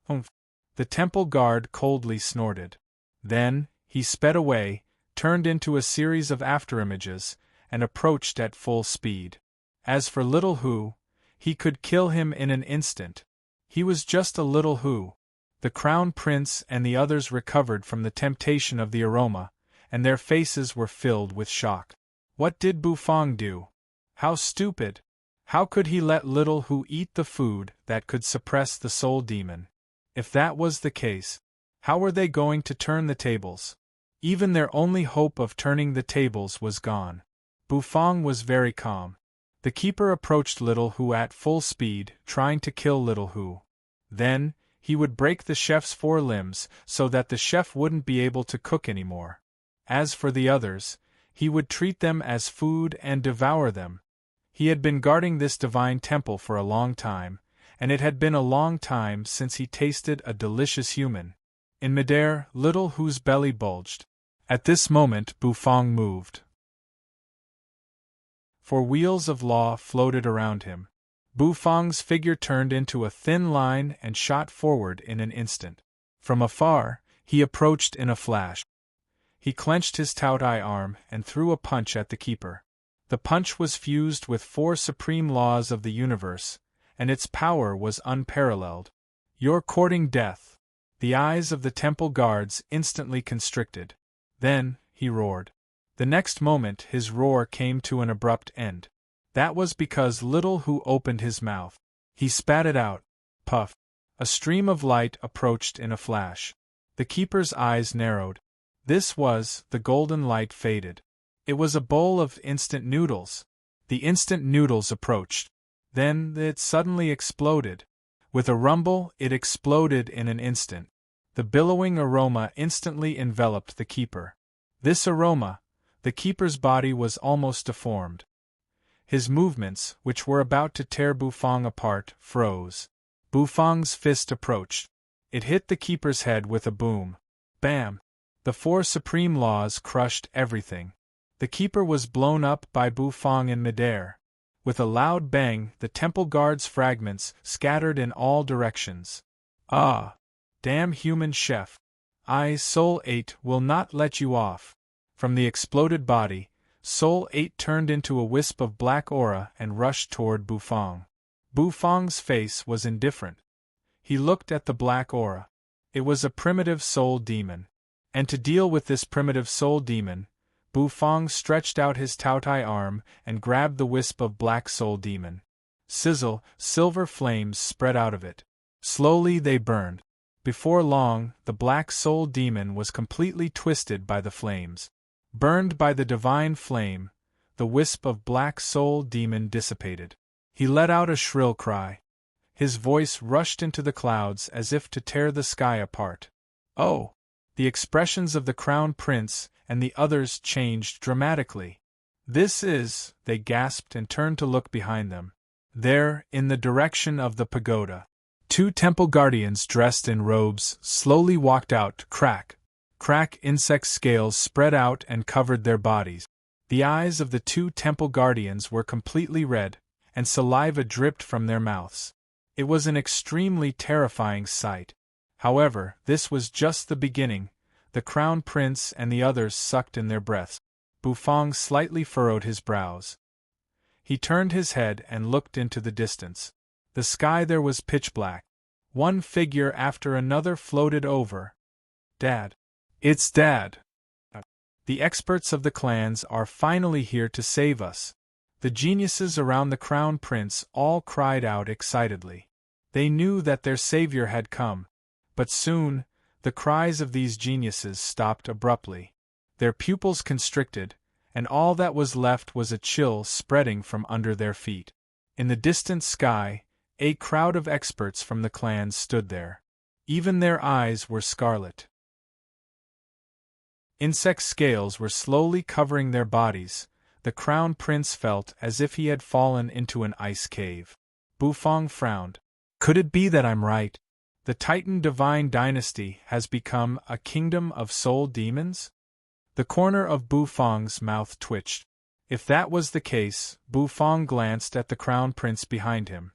Humph! The temple guard coldly snorted. Then, he sped away, turned into a series of afterimages, and approached at full speed. As for Little Hu, he could kill him in an instant. He was just a Little Hu. The crown prince and the others recovered from the temptation of the aroma, and their faces were filled with shock. What did Bufang do? How stupid! How could he let Little Hu eat the food that could suppress the soul demon? If that was the case, how were they going to turn the tables? Even their only hope of turning the tables was gone. Bufang was very calm. The keeper approached Little Hu at full speed, trying to kill Little Hu. Then, he would break the chef's 4 limbs so that the chef wouldn't be able to cook anymore. As for the others, he would treat them as food and devour them. He had been guarding this divine temple for a long time, and it had been a long time since he tasted a delicious human. In midair, Little Hu's belly bulged. At this moment Bufang moved. 4 wheels of law floated around him. Bufang's figure turned into a thin line and shot forward in an instant. From afar, he approached in a flash. He clenched his Taotai arm and threw a punch at the keeper. The punch was fused with 4 supreme laws of the universe, and its power was unparalleled. "You're courting death." The eyes of the temple guards instantly constricted. Then, he roared. The next moment his roar came to an abrupt end. That was because Little Hu opened his mouth. He spat it out. Puff! A stream of light approached in a flash. The keeper's eyes narrowed. This was, the golden light faded. It was a bowl of instant noodles. The instant noodles approached. Then it suddenly exploded. With a rumble, it exploded in an instant. The billowing aroma instantly enveloped the keeper. This aroma, the keeper's body was almost deformed. His movements, which were about to tear Bufang apart, froze. Bufang's fist approached. It hit the keeper's head with a boom. Bam! The 4 supreme laws crushed everything. The keeper was blown up by Bufang in midair. With a loud bang, the temple guard's fragments scattered in all directions. Ah! Damn human chef! Soul 8 will not let you off. From the exploded body, Soul 8 turned into a wisp of black aura and rushed toward Bufang. Bufang's face was indifferent. He looked at the black aura. It was a primitive soul demon. And to deal with this primitive soul demon, Bufang stretched out his Taotai arm and grabbed the wisp of black soul demon. Sizzle, silver flames spread out of it. Slowly they burned. Before long, the black soul demon was completely twisted by the flames. Burned by the divine flame, the wisp of black soul demon dissipated. He let out a shrill cry. His voice rushed into the clouds as if to tear the sky apart. Oh! The expressions of the crown prince and the others changed dramatically. "This is," they gasped and turned to look behind them. There, in the direction of the pagoda, 2 temple guardians dressed in robes slowly walked out. Crack! Crack! Insect scales spread out and covered their bodies. The eyes of the 2 temple guardians were completely red, and saliva dripped from their mouths. It was an extremely terrifying sight. However, this was just the beginning. The crown prince and the others sucked in their breaths. Bufang slightly furrowed his brows. He turned his head and looked into the distance. The sky there was pitch black. One figure after another floated over. Dad. It's Dad. The experts of the clans are finally here to save us. The geniuses around the Crown Prince all cried out excitedly. They knew that their savior had come. But soon, the cries of these geniuses stopped abruptly. Their pupils constricted, and all that was left was a chill spreading from under their feet. In the distant sky, a crowd of experts from the clans stood there. Even their eyes were scarlet. Insect scales were slowly covering their bodies. The Crown Prince felt as if he had fallen into an ice cave. Bufang frowned. Could it be that I'm right? The Titan Divine Dynasty has become a kingdom of soul demons? The corner of Bufang's mouth twitched. If that was the case, Bufang glanced at the Crown Prince behind him.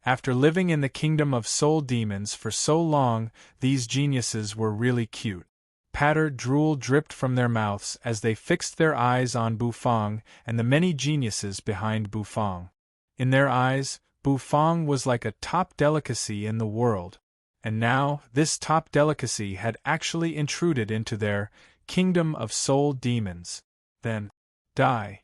After living in the kingdom of soul demons for so long, these geniuses were really cute. Drool dripped from their mouths as they fixed their eyes on Bufang and the many geniuses behind Bufang. In their eyes, Bufang was like a top delicacy in the world. And now, this top delicacy had actually intruded into their kingdom of soul demons. Then, die.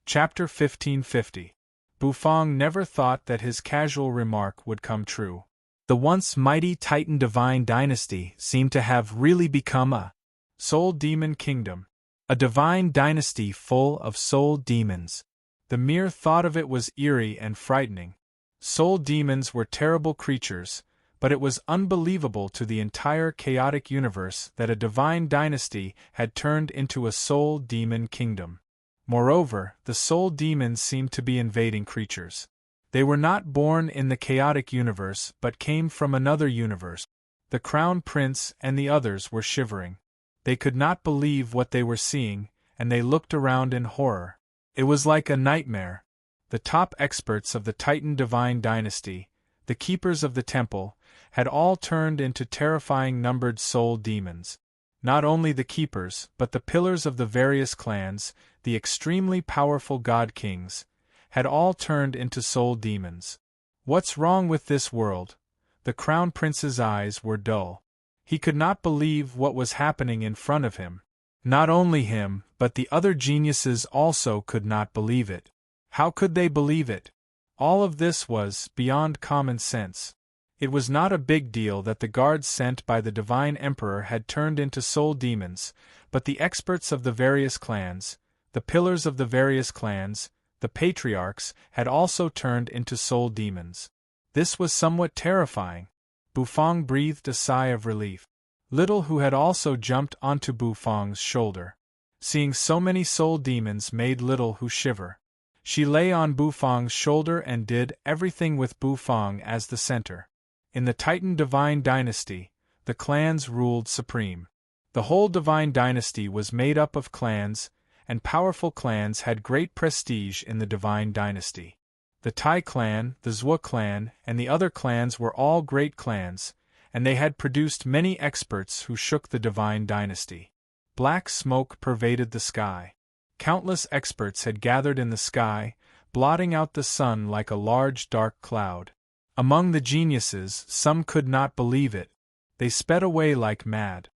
Chapter 1550. Bufang never thought that his casual remark would come true. The once mighty Titan Divine Dynasty seemed to have really become a soul demon kingdom. A divine dynasty full of soul demons. The mere thought of it was eerie and frightening. Soul demons were terrible creatures, but it was unbelievable to the entire chaotic universe that a divine dynasty had turned into a soul demon kingdom. Moreover, the soul demons seemed to be invading creatures. They were not born in the chaotic universe but came from another universe. The Crown Prince and the others were shivering. They could not believe what they were seeing, and they looked around in horror. It was like a nightmare. The top experts of the Titan Divine Dynasty, the keepers of the temple, had all turned into terrifying numbered soul demons. Not only the keepers, but the pillars of the various clans, the extremely powerful god kings, had all turned into soul demons. What's wrong with this world? The Crown Prince's eyes were dull. He could not believe what was happening in front of him. Not only him, but the other geniuses also could not believe it. How could they believe it? All of this was beyond common sense. It was not a big deal that the guards sent by the Divine Emperor had turned into soul demons, but the experts of the various clans, the pillars of the various clans, the patriarchs, had also turned into soul demons. This was somewhat terrifying. Bufang breathed a sigh of relief. Little Who had also jumped onto Bufang's shoulder. Seeing so many soul demons made Little Who shiver. She lay on Bufang's shoulder and did everything with Bufang as the center. In the Titan Divine Dynasty, the clans ruled supreme. The whole Divine Dynasty was made up of clans, and powerful clans had great prestige in the Divine Dynasty. The Tai clan, the Zhua clan, and the other clans were all great clans, and they had produced many experts who shook the Divine Dynasty. Black smoke pervaded the sky. Countless experts had gathered in the sky, blotting out the sun like a large dark cloud. Among the geniuses, some could not believe it. They sped away like mad.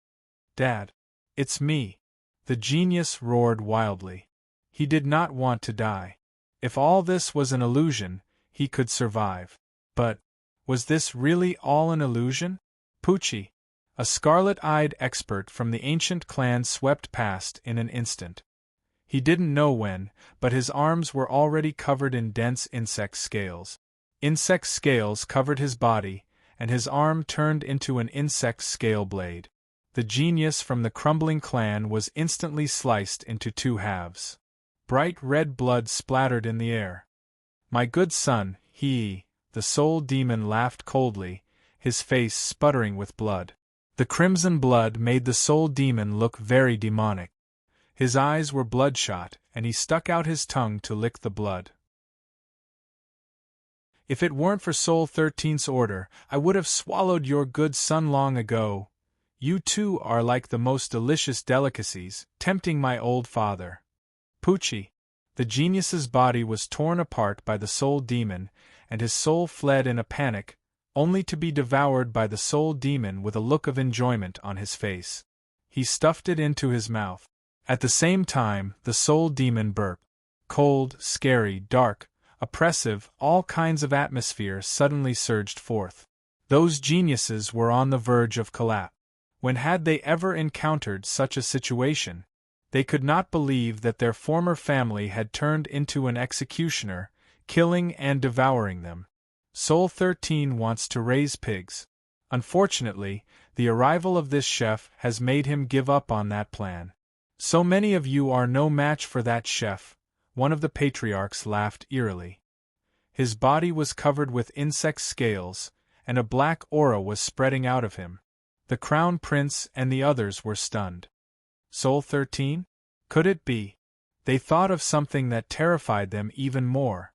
Dad. It's me. The genius roared wildly. He did not want to die. If all this was an illusion, he could survive. But, was this really all an illusion? Poochie, a scarlet-eyed expert from the ancient clan, swept past in an instant. He didn't know when, but his arms were already covered in dense insect scales. Insect scales covered his body, and his arm turned into an insect scale blade. The genius from the crumbling clan was instantly sliced into two halves. Bright red blood splattered in the air. My good son, the soul demon laughed coldly, his face sputtering with blood. The crimson blood made the soul demon look very demonic. His eyes were bloodshot, and he stuck out his tongue to lick the blood. If it weren't for Soul 13's order, I would have swallowed your good son long ago. You two are like the most delicious delicacies, tempting my old father. Poochie. The genius's body was torn apart by the soul demon, and his soul fled in a panic, only to be devoured by the soul demon with a look of enjoyment on his face. He stuffed it into his mouth. At the same time, the soul demon burped. Cold, scary, dark, oppressive, all kinds of atmosphere suddenly surged forth. Those geniuses were on the verge of collapse. When had they ever encountered such a situation? They could not believe that their former family had turned into an executioner, killing and devouring them. Soul 13 wants to raise pigs. Unfortunately, the arrival of this chef has made him give up on that plan. So many of you are no match for that chef, one of the patriarchs laughed eerily. His body was covered with insect scales, and a black aura was spreading out of him. The Crown Prince and the others were stunned. Soul 13? Could it be? They thought of something that terrified them even more.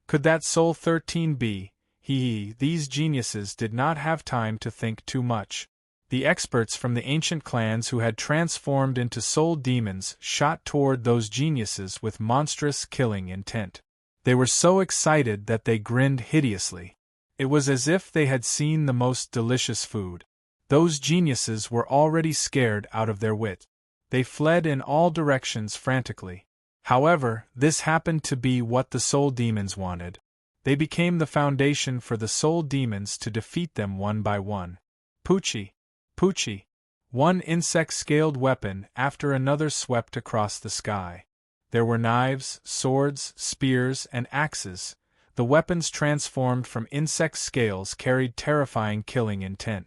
Could that Soul 13 be? These geniuses did not have time to think too much. The experts from the ancient clans who had transformed into soul demons shot toward those geniuses with monstrous killing intent. They were so excited that they grinned hideously. It was as if they had seen the most delicious food. Those geniuses were already scared out of their wits. They fled in all directions frantically. However, this happened to be what the soul demons wanted. They became the foundation for the soul demons to defeat them one by one. Poochie. Poochie. One insect-scaled weapon after another swept across the sky. There were knives, swords, spears, and axes. The weapons transformed from insect scales carried terrifying killing intent.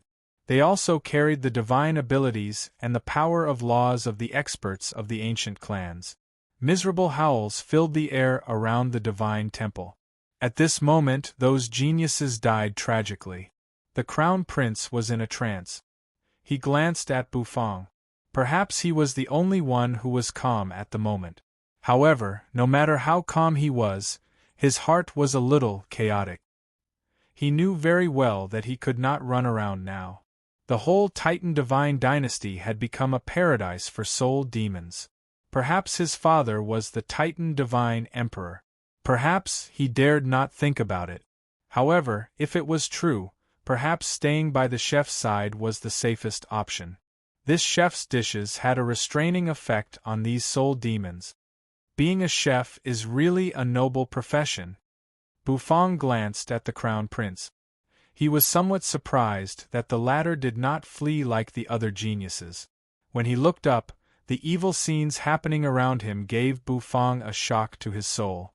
They also carried the divine abilities and the power of laws of the experts of the ancient clans. Miserable howls filled the air around the divine temple. At this moment, those geniuses died tragically. The Crown Prince was in a trance. He glanced at Bufang. Perhaps he was the only one who was calm at the moment. However, no matter how calm he was, his heart was a little chaotic. He knew very well that he could not run around now. The whole Titan Divine dynasty had become a paradise for soul demons. Perhaps his father was the Titan Divine Emperor. Perhaps he dared not think about it. However, if it was true, perhaps staying by the chef's side was the safest option. This chef's dishes had a restraining effect on these soul demons. Being a chef is really a noble profession. Bufang glanced at the Crown Prince. He was somewhat surprised that the latter did not flee like the other geniuses. When he looked up, the evil scenes happening around him gave Bufang a shock to his soul.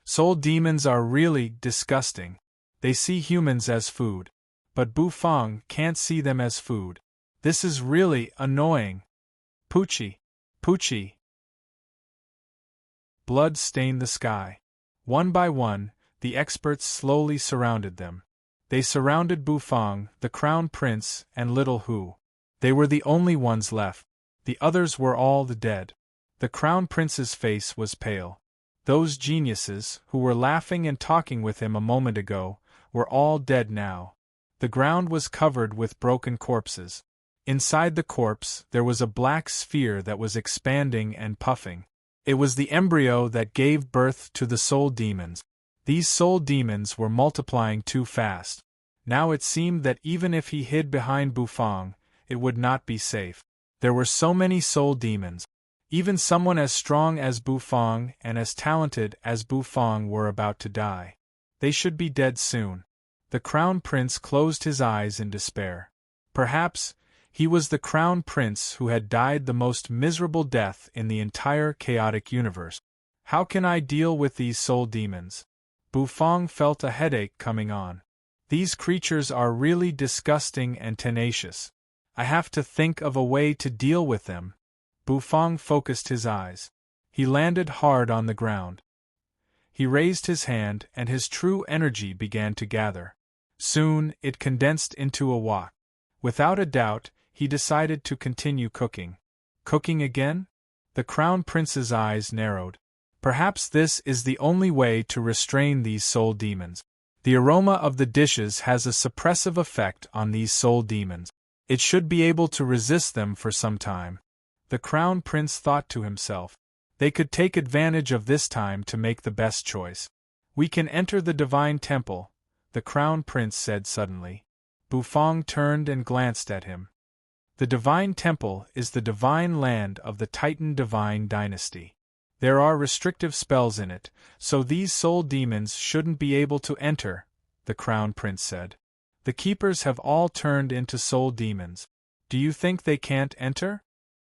Soul demons are really disgusting. They see humans as food. But Bufang can't see them as food. This is really annoying. Poochie. Poochie. Blood stained the sky. One by one, the experts slowly surrounded them. They surrounded Bufang, the Crown Prince, and Little Hu. They were the only ones left. The others were all the dead. The Crown Prince's face was pale. Those geniuses, who were laughing and talking with him a moment ago, were all dead now. The ground was covered with broken corpses. Inside the corpse, there was a black sphere that was expanding and puffing. It was the embryo that gave birth to the soul demons. These soul demons were multiplying too fast. Now it seemed that even if he hid behind Bufang, it would not be safe. There were so many soul demons. Even someone as strong as Bufang and as talented as Bufang were about to die. They should be dead soon. The Crown Prince closed his eyes in despair. Perhaps he was the Crown Prince who had died the most miserable death in the entire chaotic universe. How can I deal with these soul demons? Bufang felt a headache coming on. These creatures are really disgusting and tenacious. I have to think of a way to deal with them. Bufang focused his eyes. He landed hard on the ground. He raised his hand and his true energy began to gather. Soon, it condensed into a wok. Without a doubt, he decided to continue cooking. Cooking again? The Crown Prince's eyes narrowed. Perhaps this is the only way to restrain these soul demons. The aroma of the dishes has a suppressive effect on these soul demons. It should be able to resist them for some time. The Crown Prince thought to himself. They could take advantage of this time to make the best choice. We can enter the Divine Temple, the Crown Prince said suddenly. Bufang turned and glanced at him. The Divine Temple is the divine land of the Titan Divine Dynasty. There are restrictive spells in it, so these soul demons shouldn't be able to enter, the Crown Prince said. The keepers have all turned into soul demons. Do you think they can't enter?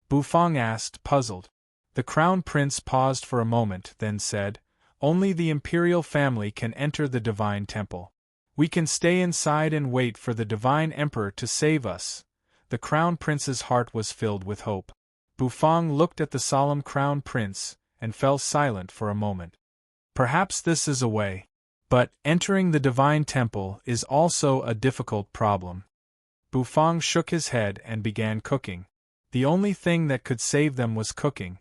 Bufang asked, puzzled. The Crown Prince paused for a moment, then said, Only the imperial family can enter the Divine Temple. We can stay inside and wait for the Divine Emperor to save us. The Crown Prince's heart was filled with hope. Bufang looked at the solemn Crown Prince and fell silent for a moment. Perhaps this is a way. But entering the Divine Temple is also a difficult problem. Bufang shook his head and began cooking. The only thing that could save them was cooking.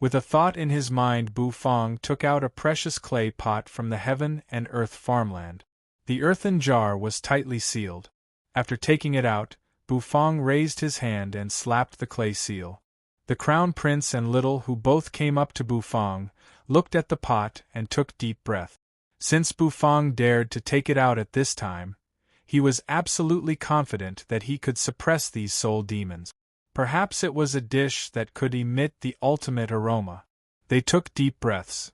With a thought in his mind, Bufang took out a precious clay pot from the heaven and earth farmland. The earthen jar was tightly sealed. After taking it out, Bufang raised his hand and slapped the clay seal. The Crown Prince and Little, who both came up to Bufang, looked at the pot and took deep breath. Since Bufang dared to take it out at this time, he was absolutely confident that he could suppress these soul demons. Perhaps it was a dish that could emit the ultimate aroma. They took deep breaths.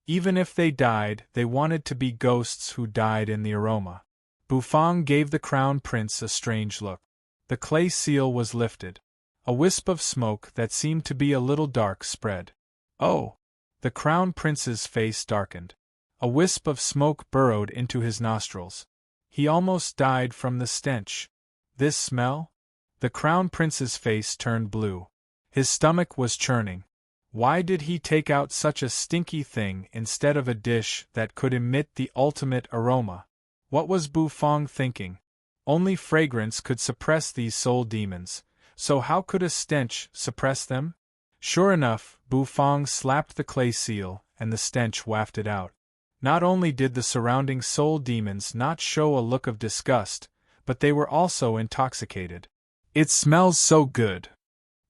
Even if they died, they wanted to be ghosts who died in the aroma. Bufang gave the Crown Prince a strange look. The clay seal was lifted. A wisp of smoke that seemed to be a little dark spread. Oh! The Crown Prince's face darkened. A wisp of smoke burrowed into his nostrils. He almost died from the stench. This smell? The Crown Prince's face turned blue. His stomach was churning. Why did he take out such a stinky thing instead of a dish that could emit the ultimate aroma? What was Bufang thinking? Only fragrance could suppress these soul demons, so how could a stench suppress them? Sure enough, Bufang slapped the clay seal, and the stench wafted out. Not only did the surrounding soul demons not show a look of disgust, but they were also intoxicated. It smells so good.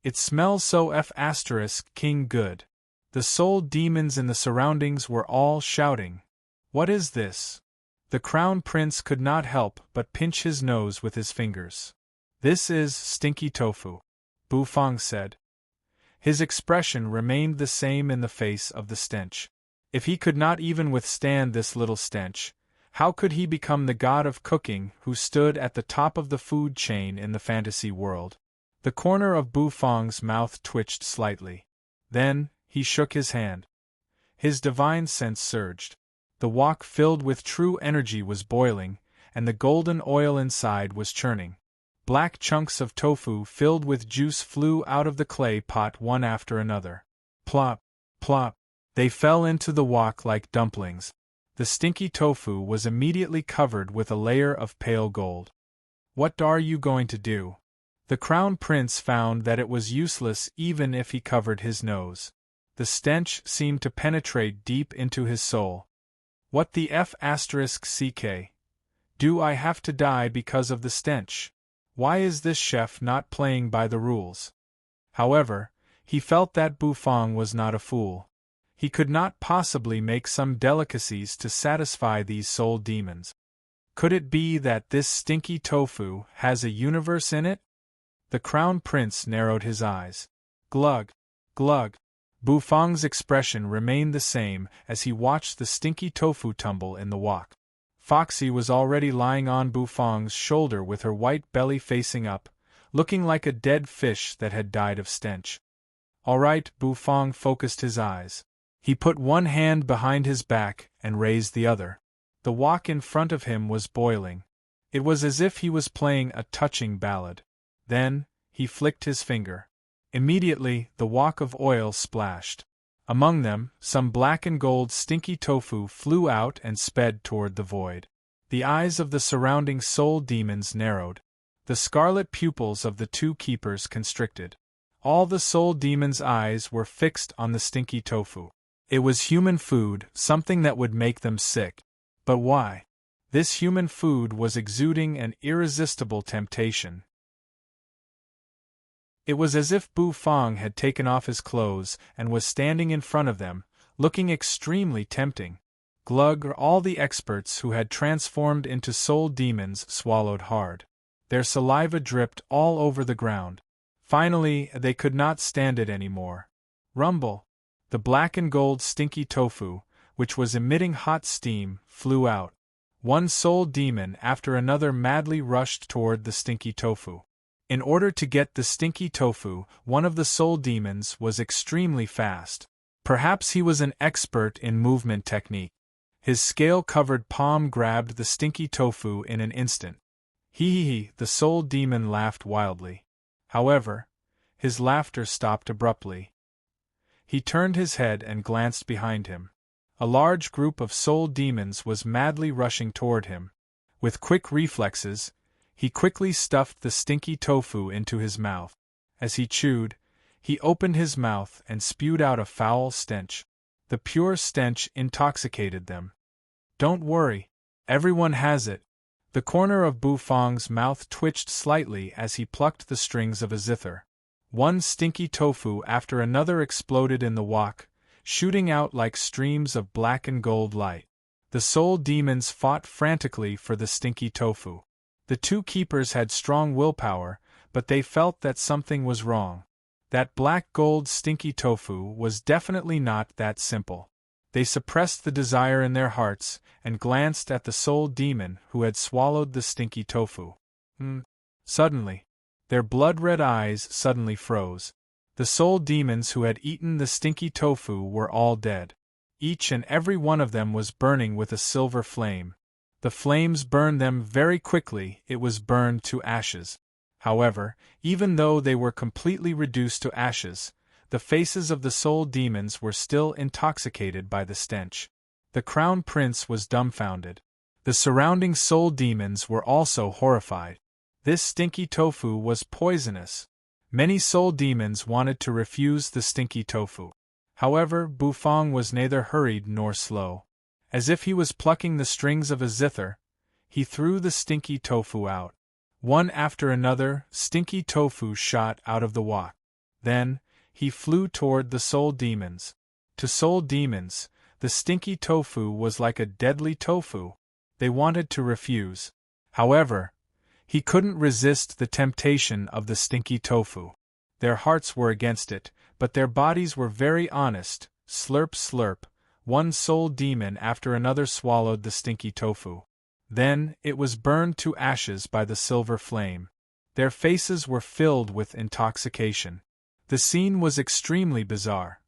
It smells so King good. The soul demons in the surroundings were all shouting. What is this? The Crown Prince could not help but pinch his nose with his fingers. This is stinky tofu, Bufang said. His expression remained the same in the face of the stench. If he could not even withstand this little stench, how could he become the god of cooking who stood at the top of the food chain in the fantasy world? The corner of Bufang's mouth twitched slightly. Then, he shook his hand. His divine sense surged. The wok filled with true energy was boiling, and the golden oil inside was churning. Black chunks of tofu filled with juice flew out of the clay pot one after another. Plop, plop. They fell into the wok like dumplings. The stinky tofu was immediately covered with a layer of pale gold. What are you going to do? The Crown Prince found that it was useless even if he covered his nose. The stench seemed to penetrate deep into his soul. What the *ck? Do I have to die because of the stench? Why is this chef not playing by the rules? However, he felt that Bufang was not a fool. He could not possibly make some delicacies to satisfy these soul demons. Could it be that this stinky tofu has a universe in it? The Crown Prince narrowed his eyes. Glug, glug. Bufang's expression remained the same as he watched the stinky tofu tumble in the wok. Foxy was already lying on Bufang's shoulder with her white belly facing up, looking like a dead fish that had died of stench. All right, Bufang focused his eyes. He put one hand behind his back and raised the other. The wok in front of him was boiling. It was as if he was playing a touching ballad. Then, he flicked his finger. Immediately, the wok of oil splashed. Among them, some black and gold stinky tofu flew out and sped toward the void. The eyes of the surrounding soul demons narrowed. The scarlet pupils of the two keepers constricted. All the soul demons' eyes were fixed on the stinky tofu. It was human food, something that would make them sick. But why? This human food was exuding an irresistible temptation. It was as if Bu Fong had taken off his clothes and was standing in front of them, looking extremely tempting. Glug, all the experts who had transformed into soul demons swallowed hard. Their saliva dripped all over the ground. Finally, they could not stand it anymore. Rumble! The black and gold stinky tofu, which was emitting hot steam, flew out. One soul demon after another madly rushed toward the stinky tofu. In order to get the stinky tofu, one of the soul demons was extremely fast. Perhaps he was an expert in movement technique. His scale-covered palm grabbed the stinky tofu in an instant. Hee, the soul demon laughed wildly. However, his laughter stopped abruptly. He turned his head and glanced behind him. A large group of soul demons was madly rushing toward him. With quick reflexes, he quickly stuffed the stinky tofu into his mouth. As he chewed, he opened his mouth and spewed out a foul stench. The pure stench intoxicated them. Don't worry, everyone has it. The corner of Bu Fong's mouth twitched slightly as he plucked the strings of a zither. One stinky tofu after another exploded in the wok, shooting out like streams of black and gold light. The soul demons fought frantically for the stinky tofu. The two keepers had strong willpower, but they felt that something was wrong. That black gold stinky tofu was definitely not that simple. They suppressed the desire in their hearts and glanced at the soul demon who had swallowed the stinky tofu. Suddenly, their blood-red eyes suddenly froze. The soul demons who had eaten the stinky tofu were all dead. Each and every one of them was burning with a silver flame. The flames burned them very quickly. It was burned to ashes. However, even though they were completely reduced to ashes, the faces of the soul demons were still intoxicated by the stench. The crown prince was dumbfounded. The surrounding soul demons were also horrified. This stinky tofu was poisonous. Many soul demons wanted to refuse the stinky tofu. However, Bu Fong was neither hurried nor slow. As if he was plucking the strings of a zither, he threw the stinky tofu out. One after another, stinky tofu shot out of the wok. Then, he flew toward the soul demons. To soul demons, the stinky tofu was like a deadly tofu. They wanted to refuse. However, he couldn't resist the temptation of the stinky tofu. Their hearts were against it, but their bodies were very honest. Slurp slurp, one soul demon after another swallowed the stinky tofu. Then, it was burned to ashes by the silver flame. Their faces were filled with intoxication. The scene was extremely bizarre.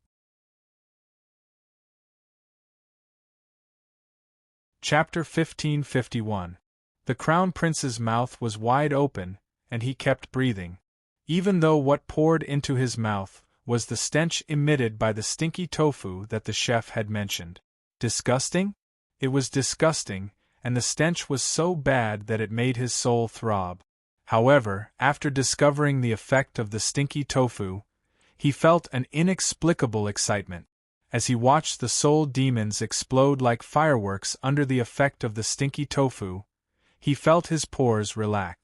Chapter 1551. The Crown Prince's mouth was wide open, and he kept breathing. Even though what poured into his mouth was the stench emitted by the stinky tofu that the chef had mentioned. Disgusting? It was disgusting, and the stench was so bad that it made his soul throb. However, after discovering the effect of the stinky tofu, he felt an inexplicable excitement. As he watched the soul demons explode like fireworks under the effect of the stinky tofu, he felt his pores relax.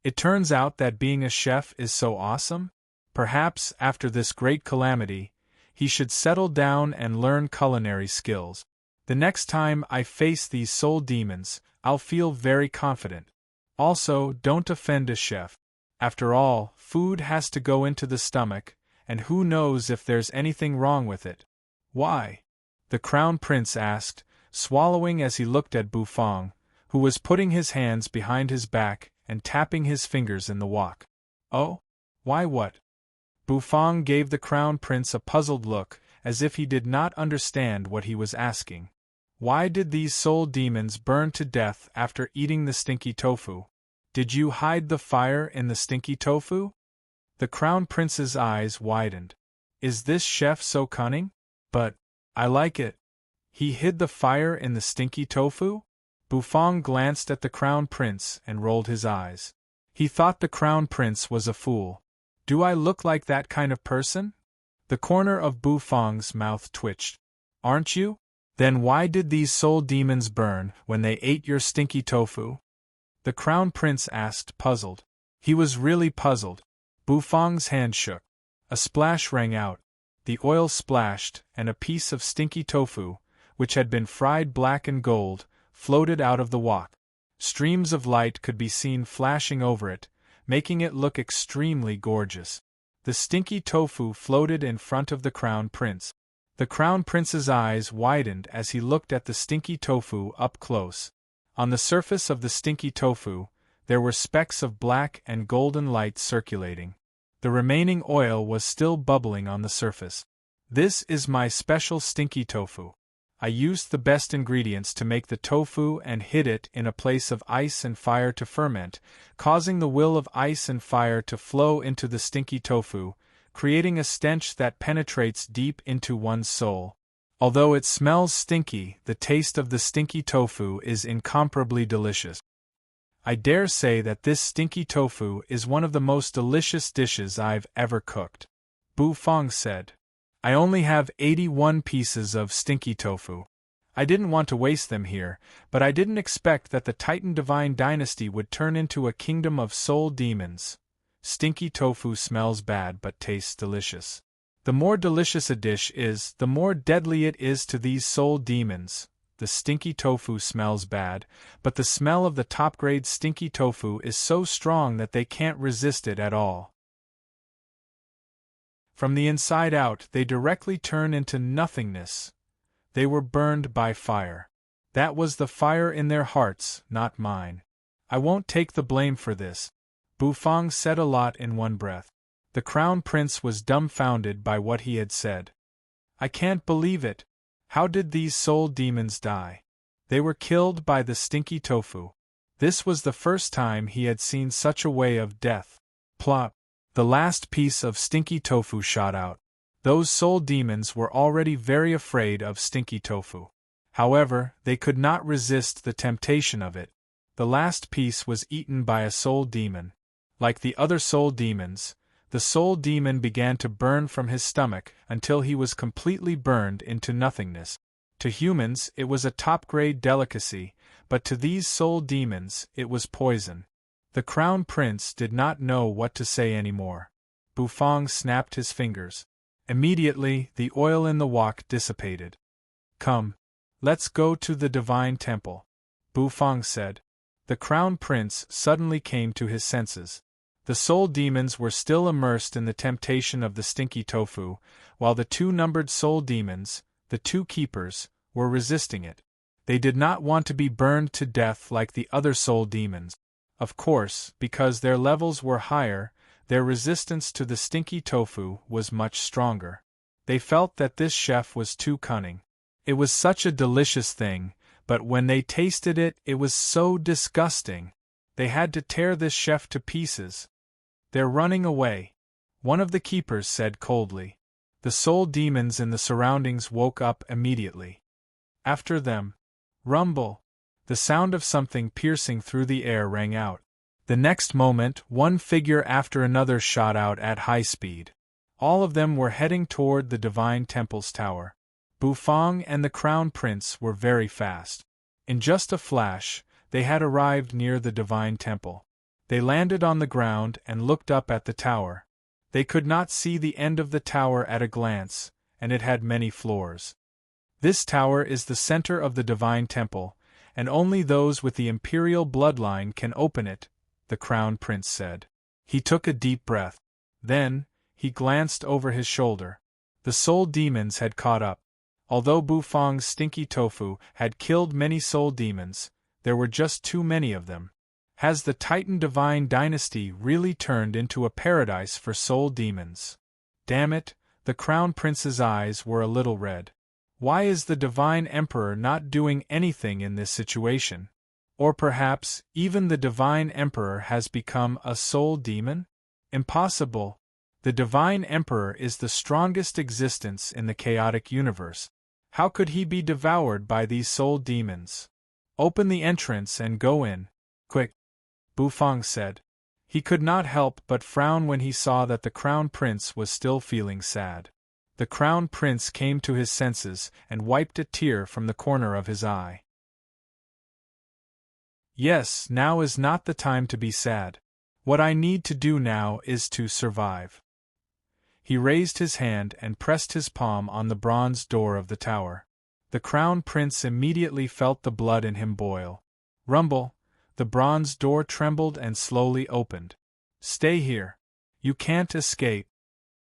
It turns out that being a chef is so awesome? Perhaps, after this great calamity, he should settle down and learn culinary skills. The next time I face these soul demons, I'll feel very confident. Also, don't offend a chef. After all, food has to go into the stomach, and who knows if there's anything wrong with it. Why? The Crown Prince asked, swallowing as he looked at Bu Fong, who was putting his hands behind his back and tapping his fingers in the wok. Oh? Why what? Bu Fong gave the Crown Prince a puzzled look, as if he did not understand what he was asking. Why did these soul demons burn to death after eating the stinky tofu? Did you hide the fire in the stinky tofu? The Crown Prince's eyes widened. Is this chef so cunning? But, I like it. He hid the fire in the stinky tofu? Bu Fong glanced at the Crown Prince and rolled his eyes. He thought the Crown Prince was a fool. Do I look like that kind of person? The corner of Bu Fong's mouth twitched. Aren't you? Then why did these soul demons burn when they ate your stinky tofu? The Crown Prince asked, puzzled. He was really puzzled. Bufang's hand shook. A splash rang out. The oil splashed, and a piece of stinky tofu, which had been fried black and gold, floated out of the wok. Streams of light could be seen flashing over it, making it look extremely gorgeous. The stinky tofu floated in front of the Crown Prince. The Crown Prince's eyes widened as he looked at the stinky tofu up close. On the surface of the stinky tofu, there were specks of black and golden light circulating. The remaining oil was still bubbling on the surface. This is my special stinky tofu. I used the best ingredients to make the tofu and hid it in a place of ice and fire to ferment, causing the will of ice and fire to flow into the stinky tofu, creating a stench that penetrates deep into one's soul. Although it smells stinky, the taste of the stinky tofu is incomparably delicious. I dare say that this stinky tofu is one of the most delicious dishes I've ever cooked. Bufang said. I only have 81 pieces of stinky tofu. I didn't want to waste them here, but I didn't expect that the Titan Divine Dynasty would turn into a kingdom of soul demons. Stinky tofu smells bad but tastes delicious. The more delicious a dish is, the more deadly it is to these soul demons. The stinky tofu smells bad, but the smell of the top-grade stinky tofu is so strong that they can't resist it at all. From the inside out, they directly turn into nothingness. They were burned by fire. That was the fire in their hearts, not mine. I won't take the blame for this. Bufang said a lot in one breath. The Crown Prince was dumbfounded by what he had said. I can't believe it. How did these soul demons die? They were killed by the stinky tofu. This was the first time he had seen such a way of death. Plop! The last piece of stinky tofu shot out. Those soul demons were already very afraid of stinky tofu. However, they could not resist the temptation of it. The last piece was eaten by a soul demon. Like the other soul demons, the soul demon began to burn from his stomach until he was completely burned into nothingness. To humans, it was a top-grade delicacy, but to these soul demons, it was poison. The Crown Prince did not know what to say anymore. Bufang snapped his fingers. Immediately, the oil in the wok dissipated. Come. Let's go to the Divine Temple, Bufang said. The Crown Prince suddenly came to his senses. The soul demons were still immersed in the temptation of the stinky tofu, while the two numbered soul demons, the two keepers, were resisting it. They did not want to be burned to death like the other soul demons. Of course, because their levels were higher, their resistance to the stinky tofu was much stronger. They felt that this chef was too cunning. It was such a delicious thing, but when they tasted it, it was so disgusting. They had to tear this chef to pieces. They're running away, one of the keepers said coldly. The soul demons in the surroundings woke up immediately. After them. Rumble! The sound of something piercing through the air rang out. The next moment, one figure after another shot out at high speed. All of them were heading toward the Divine Temple's tower. Bufang and the Crown Prince were very fast. In just a flash, they had arrived near the Divine Temple. They landed on the ground and looked up at the tower. They could not see the end of the tower at a glance, and it had many floors. This tower is the center of the Divine Temple, and only those with the imperial bloodline can open it, the Crown Prince said. He took a deep breath. Then, he glanced over his shoulder. The soul demons had caught up. Although Bufang's stinky tofu had killed many soul demons, there were just too many of them. Has the Titan Divine Dynasty really turned into a paradise for soul demons? Damn it, the Crown Prince's eyes were a little red. Why is the Divine Emperor not doing anything in this situation? Or perhaps, even the Divine Emperor has become a soul demon? Impossible. The Divine Emperor is the strongest existence in the chaotic universe. How could he be devoured by these soul demons? Open the entrance and go in. Quick! Bufang said. He could not help but frown when he saw that the Crown Prince was still feeling sad. The Crown Prince came to his senses and wiped a tear from the corner of his eye. Yes, now is not the time to be sad. What I need to do now is to survive. He raised his hand and pressed his palm on the bronze door of the tower. The Crown Prince immediately felt the blood in him boil. Rumble, the bronze door trembled and slowly opened. Stay here. You can't escape.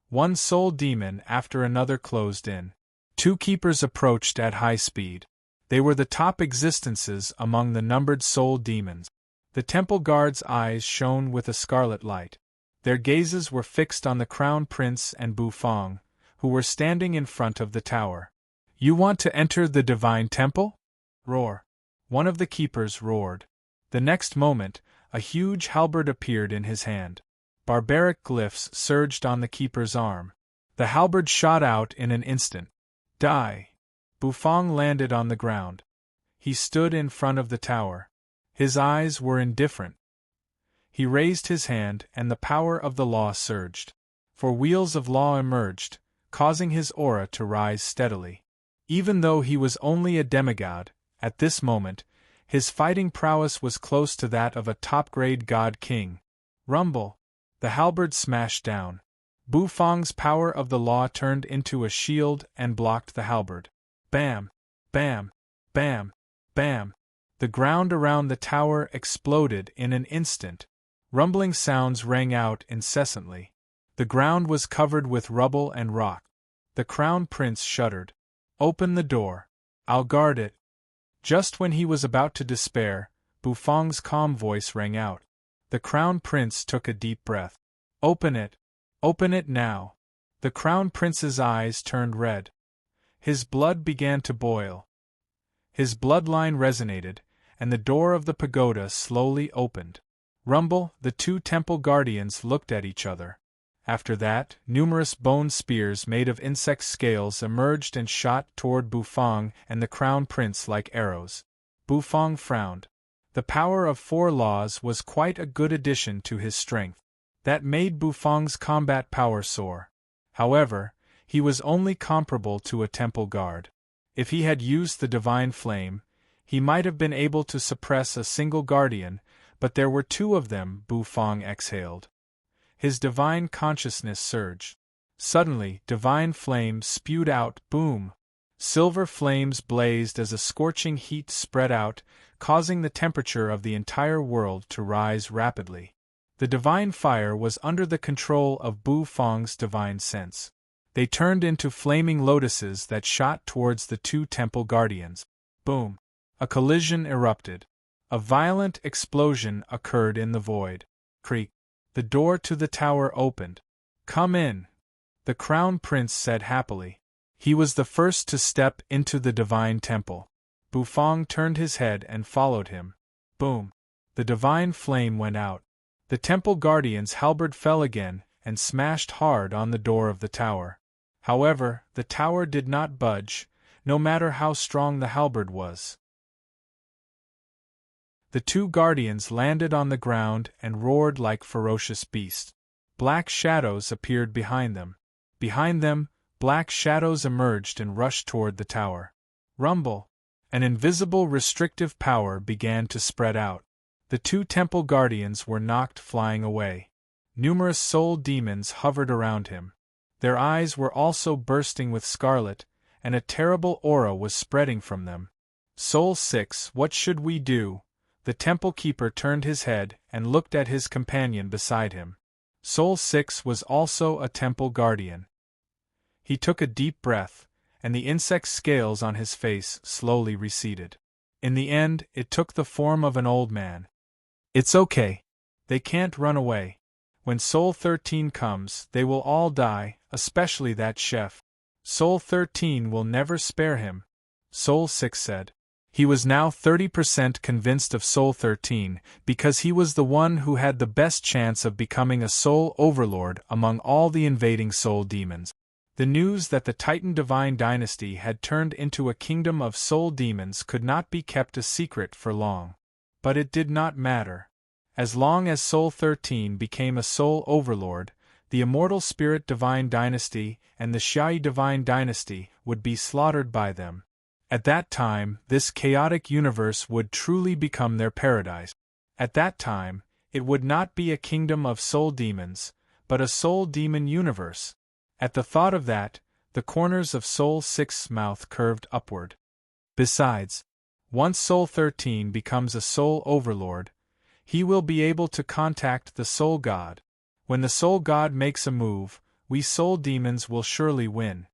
One soul demon after another closed in. 2 keepers approached at high speed. They were the top existences among the numbered soul demons. The temple guards' eyes shone with a scarlet light. Their gazes were fixed on the Crown Prince and Bufang, who were standing in front of the tower. You want to enter the divine temple? Roar. One of the keepers roared. The next moment, a huge halberd appeared in his hand. Barbaric glyphs surged on the keeper's arm. The halberd shot out in an instant. Die! Bufang landed on the ground. He stood in front of the tower. His eyes were indifferent. He raised his hand and the power of the law surged. 4 wheels of law emerged, causing his aura to rise steadily. Even though he was only a demigod, at this moment, his fighting prowess was close to that of a top-grade god king. Rumble! The halberd smashed down. Bufang's power of the law turned into a shield and blocked the halberd. Bam! Bam! Bam! Bam! The ground around the tower exploded in an instant. Rumbling sounds rang out incessantly. The ground was covered with rubble and rock. The Crown Prince shuddered. Open the door. I'll guard it. Just when he was about to despair, Bufang's calm voice rang out. The Crown Prince took a deep breath. Open it. Open it now. The Crown Prince's eyes turned red. His blood began to boil. His bloodline resonated, and the door of the pagoda slowly opened. Rumble, the 2 temple guardians looked at each other. After that, numerous bone spears made of insect scales emerged and shot toward Bufang and the Crown Prince like arrows. Bufang frowned. The power of 4 laws was quite a good addition to his strength. That made Bufang's combat power soar. However, he was only comparable to a temple guard. If he had used the divine flame, he might have been able to suppress a single guardian, but there were 2 of them. Bufang exhaled. His divine consciousness surged. Suddenly, divine flame spewed out, boom! Silver flames blazed as a scorching heat spread out, causing the temperature of the entire world to rise rapidly. The divine fire was under the control of Bufang's divine sense. They turned into flaming lotuses that shot towards the 2 temple guardians. Boom! A collision erupted. A violent explosion occurred in the void. Creak! The door to the tower opened. Come in, the Crown Prince said happily. He was the first to step into the divine temple. Bufang turned his head and followed him. Boom! The divine flame went out. The temple guardian's halberd fell again and smashed hard on the door of the tower. However, the tower did not budge, no matter how strong the halberd was. The 2 guardians landed on the ground and roared like ferocious beasts. Black shadows appeared behind them. Behind them, black shadows emerged and rushed toward the tower. Rumble! An invisible restrictive power began to spread out. The 2 temple guardians were knocked flying away. Numerous soul demons hovered around him. Their eyes were also bursting with scarlet, and a terrible aura was spreading from them. Soul 6, what should we do? The temple keeper turned his head and looked at his companion beside him. Soul 6 was also a temple guardian. He took a deep breath, and the insect scales on his face slowly receded. In the end, it took the form of an old man. It's okay. They can't run away. When Soul 13 comes, they will all die, especially that chef. Soul 13 will never spare him, Soul 6 said. He was now 30% convinced of Soul 13, because he was the one who had the best chance of becoming a soul overlord among all the invading soul demons. The news that the Titan Divine Dynasty had turned into a kingdom of soul demons could not be kept a secret for long. But it did not matter. As long as Soul 13 became a soul overlord, the immortal spirit divine dynasty and the Xiai divine dynasty would be slaughtered by them. At that time, this chaotic universe would truly become their paradise. At that time, it would not be a kingdom of soul demons, but a soul demon universe. At the thought of that, the corners of Soul 6's mouth curved upward. Besides, once Soul 13 becomes a soul overlord, he will be able to contact the soul god. When the soul god makes a move, we soul demons will surely win.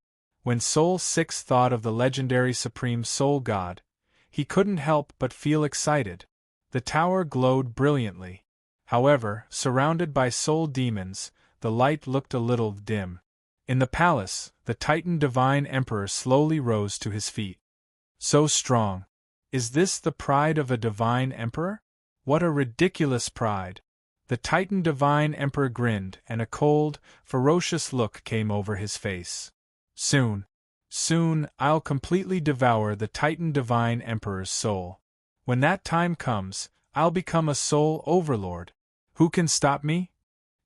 When Soul 6 thought of the legendary supreme soul god, he couldn't help but feel excited. The tower glowed brilliantly. However, surrounded by soul demons, the light looked a little dim. In the palace, the Titan Divine Emperor slowly rose to his feet. So strong. Is this the pride of a divine emperor? What a ridiculous pride! The Titan Divine Emperor grinned, and a cold, ferocious look came over his face. Soon, I'll completely devour the Titan Divine Emperor's soul. When that time comes, I'll become a soul overlord. Who can stop me?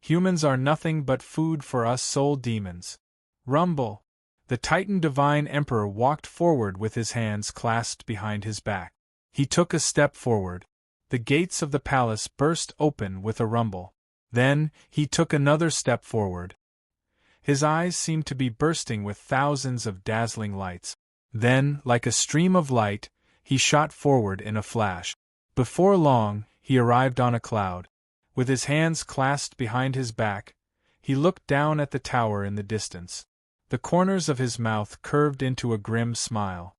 Humans are nothing but food for us soul demons. Rumble! The Titan Divine Emperor walked forward with his hands clasped behind his back. He took a step forward. The gates of the palace burst open with a rumble. Then, he took another step forward. His eyes seemed to be bursting with thousands of dazzling lights. Then, like a stream of light, he shot forward in a flash. Before long, he arrived on a cloud. With his hands clasped behind his back, he looked down at the tower in the distance. The corners of his mouth curved into a grim smile.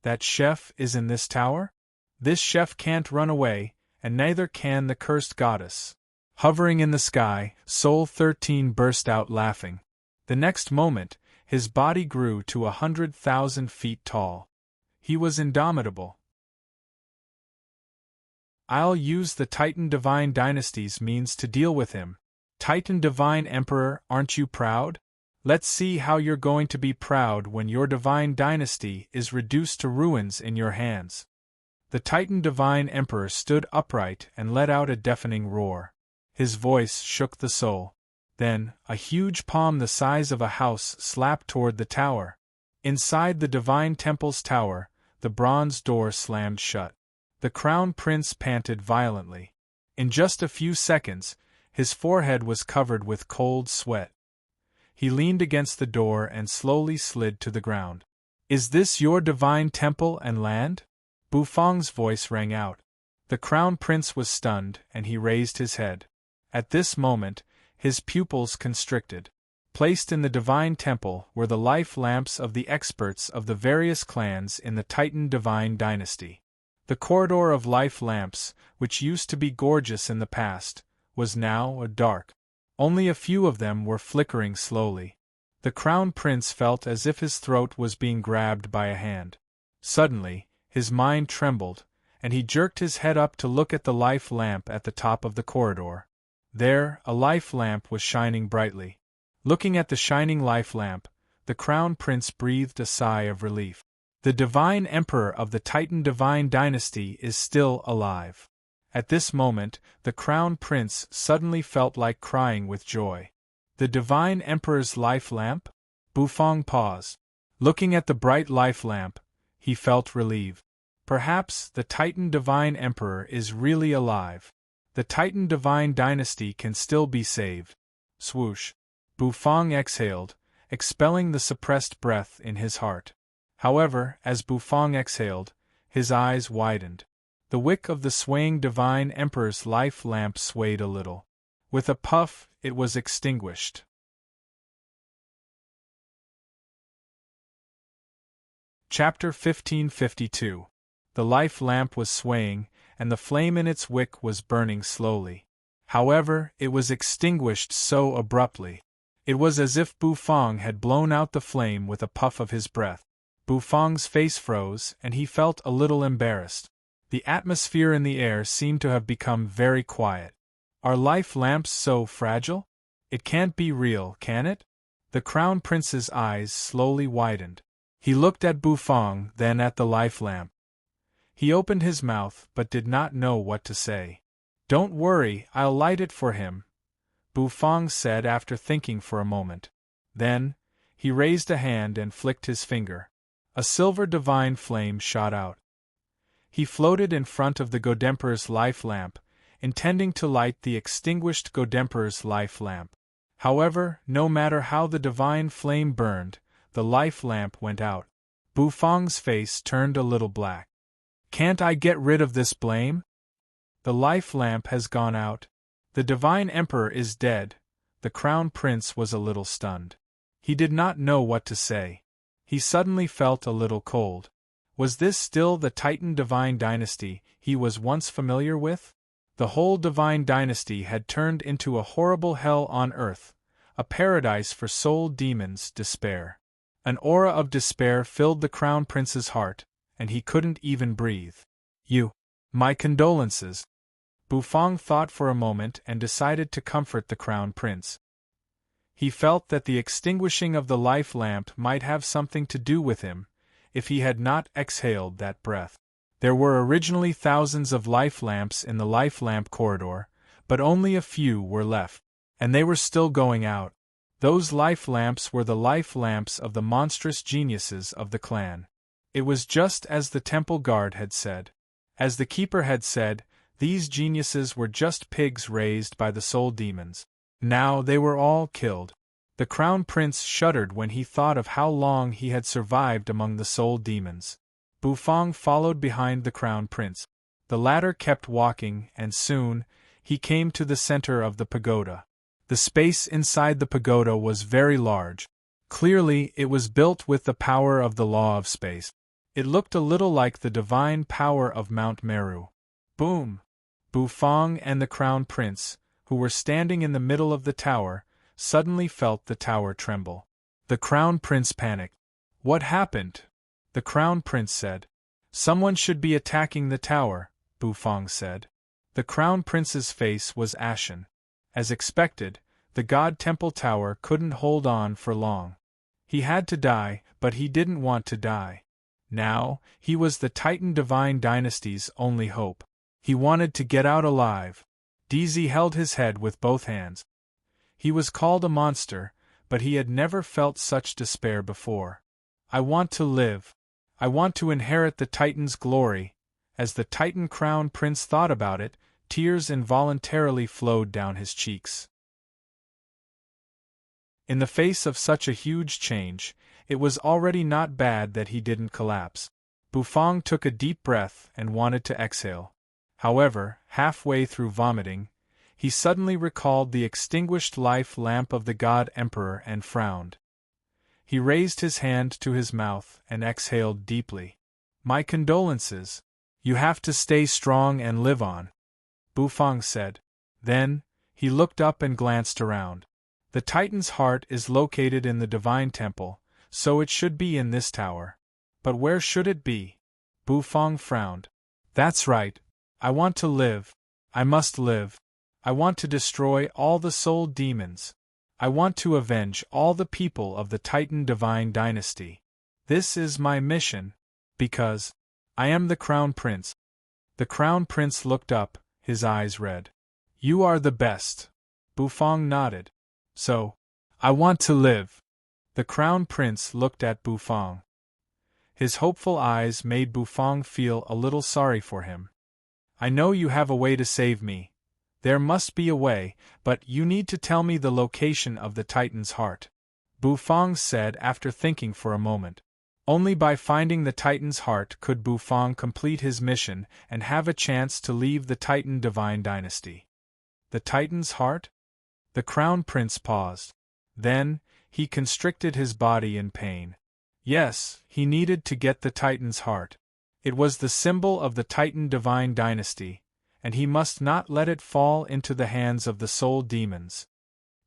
That chef is in this tower? This chef can't run away, and neither can the cursed goddess. Hovering in the sky, Soul 13 burst out laughing. The next moment, his body grew to 100,000 feet tall. He was indomitable. I'll use the Titan Divine Dynasty's means to deal with him. Titan Divine Emperor, aren't you proud? Let's see how you're going to be proud when your divine dynasty is reduced to ruins in your hands. The Titan Divine Emperor stood upright and let out a deafening roar. His voice shook the soul. Then, a huge palm the size of a house slapped toward the tower. Inside the Divine Temple's tower, the bronze door slammed shut. The Crown Prince panted violently. In just a few seconds, his forehead was covered with cold sweat. He leaned against the door and slowly slid to the ground. Is this your divine temple and land? Bufang's voice rang out. The Crown Prince was stunned, and he raised his head. At this moment, his pupils constricted. Placed in the divine temple were the life lamps of the experts of the various clans in the Titan Divine Dynasty. The corridor of life lamps, which used to be gorgeous in the past, was now dark. Only a few of them were flickering slowly. The Crown Prince felt as if his throat was being grabbed by a hand. Suddenly, his mind trembled, and he jerked his head up to look at the life lamp at the top of the corridor. There, a life lamp was shining brightly. Looking at the shining life lamp, the Crown Prince breathed a sigh of relief. The Divine Emperor of the Titan Divine Dynasty is still alive. At this moment, the Crown Prince suddenly felt like crying with joy. The Divine Emperor's life lamp? Bufang paused. Looking at the bright life lamp, he felt relieved. Perhaps the Titan Divine Emperor is really alive. The Titan Divine Dynasty can still be saved. Swoosh. Bufang exhaled, expelling the suppressed breath in his heart. However, as Bufang exhaled, his eyes widened. The wick of the swaying Divine Emperor's life lamp swayed a little. With a puff, it was extinguished. Chapter 1552. The life lamp was swaying, and the flame in its wick was burning slowly. However, it was extinguished so abruptly. It was as if Bufang had blown out the flame with a puff of his breath. Bufang's face froze, and he felt a little embarrassed. The atmosphere in the air seemed to have become very quiet. Are life lamps so fragile? It can't be real, can it? The Crown Prince's eyes slowly widened. He looked at Bufang, then at the life lamp. He opened his mouth but did not know what to say. Don't worry, I'll light it for him. Bufang said after thinking for a moment. Then, he raised a hand and flicked his finger. A silver divine flame shot out. He floated in front of the Godemperor's life lamp, intending to light the extinguished Godemperor's life lamp. However, no matter how the divine flame burned, the life lamp went out. Bufang's face turned a little black. "Can't I get rid of this blame? The life lamp has gone out. The divine emperor is dead." The crown prince was a little stunned. He did not know what to say. He suddenly felt a little cold. Was this still the Titan divine dynasty he was once familiar with? The whole divine dynasty had turned into a horrible hell on earth, a paradise for soul demons, despair. An aura of despair filled the crown prince's heart, and he couldn't even breathe. My condolences." Bufang thought for a moment and decided to comfort the crown prince. He felt that the extinguishing of the life lamp might have something to do with him, if he had not exhaled that breath. There were originally thousands of life lamps in the life lamp corridor, but only a few were left, and they were still going out. Those life lamps were the life lamps of the monstrous geniuses of the clan. It was just as the temple guard had said. As the keeper had said, these geniuses were just pigs raised by the soul demons. Now they were all killed. The crown prince shuddered when he thought of how long he had survived among the soul demons. Bufang followed behind the crown prince. The latter kept walking, and soon, he came to the center of the pagoda. The space inside the pagoda was very large. Clearly, it was built with the power of the law of space. It looked a little like the divine power of Mount Meru. Boom! Bufang and the crown prince, who were standing in the middle of the tower, suddenly felt the tower tremble. The crown prince panicked. "What happened?" The crown prince said. "Someone should be attacking the tower," Bufang said. The crown prince's face was ashen. As expected, the god temple tower couldn't hold on for long. He had to die, but he didn't want to die. Now, he was the Titan divine dynasty's only hope. He wanted to get out alive. DZ held his head with both hands. He was called a monster, but he had never felt such despair before. "I want to live. I want to inherit the Titan's glory." As the Titan crown prince thought about it, tears involuntarily flowed down his cheeks. In the face of such a huge change, it was already not bad that he didn't collapse. Bufang took a deep breath and wanted to exhale. However, halfway through vomiting, he suddenly recalled the extinguished life lamp of the god emperor and frowned. He raised his hand to his mouth and exhaled deeply. "My condolences. You have to stay strong and live on," Bufang said. Then, he looked up and glanced around. The Titan's heart is located in the divine temple, so it should be in this tower. But where should it be? Bufang frowned. "That's right. I want to live. I must live. I want to destroy all the soul demons. I want to avenge all the people of the Titan divine dynasty. This is my mission, because I am the crown prince." The crown prince looked up, his eyes red. "You are the best." Bufang nodded. "So, I want to live." The crown prince looked at Bufang. His hopeful eyes made Bufang feel a little sorry for him. "I know you have a way to save me. There must be a way, but you need to tell me the location of the Titan's heart," Bufang said after thinking for a moment. Only by finding the Titan's heart could Bufang complete his mission and have a chance to leave the Titan divine dynasty. The Titan's heart? The crown prince paused. Then, he constricted his body in pain. Yes, he needed to get the Titan's heart. It was the symbol of the Titan divine dynasty, and he must not let it fall into the hands of the soul demons.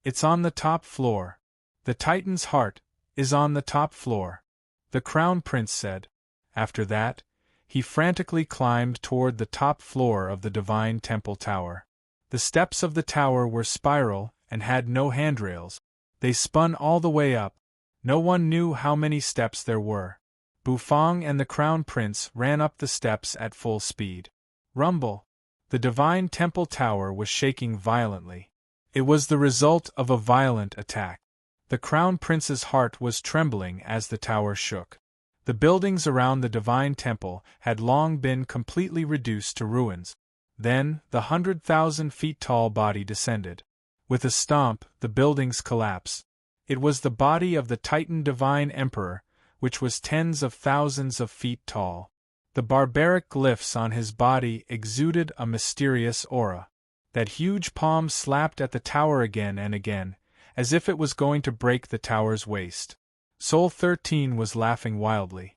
"It's on the top floor. The Titan's heart is on the top floor," the crown prince said. After that, he frantically climbed toward the top floor of the divine temple tower. The steps of the tower were spiral and had no handrails. They spun all the way up. No one knew how many steps there were. Bufang and the crown prince ran up the steps at full speed. Rumble! The divine temple tower was shaking violently. It was the result of a violent attack. The Crown Prince's heart was trembling as the tower shook. The buildings around the divine temple had long been completely reduced to ruins. Then, the 100,000 feet tall body descended. With a stomp, the buildings collapsed. It was the body of the Titan Divine Emperor, which was tens of thousands of feet tall. The barbaric glyphs on his body exuded a mysterious aura. That huge palm slapped at the tower again and again, as if it was going to break the tower's waist. Sol 13 was laughing wildly.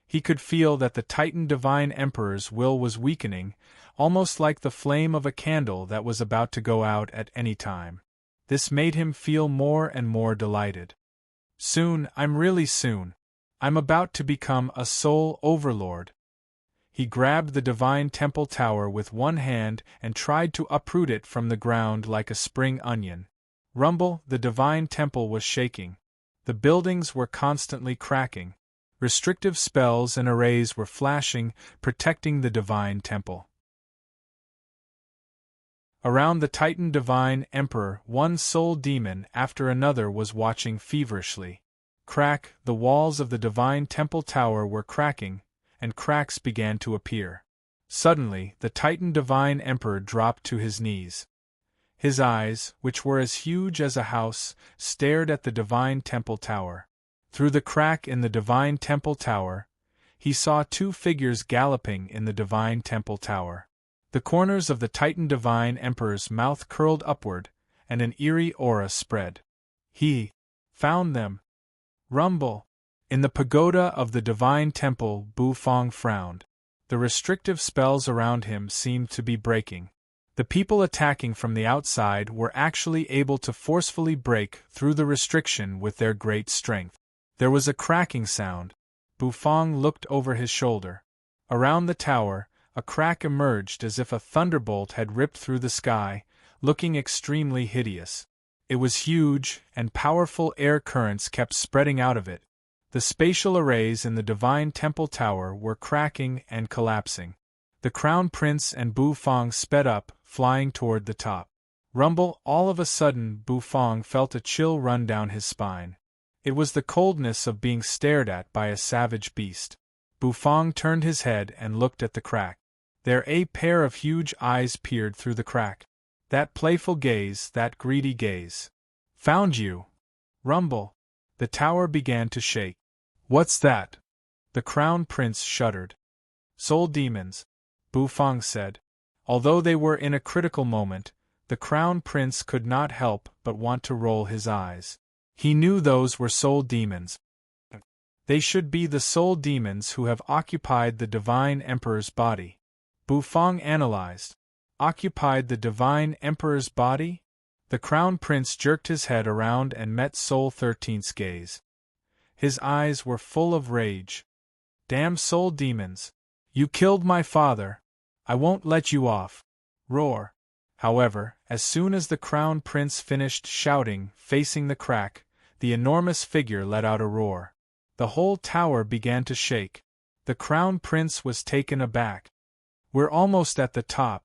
He could feel that the Titan Divine Emperor's will was weakening, almost like the flame of a candle that was about to go out at any time. This made him feel more and more delighted. Soon, I'm about to become a soul overlord. He grabbed the divine temple tower with one hand and tried to uproot it from the ground like a spring onion. Rumble, the divine temple was shaking. The buildings were constantly cracking. Restrictive spells and arrays were flashing, protecting the divine temple. Around the Titan Divine Emperor, one soul demon after another was watching feverishly. Crack, the walls of the divine temple tower were cracking, and cracks began to appear. Suddenly, the Titan Divine Emperor dropped to his knees. His eyes, which were as huge as a house, stared at the divine temple tower. Through the crack in the divine temple tower, he saw two figures galloping in the divine temple tower. The corners of the Titan Divine Emperor's mouth curled upward, and an eerie aura spread. He found them. Rumble. In the pagoda of the divine temple, Bufang frowned. The restrictive spells around him seemed to be breaking. The people attacking from the outside were actually able to forcefully break through the restriction with their great strength. There was a cracking sound. Bufang looked over his shoulder. Around the tower, a crack emerged as if a thunderbolt had ripped through the sky, looking extremely hideous. It was huge, and powerful air currents kept spreading out of it. The spatial arrays in the divine temple tower were cracking and collapsing. The Crown Prince and Bufang sped up, flying toward the top. Rumble, all of a sudden Bufang felt a chill run down his spine. It was the coldness of being stared at by a savage beast. Bufang turned his head and looked at the crack. There a pair of huge eyes peered through the crack. That playful gaze, that greedy gaze. Found you. Rumble. The tower began to shake. What's that? The Crown Prince shuddered. Soul demons, Bufang said. Although they were in a critical moment, the Crown Prince could not help but want to roll his eyes. He knew those were soul demons. They should be the soul demons who have occupied the Divine Emperor's body. Bufang analyzed. Occupied the Divine Emperor's body? The Crown Prince jerked his head around and met Sol 13's gaze. His eyes were full of rage. Damn soul demons! You killed my father! I won't let you off! Roar! However, as soon as the Crown Prince finished shouting, facing the crack, the enormous figure let out a roar. The whole tower began to shake. The Crown Prince was taken aback. We're almost at the top,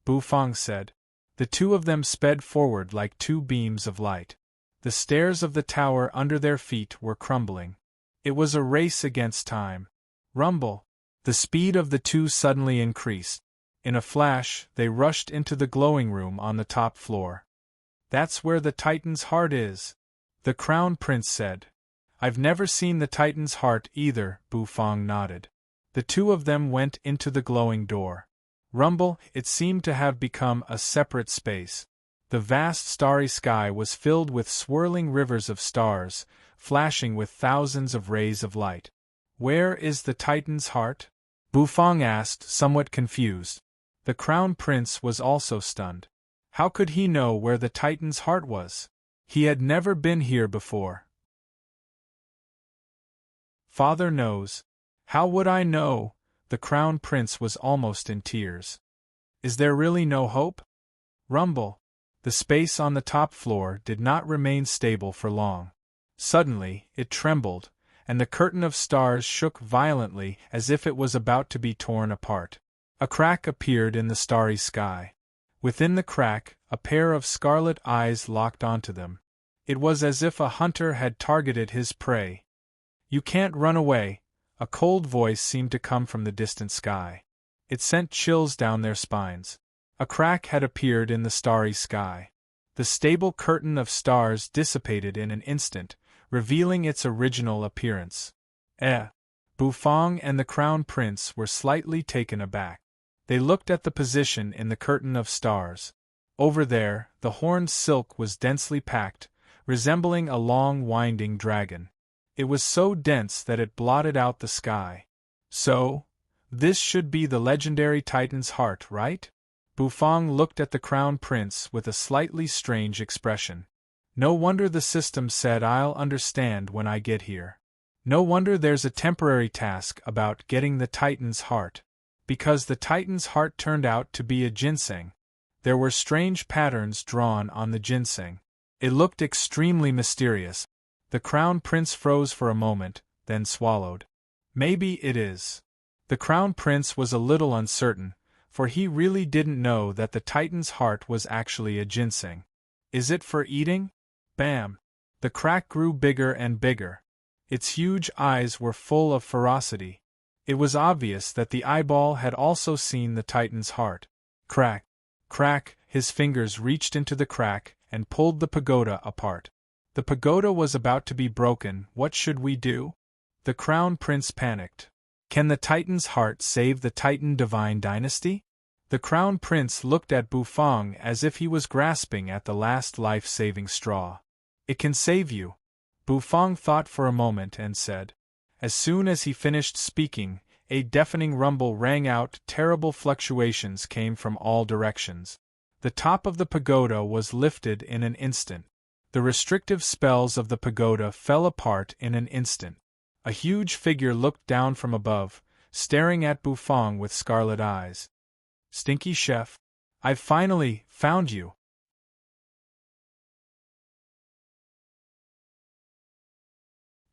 Bufang said. The two of them sped forward like two beams of light. The stairs of the tower under their feet were crumbling. It was a race against time. Rumble. The speed of the two suddenly increased. In a flash, they rushed into the glowing room on the top floor. That's where the Titan's heart is, the Crown Prince said. I've never seen the Titan's heart either, Bufang nodded. The two of them went into the glowing door. Rumble, it seemed to have become a separate space. The vast starry sky was filled with swirling rivers of stars, flashing with thousands of rays of light. Where is the Titan's heart? Bufang asked, somewhat confused. The Crown Prince was also stunned. How could he know where the Titan's heart was? He had never been here before. Father knows. How would I know? The Crown Prince was almost in tears. Is there really no hope? Rumble. The space on the top floor did not remain stable for long. Suddenly, it trembled, and the curtain of stars shook violently as if it was about to be torn apart. A crack appeared in the starry sky. Within the crack, a pair of scarlet eyes locked onto them. It was as if a hunter had targeted his prey. "You can't run away," a cold voice seemed to come from the distant sky. It sent chills down their spines. A crack had appeared in the starry sky. The stable curtain of stars dissipated in an instant, revealing its original appearance. Bufang and the Crown Prince were slightly taken aback. They looked at the position in the curtain of stars. Over there, the horned silk was densely packed, resembling a long winding dragon. It was so dense that it blotted out the sky. "So, this should be the legendary Titan's heart, right?" Bufang looked at the Crown Prince with a slightly strange expression. "No wonder the system said I'll understand when I get here. No wonder there's a temporary task about getting the Titan's heart. Because the Titan's heart turned out to be a ginseng. There were strange patterns drawn on the ginseng. It looked extremely mysterious." The Crown Prince froze for a moment, then swallowed. "Maybe it is." The Crown Prince was a little uncertain, for he really didn't know that the Titan's heart was actually a ginseng. "Is it for eating?" Bam! The crack grew bigger and bigger. Its huge eyes were full of ferocity. It was obvious that the eyeball had also seen the Titan's heart. Crack! Crack! His fingers reached into the crack and pulled the pagoda apart. The pagoda was about to be broken. "What should we do?" The Crown Prince panicked. "Can the Titan's heart save the Titan Divine Dynasty?" The Crown Prince looked at Bufang as if he was grasping at the last life-saving straw. "It can save you." Bufang thought for a moment and said. As soon as he finished speaking, a deafening rumble rang out. Terrible fluctuations came from all directions. The top of the pagoda was lifted in an instant. The restrictive spells of the pagoda fell apart in an instant. A huge figure looked down from above, staring at Bufang with scarlet eyes. "Stinky Chef, I've finally found you."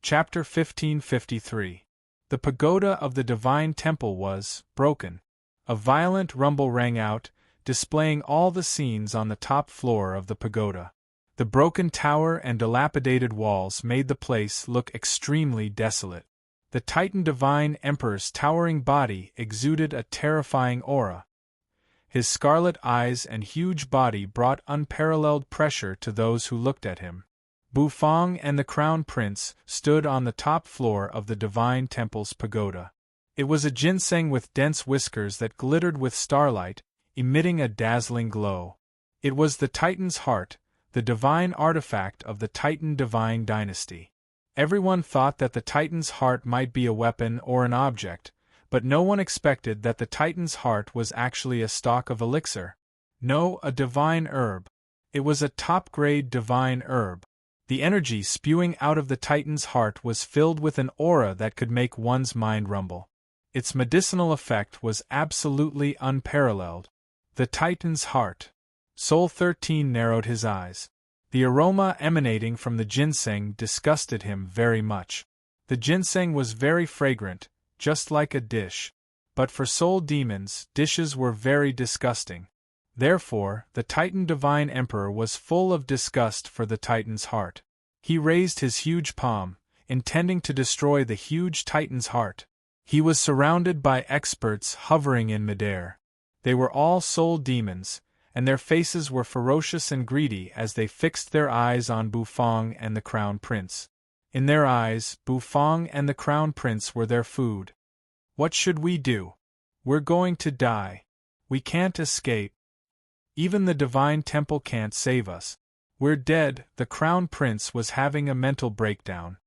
Chapter 1553. The pagoda of the Divine Temple was broken. A violent rumble rang out, displaying all the scenes on the top floor of the pagoda. The broken tower and dilapidated walls made the place look extremely desolate. The Titan Divine Emperor's towering body exuded a terrifying aura. His scarlet eyes and huge body brought unparalleled pressure to those who looked at him. Bufang and the Crown Prince stood on the top floor of the Divine Temple's pagoda. It was a ginseng with dense whiskers that glittered with starlight, emitting a dazzling glow. It was the Titan's heart, the divine artifact of the Titan Divine Dynasty. Everyone thought that the Titan's heart might be a weapon or an object, but no one expected that the Titan's heart was actually a stalk of elixir. No, a divine herb. It was a top-grade divine herb. The energy spewing out of the Titan's heart was filled with an aura that could make one's mind rumble. Its medicinal effect was absolutely unparalleled. The Titan's heart. Soul 13 narrowed his eyes. The aroma emanating from the ginseng disgusted him very much. The ginseng was very fragrant, just like a dish. But for soul demons, dishes were very disgusting. Therefore, the Titan Divine Emperor was full of disgust for the Titan's heart. He raised his huge palm, intending to destroy the huge Titan's heart. He was surrounded by experts hovering in midair. They were all soul demons, and their faces were ferocious and greedy as they fixed their eyes on Bufang and the Crown Prince. In their eyes, Bufang and the Crown Prince were their food. "What should we do? We're going to die. We can't escape. Even the Divine Temple can't save us. We're dead." The Crown Prince was having a mental breakdown.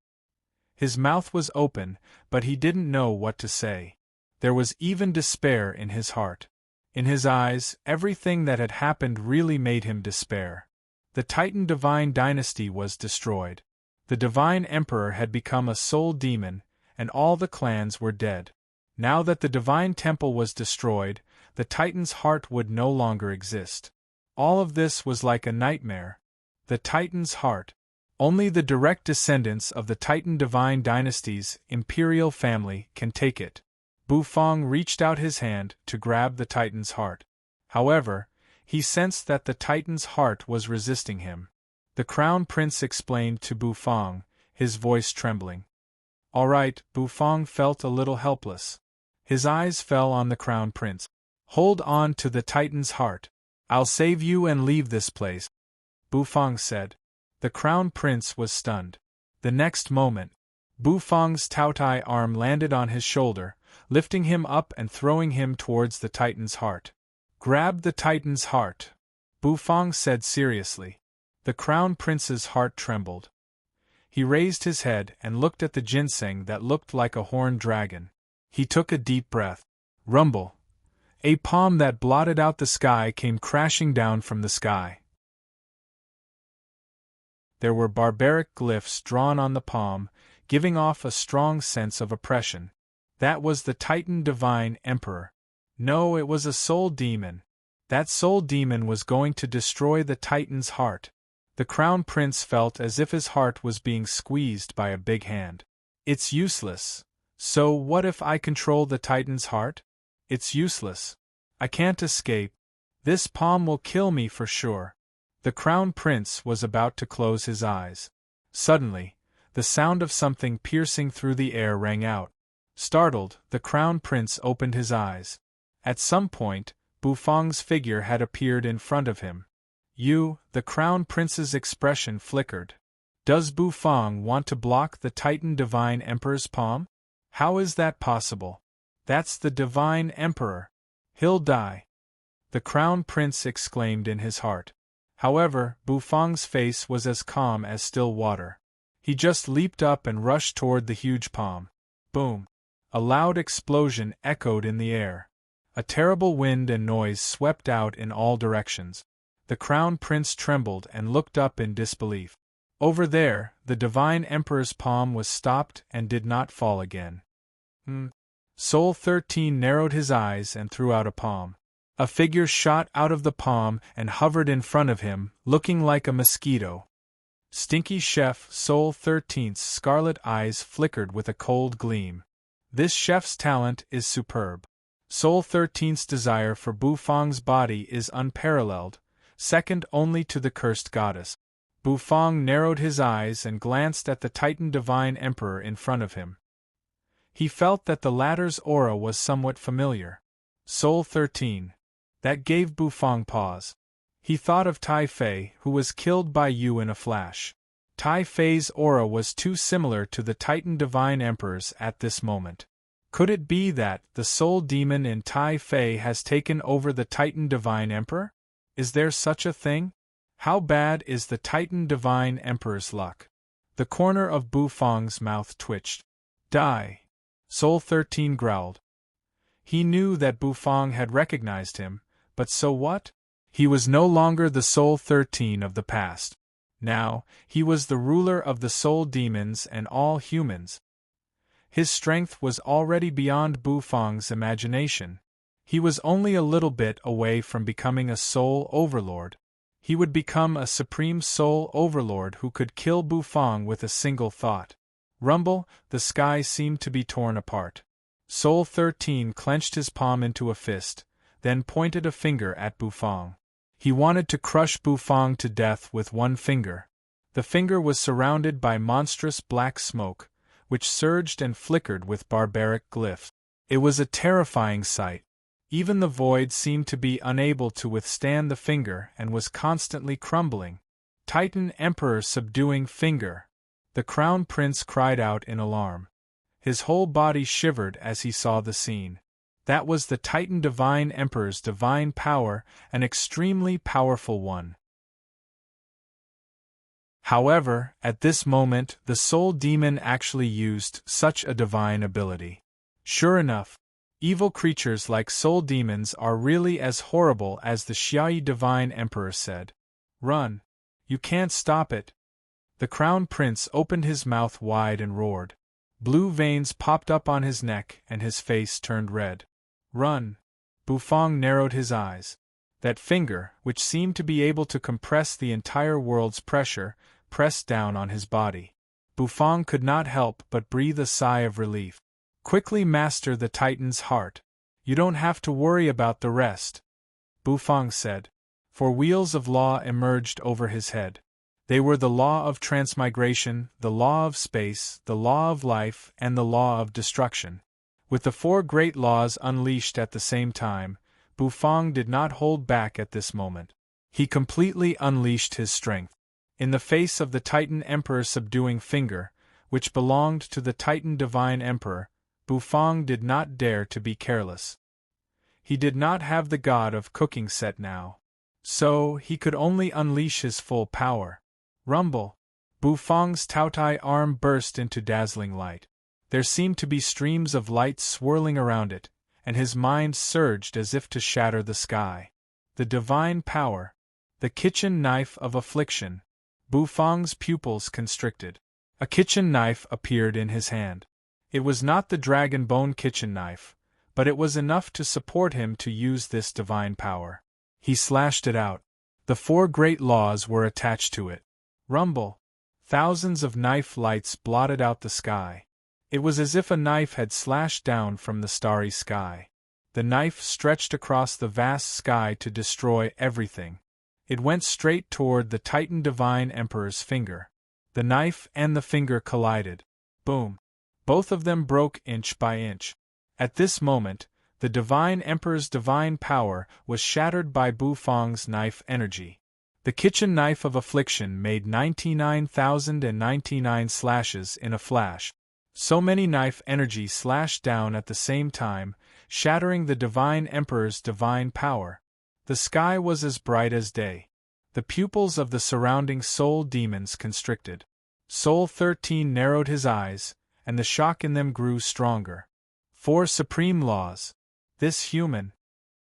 His mouth was open, but he didn't know what to say. There was even despair in his heart. In his eyes, everything that had happened really made him despair. The Titan Divine Dynasty was destroyed. The Divine Emperor had become a soul demon, and all the clans were dead. Now that the Divine Temple was destroyed, the Titan's heart would no longer exist. All of this was like a nightmare. The Titan's heart. Only the direct descendants of the Titan Divine Dynasty's imperial family can take it. Bufang reached out his hand to grab the Titan's heart. However, He sensed that the Titan's heart was resisting him. The Crown Prince explained to Bufang, his voice trembling. All right, Bufang felt a little helpless. His eyes fell on the Crown Prince. Hold on to the Titan's heart. I'll save you and leave this place, Bufang said. The Crown Prince was stunned. The next moment, Bufang's Taotai arm landed on his shoulder, lifting him up and throwing him towards the Titan's heart. Grab the Titan's heart, Bufang said seriously. The Crown Prince's heart trembled. He raised his head and looked at the ginseng that looked like a horned dragon. He took a deep breath. Rumble. A palm that blotted out the sky came crashing down from the sky. There were barbaric glyphs drawn on the palm, giving off a strong sense of oppression. That was the Titan Divine Emperor. No, it was a soul demon. That soul demon was going to destroy the Titan's heart. The Crown Prince felt as if his heart was being squeezed by a big hand. It's useless. So what if I control the Titan's heart? It's useless. I can't escape. This palm will kill me for sure. The Crown Prince was about to close his eyes. Suddenly, the sound of something piercing through the air rang out. Startled, the Crown Prince opened his eyes. At some point, Bufang's figure had appeared in front of him. The Crown Prince's expression flickered. Does Bufang want to block the Titan Divine Emperor's palm? How is that possible? That's the Divine Emperor. He'll die. The Crown Prince exclaimed in his heart. However, Bufang's face was as calm as still water. He just leaped up and rushed toward the huge palm. Boom! A loud explosion echoed in the air. A terrible wind and noise swept out in all directions. The Crown Prince trembled and looked up in disbelief. Over there, the Divine Emperor's palm was stopped and did not fall again. Soul 13 narrowed his eyes and threw out a palm. A figure shot out of the palm and hovered in front of him, looking like a mosquito. Stinky Chef Soul 13's scarlet eyes flickered with a cold gleam. This chef's talent is superb. Soul 13's desire for Bufang's body is unparalleled, second only to the cursed goddess. Bufang narrowed his eyes and glanced at the Titan Divine Emperor in front of him. He felt that the latter's aura was somewhat familiar. Soul 13. That gave Bufang pause. He thought of Tai Fei, who was killed by you in a flash. Tai Fei's aura was too similar to the Titan Divine Emperor's at this moment. Could it be that the soul demon in Tai Fei has taken over the Titan Divine Emperor? Is there such a thing? How bad is the Titan Divine Emperor's luck? The corner of Bufang's mouth twitched. Die! Soul 13 growled. He knew that Bufang had recognized him, but so what? He was no longer the Soul 13 of the past. Now, he was the ruler of the soul demons and all humans. His strength was already beyond Bufang's imagination. He was only a little bit away from becoming a soul overlord. He would become a supreme soul overlord who could kill Bufang with a single thought. Rumble, the sky seemed to be torn apart. Soul 13 clenched his palm into a fist, then pointed a finger at Bufang. He wanted to crush Bufang to death with one finger. The finger was surrounded by monstrous black smoke, which surged and flickered with barbaric glyphs. It was a terrifying sight. Even the void seemed to be unable to withstand the finger and was constantly crumbling. Titan Emperor subduing finger! The Crown Prince cried out in alarm. His whole body shivered as he saw the scene. That was the Titan Divine Emperor's divine power, an extremely powerful one. However, at this moment, the soul demon actually used such a divine ability. Sure enough, evil creatures like soul demons are really as horrible as the Xiaoyi Divine Emperor said. Run! You can't stop it! The Crown Prince opened his mouth wide and roared. Blue veins popped up on his neck and his face turned red. Run! Bufang narrowed his eyes. That finger, which seemed to be able to compress the entire world's pressure, pressed down on his body. Bufang could not help but breathe a sigh of relief. Quickly master the Titan's heart. You don't have to worry about the rest, Bufang said. 4 wheels of law emerged over his head. They were the law of transmigration, the law of space, the law of life, and the law of destruction. With the 4 great laws unleashed at the same time, Bufang did not hold back at this moment. He completely unleashed his strength. In the face of the Titan Emperor's subduing finger, which belonged to the Titan Divine Emperor, Bufang did not dare to be careless. He did not have the god of cooking set now. So, he could only unleash his full power. Rumble! Bufang's Taotai arm burst into dazzling light. There seemed to be streams of light swirling around it, and his mind surged as if to shatter the sky. The divine power. The kitchen knife of affliction. Bufang's pupils constricted. A kitchen knife appeared in his hand. It was not the dragon bone kitchen knife, but it was enough to support him to use this divine power. He slashed it out. The 4 great laws were attached to it. Rumble! Thousands of knife lights blotted out the sky. It was as if a knife had slashed down from the starry sky. The knife stretched across the vast sky to destroy everything. It went straight toward the Titan Divine Emperor's finger. The knife and the finger collided. Boom! Both of them broke inch by inch. At this moment, the Divine Emperor's divine power was shattered by Bufang's knife energy. The kitchen knife of affliction made 99,099 slashes in a flash. So many knife energy slashed down at the same time, shattering the Divine Emperor's divine power. The sky was as bright as day. The pupils of the surrounding soul demons constricted. Soul 13 narrowed his eyes, and the shock in them grew stronger. 4 supreme laws. This human.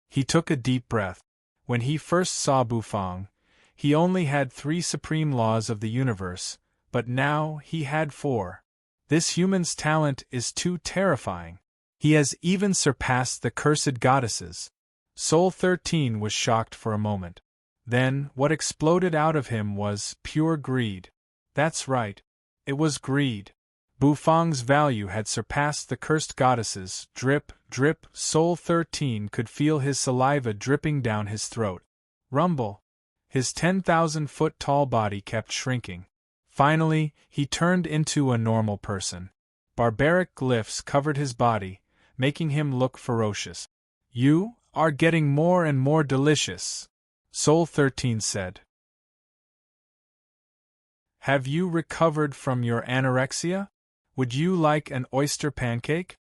He took a deep breath. When he first saw Bufang, he only had 3 supreme laws of the universe, but now he had 4. This human's talent is too terrifying. He has even surpassed the cursed goddesses. Soul 13 was shocked for a moment. Then, what exploded out of him was pure greed. That's right. It was greed. Bufang's value had surpassed the cursed goddesses. Drip, drip, Soul 13 could feel his saliva dripping down his throat. Rumble! His 10,000-foot tall body kept shrinking. Finally, he turned into a normal person. Barbaric glyphs covered his body, making him look ferocious. You are getting more and more delicious, Soul 13 said. Have you recovered from your anorexia? Would you like an oyster pancake?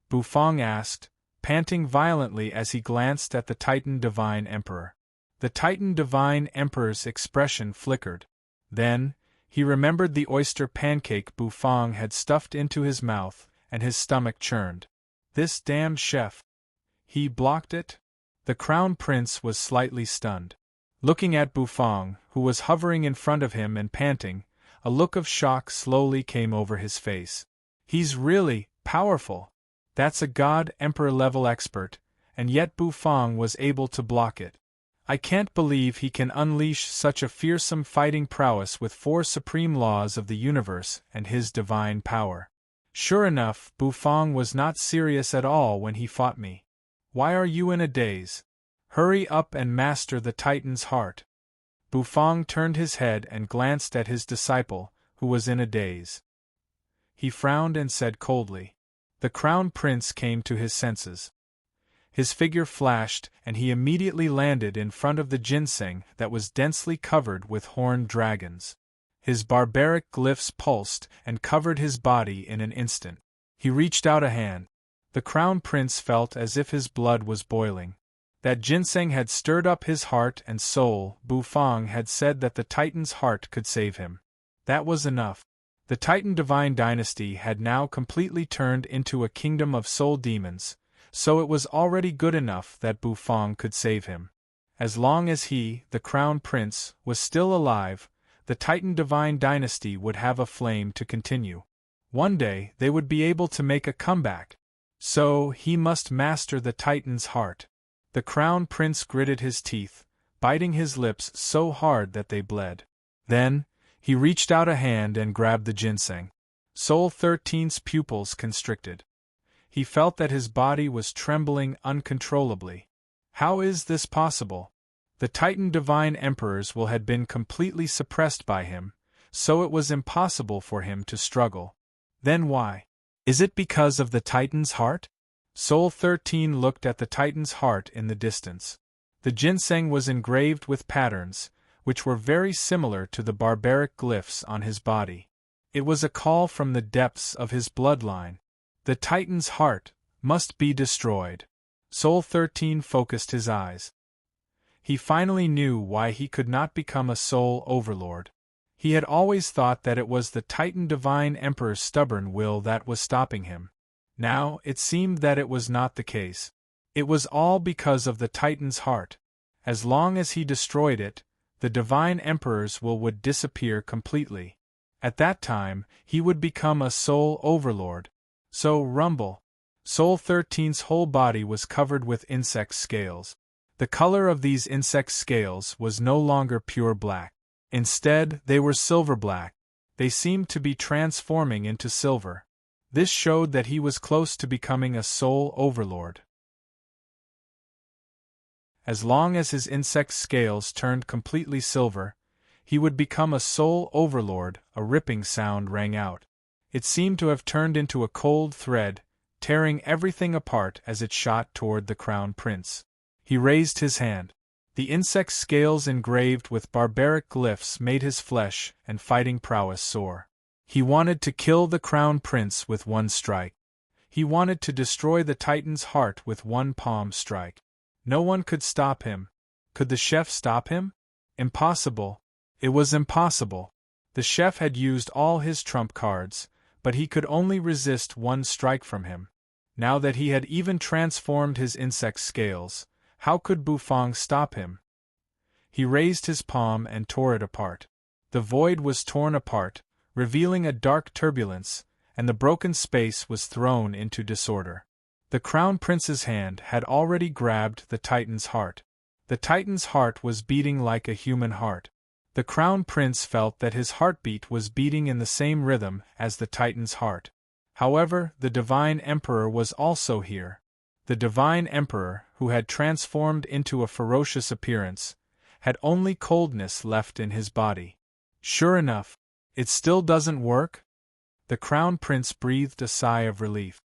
Bufang asked, panting violently as he glanced at the Titan Divine Emperor. The Titan Divine Emperor's expression flickered. Then, he remembered the oyster pancake Bufang had stuffed into his mouth, and his stomach churned. This damned chef. He blocked it? The Crown Prince was slightly stunned. Looking at Bufang, who was hovering in front of him and panting, a look of shock slowly came over his face. He's really powerful. That's a God Emperor level expert, and yet Bufang was able to block it. I can't believe he can unleash such a fearsome fighting prowess with 4 supreme laws of the universe and his divine power. Sure enough, Bufang was not serious at all when he fought me. Why are you in a daze? Hurry up and master the Titan's heart. Bufang turned his head and glanced at his disciple, who was in a daze. He frowned and said coldly. The Crown Prince came to his senses. His figure flashed, and he immediately landed in front of the ginseng that was densely covered with horned dragons. His barbaric glyphs pulsed and covered his body in an instant. He reached out a hand. The Crown Prince felt as if his blood was boiling. That ginseng had stirred up his heart and soul. Bufang had said that the Titan's heart could save him. That was enough. The Titan Divine Dynasty had now completely turned into a kingdom of soul demons, so it was already good enough that Bufang could save him. As long as he, the Crown Prince, was still alive, the Titan Divine Dynasty would have a flame to continue. One day they would be able to make a comeback. So he must master the Titan's heart. The Crown Prince gritted his teeth, biting his lips so hard that they bled. Then, he reached out a hand and grabbed the ginseng. Soul 13's pupils constricted. He felt that his body was trembling uncontrollably. How is this possible? The Titan Divine Emperor's will had been completely suppressed by him, so it was impossible for him to struggle. Then why? Is it because of the Titan's heart? Soul 13 looked at the Titan's heart in the distance. The ginseng was engraved with patterns, which were very similar to the barbaric glyphs on his body. It was a call from the depths of his bloodline. The Titan's heart must be destroyed. Soul 13 focused his eyes. He finally knew why he could not become a soul overlord. He had always thought that it was the Titan Divine Emperor's stubborn will that was stopping him. Now it seemed that it was not the case. It was all because of the Titan's heart. As long as he destroyed it, the Divine Emperor's will would disappear completely. At that time, he would become a soul overlord. So rumble. Soul 13's whole body was covered with insect scales. The color of these insect scales was no longer pure black. Instead, they were silver black. They seemed to be transforming into silver. This showed that he was close to becoming a soul overlord. As long as his insect scales turned completely silver, he would become a soul overlord. A ripping sound rang out. It seemed to have turned into a cold thread, tearing everything apart as it shot toward the Crown Prince. He raised his hand. The insect scales engraved with barbaric glyphs made his flesh and fighting prowess soar. He wanted to kill the Crown Prince with one strike. He wanted to destroy the Titan's heart with one palm strike. No one could stop him. Could the chef stop him? Impossible. It was impossible. The chef had used all his trump cards, but he could only resist one strike from him. Now that he had even transformed his insect scales, how could Bufang stop him? He raised his palm and tore it apart. The void was torn apart, revealing a dark turbulence, and the broken space was thrown into disorder. The Crown Prince's hand had already grabbed the Titan's heart. The Titan's heart was beating like a human heart. The Crown Prince felt that his heartbeat was beating in the same rhythm as the Titan's heart. However, the Divine Emperor was also here. The Divine Emperor, who had transformed into a ferocious appearance, had only coldness left in his body. Sure enough, it still doesn't work? The Crown Prince breathed a sigh of relief.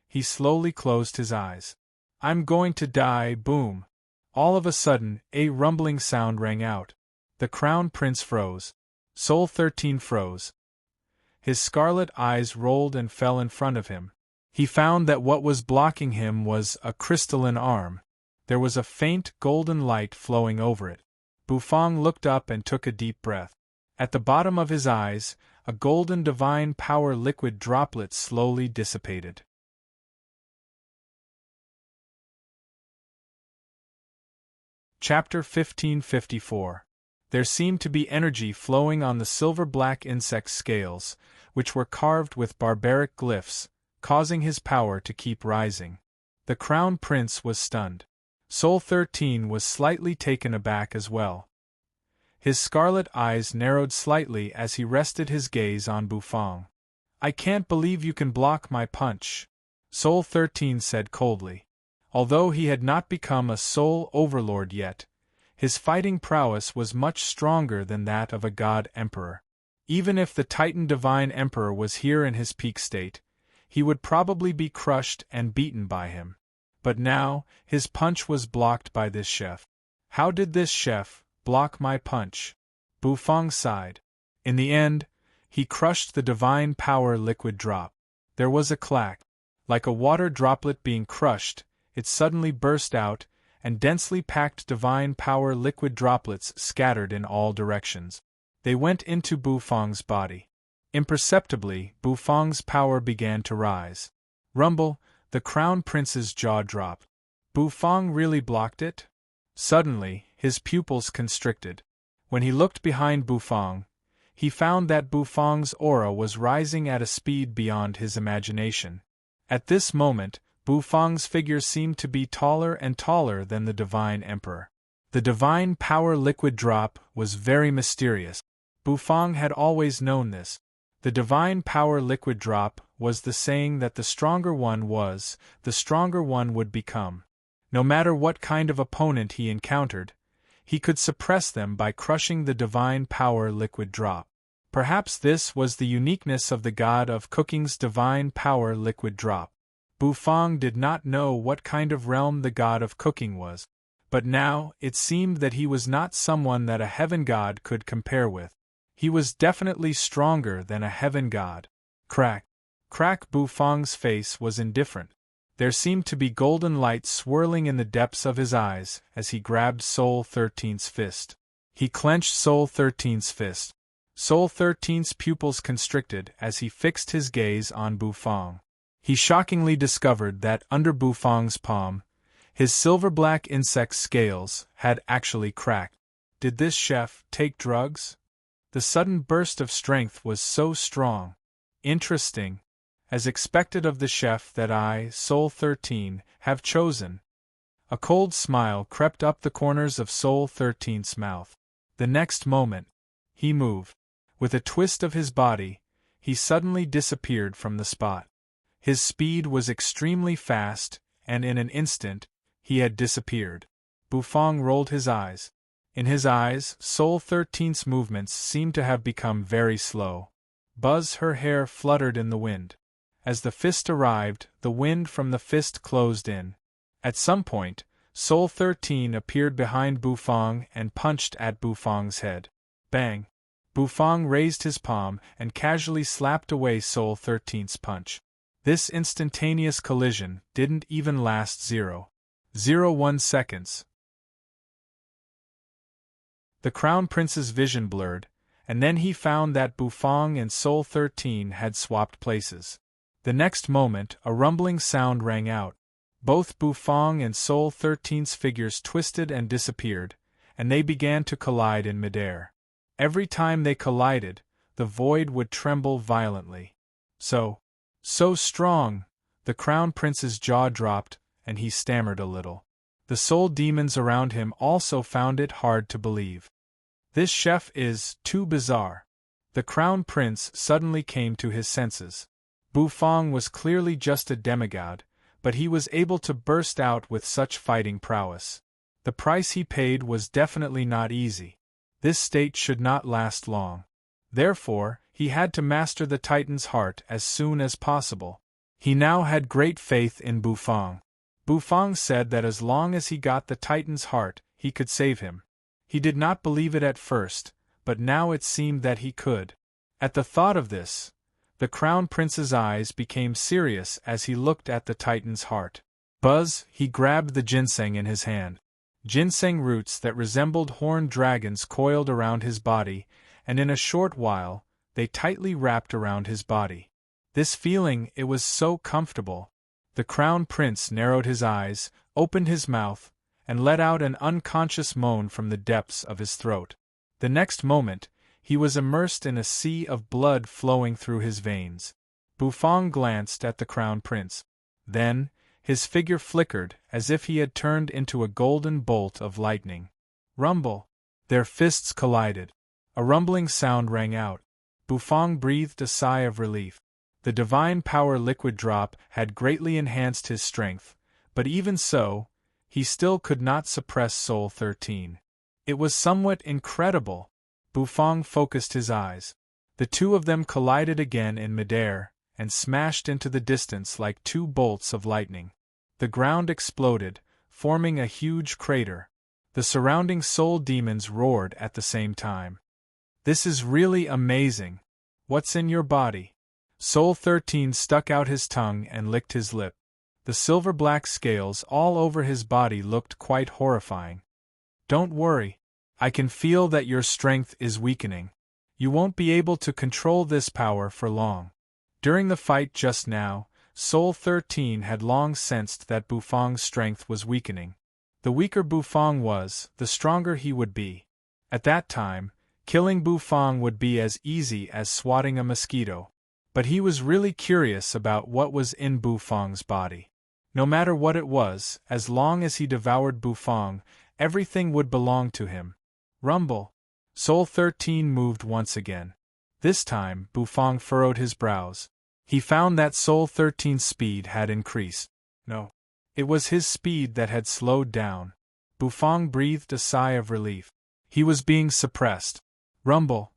He slowly closed his eyes. I'm going to die, boom. All of a sudden, a rumbling sound rang out. The Crown Prince froze. Soul 13 froze. His scarlet eyes rolled and fell in front of him. He found that what was blocking him was a crystalline arm. There was a faint golden light flowing over it. Bufang looked up and took a deep breath. At the bottom of his eyes, a golden divine power liquid droplet slowly dissipated. Chapter 1554. There seemed to be energy flowing on the silver-black insect scales, which were carved with barbaric glyphs, causing his power to keep rising. The Crown Prince was stunned. Soul 13 was slightly taken aback as well. His scarlet eyes narrowed slightly as he rested his gaze on Bufang. I can't believe you can block my punch, Soul 13 said coldly. Although he had not become a soul overlord yet, his fighting prowess was much stronger than that of a god emperor. Even if the Titan Divine Emperor was here in his peak state, he would probably be crushed and beaten by him. But now, his punch was blocked by this chef. How did this chef block my punch? Bufang sighed. In the end, he crushed the divine power liquid drop. There was a clack. Like a water droplet being crushed, it suddenly burst out, and densely packed divine power liquid droplets scattered in all directions. They went into Bufang's body. Imperceptibly, Bufang's power began to rise. Rumble, the Crown Prince's jaw dropped. Bufang really blocked it? Suddenly, his pupils constricted. When he looked behind Bufang, he found that Bufang's aura was rising at a speed beyond his imagination. At this moment, Bufang's figure seemed to be taller and taller than the Divine Emperor. The divine power liquid drop was very mysterious. Bufang had always known this. The divine power liquid drop was the saying that the stronger one would become. No matter what kind of opponent he encountered, he could suppress them by crushing the divine power liquid drop. Perhaps this was the uniqueness of the god of cooking's divine power liquid drop. Bufang did not know what kind of realm the god of cooking was, but now it seemed that he was not someone that a heaven god could compare with. He was definitely stronger than a heaven god. Crack! Crack! Bufang's face was indifferent. There seemed to be golden light swirling in the depths of his eyes as he grabbed Soul 13's fist. He clenched Soul 13's fist. Soul 13's pupils constricted as he fixed his gaze on Bufang. He shockingly discovered that under Bufang's palm, his silver-black insect scales had actually cracked. Did this chef take drugs? The sudden burst of strength was so strong. Interesting. As expected of the chef that I, Soul 13, have chosen. A cold smile crept up the corners of Soul 13's mouth. The next moment, he moved. With a twist of his body, he suddenly disappeared from the spot. His speed was extremely fast, and in an instant, he had disappeared. Bufang rolled his eyes. In his eyes, Soul 13's movements seemed to have become very slow. Buzz, her hair fluttered in the wind. As the fist arrived, the wind from the fist closed in. At some point, Soul 13 appeared behind Bufang and punched at Bufang's head. Bang! Bufang raised his palm and casually slapped away Soul 13's punch. This instantaneous collision didn't even last 0.01 seconds. The Crown Prince's vision blurred, and then he found that Bufang and Soul 13 had swapped places. The next moment, a rumbling sound rang out. Both Bufang and Soul 13's figures twisted and disappeared, and they began to collide in midair. Every time they collided, the void would tremble violently. So strong! The Crown Prince's jaw dropped, and he stammered a little. The soul demons around him also found it hard to believe. This chef is too bizarre. The Crown Prince suddenly came to his senses. Bufang was clearly just a demigod, but he was able to burst out with such fighting prowess. The price he paid was definitely not easy. This state should not last long. Therefore, he had to master the Titan's heart as soon as possible. He now had great faith in Bufang. Bufang said that as long as he got the Titan's heart, he could save him. He did not believe it at first, but now it seemed that he could. At the thought of this, the Crown Prince's eyes became serious as he looked at the Titan's heart. Buzz, he grabbed the ginseng in his hand. Ginseng roots that resembled horned dragons coiled around his body, and in a short while, they tightly wrapped around his body. This feeling, it was so comfortable. The Crown Prince narrowed his eyes, opened his mouth, and let out an unconscious moan from the depths of his throat. The next moment, he was immersed in a sea of blood flowing through his veins. Bufang glanced at the Crown Prince. Then, his figure flickered as if he had turned into a golden bolt of lightning. Rumble! Their fists collided. A rumbling sound rang out. Bufang breathed a sigh of relief. The divine power liquid drop had greatly enhanced his strength, but even so, he still could not suppress Soul 13. It was somewhat incredible. Bufang focused his eyes. The two of them collided again in midair, and smashed into the distance like two bolts of lightning. The ground exploded, forming a huge crater. The surrounding soul demons roared at the same time. This is really amazing. What's in your body? Soul 13 stuck out his tongue and licked his lip. The silver-black scales all over his body looked quite horrifying. Don't worry. I can feel that your strength is weakening. You won't be able to control this power for long. During the fight just now, Soul 13 had long sensed that Bufang's strength was weakening. The weaker Bufang was, the stronger he would be. At that time, killing Bufang would be as easy as swatting a mosquito. But he was really curious about what was in Bufang's body. No matter what it was, as long as he devoured Bufang, everything would belong to him. Rumble! Soul 13 moved once again. This time, Bufang furrowed his brows. He found that Soul 13's speed had increased. No. It was his speed that had slowed down. Bufang breathed a sigh of relief. He was being suppressed. Rumble.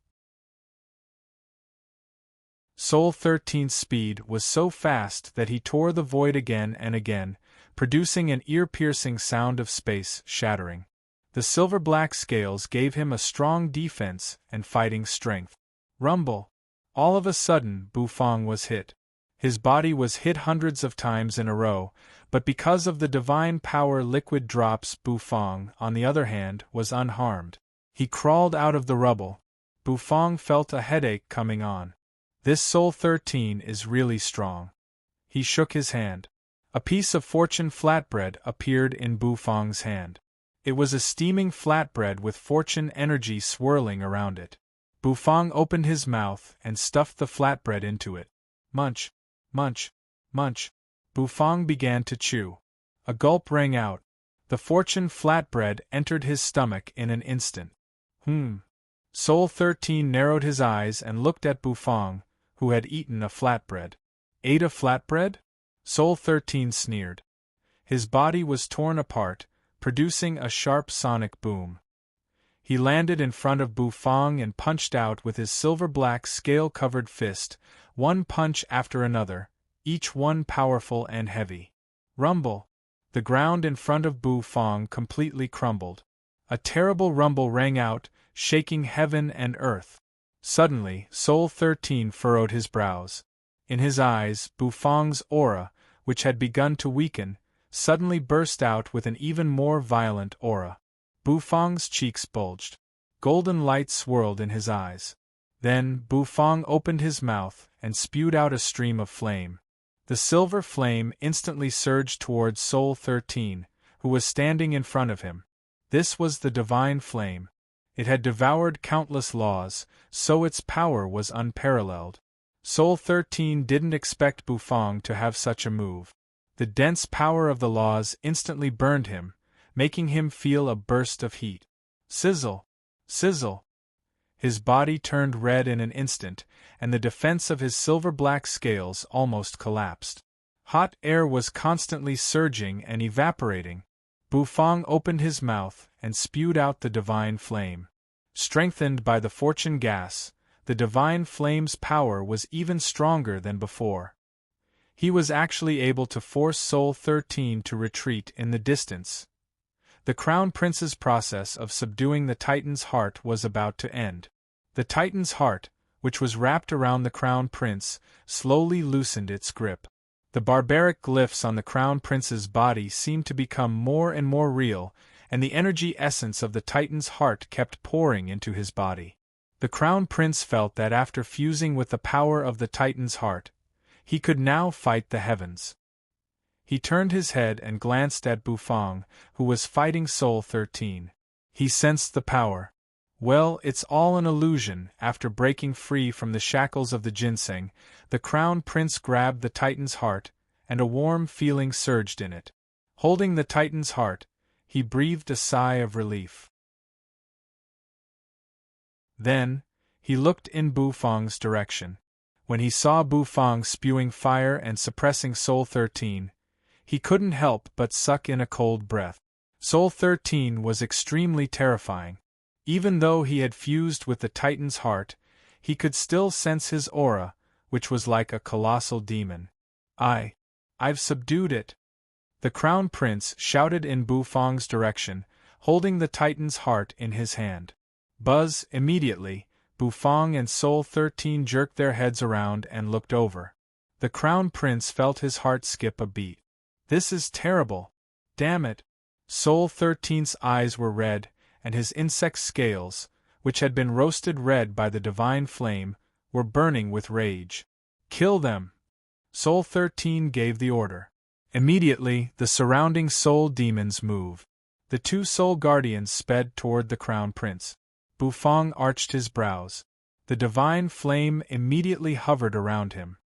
Soul 13's speed was so fast that he tore the void again and again, producing an ear-piercing sound of space shattering. The silver-black scales gave him a strong defense and fighting strength. Rumble. All of a sudden, Bufang was hit. His body was hit hundreds of times in a row, but because of the divine power liquid drops, Bufang, on the other hand, was unharmed. He crawled out of the rubble. Bufang felt a headache coming on. This Soul 13 is really strong. He shook his hand. A piece of fortune flatbread appeared in Bufang's hand. It was a steaming flatbread with fortune energy swirling around it. Bufang opened his mouth and stuffed the flatbread into it. Munch, munch, munch. Bufang began to chew. A gulp rang out. The fortune flatbread entered his stomach in an instant. Soul 13 narrowed his eyes and looked at Bufang, who had eaten a flatbread. Ate a flatbread? Soul 13 sneered. His body was torn apart, producing a sharp sonic boom. He landed in front of Bufang and punched out with his silver-black scale-covered fist, one punch after another, each one powerful and heavy. Rumble! The ground in front of Bufang completely crumbled. A terrible rumble rang out, shaking heaven and earth. Suddenly, Soul 13 furrowed his brows. In his eyes, Bufang's aura, which had begun to weaken, suddenly burst out with an even more violent aura. Bufang's cheeks bulged. Golden light swirled in his eyes. Then, Bufang opened his mouth and spewed out a stream of flame. The silver flame instantly surged towards Soul 13, who was standing in front of him. This was the divine flame. It had devoured countless laws, so its power was unparalleled. Soul 13 didn't expect Bufang to have such a move. The dense power of the laws instantly burned him, making him feel a burst of heat. Sizzle! Sizzle! His body turned red in an instant, and the defense of his silver-black scales almost collapsed. Hot air was constantly surging and evaporating. Bufang opened his mouth and spewed out the divine flame. Strengthened by the fortune gas, the divine flame's power was even stronger than before. He was actually able to force Soul 13 to retreat in the distance. The Crown Prince's process of subduing the Titan's heart was about to end. The Titan's heart, which was wrapped around the Crown Prince, slowly loosened its grip. The barbaric glyphs on the Crown Prince's body seemed to become more and more real, and the energy essence of the Titan's heart kept pouring into his body. The Crown Prince felt that after fusing with the power of the Titan's heart, he could now fight the heavens. He turned his head and glanced at Bufang, who was fighting Soul 13. He sensed the power. Well, it's all an illusion. After breaking free from the shackles of the ginseng, the Crown Prince grabbed the Titan's heart, and a warm feeling surged in it. Holding the Titan's heart, he breathed a sigh of relief. Then, he looked in Bufang's direction. When he saw Bufang spewing fire and suppressing Soul 13, he couldn't help but suck in a cold breath. Soul 13 was extremely terrifying. Even though he had fused with the Titan's heart, he could still sense his aura, which was like a colossal demon. I've subdued it. The Crown Prince shouted in Bufang's direction, holding the Titan's heart in his hand. Buzz! Immediately, Bufang and Soul 13 jerked their heads around and looked over. The Crown Prince felt his heart skip a beat. This is terrible. Damn it. Soul 13's eyes were red, and his insect scales, which had been roasted red by the divine flame, were burning with rage. Kill them! Soul 13 gave the order. Immediately, the surrounding soul demons moved. The two soul guardians sped toward the Crown Prince. Bufang arched his brows. The divine flame immediately hovered around him.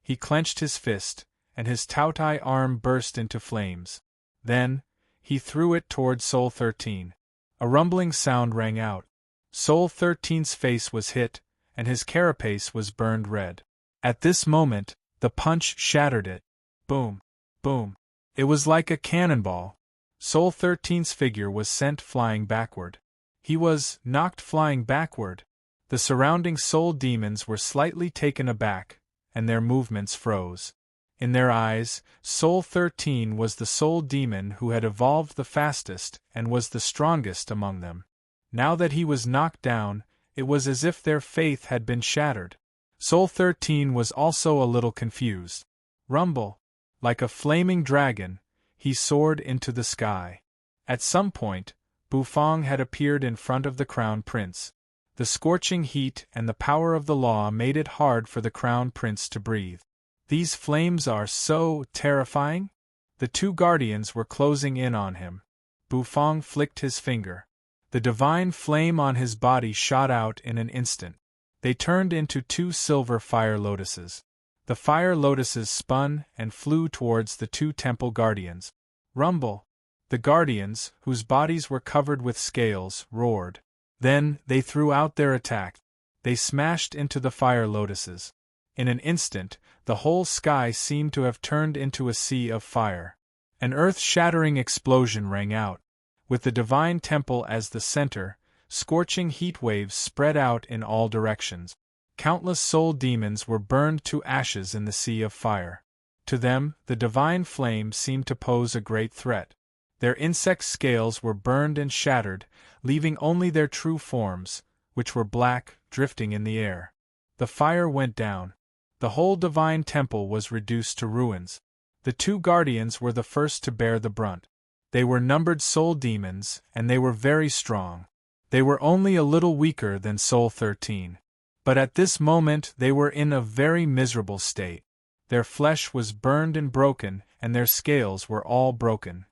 He clenched his fist, and his Tautai arm burst into flames. Then, he threw it toward Soul 13. A rumbling sound rang out. Soul 13's face was hit, and his carapace was burned red. At this moment, the punch shattered it. Boom! Boom! It was like a cannonball. Soul 13's figure was sent flying backward. He was knocked flying backward. The surrounding soul demons were slightly taken aback, and their movements froze. In their eyes, Soul 13 was the soul demon who had evolved the fastest and was the strongest among them. Now that he was knocked down, it was as if their faith had been shattered. Soul 13 was also a little confused. Rumble. Like a flaming dragon, he soared into the sky. At some point, Bufang had appeared in front of the Crown Prince. The scorching heat and the power of the law made it hard for the Crown Prince to breathe. These flames are so terrifying? The two guardians were closing in on him. Bufang flicked his finger. The divine flame on his body shot out in an instant. They turned into two silver fire lotuses. The fire lotuses spun and flew towards the two temple guardians. Rumble! The guardians, whose bodies were covered with scales, roared. Then, they threw out their attack. They smashed into the fire lotuses. In an instant, the whole sky seemed to have turned into a sea of fire. An earth-shattering explosion rang out. With the divine temple as the center, scorching heat waves spread out in all directions. Countless soul demons were burned to ashes in the sea of fire. To them, the divine flame seemed to pose a great threat. Their insect scales were burned and shattered, leaving only their true forms, which were black, drifting in the air. The fire went down. The whole divine temple was reduced to ruins. The two guardians were the first to bear the brunt. They were numbered soul demons, and they were very strong. They were only a little weaker than Soul 13. But at this moment they were in a very miserable state. Their flesh was burned and broken, and their scales were all broken.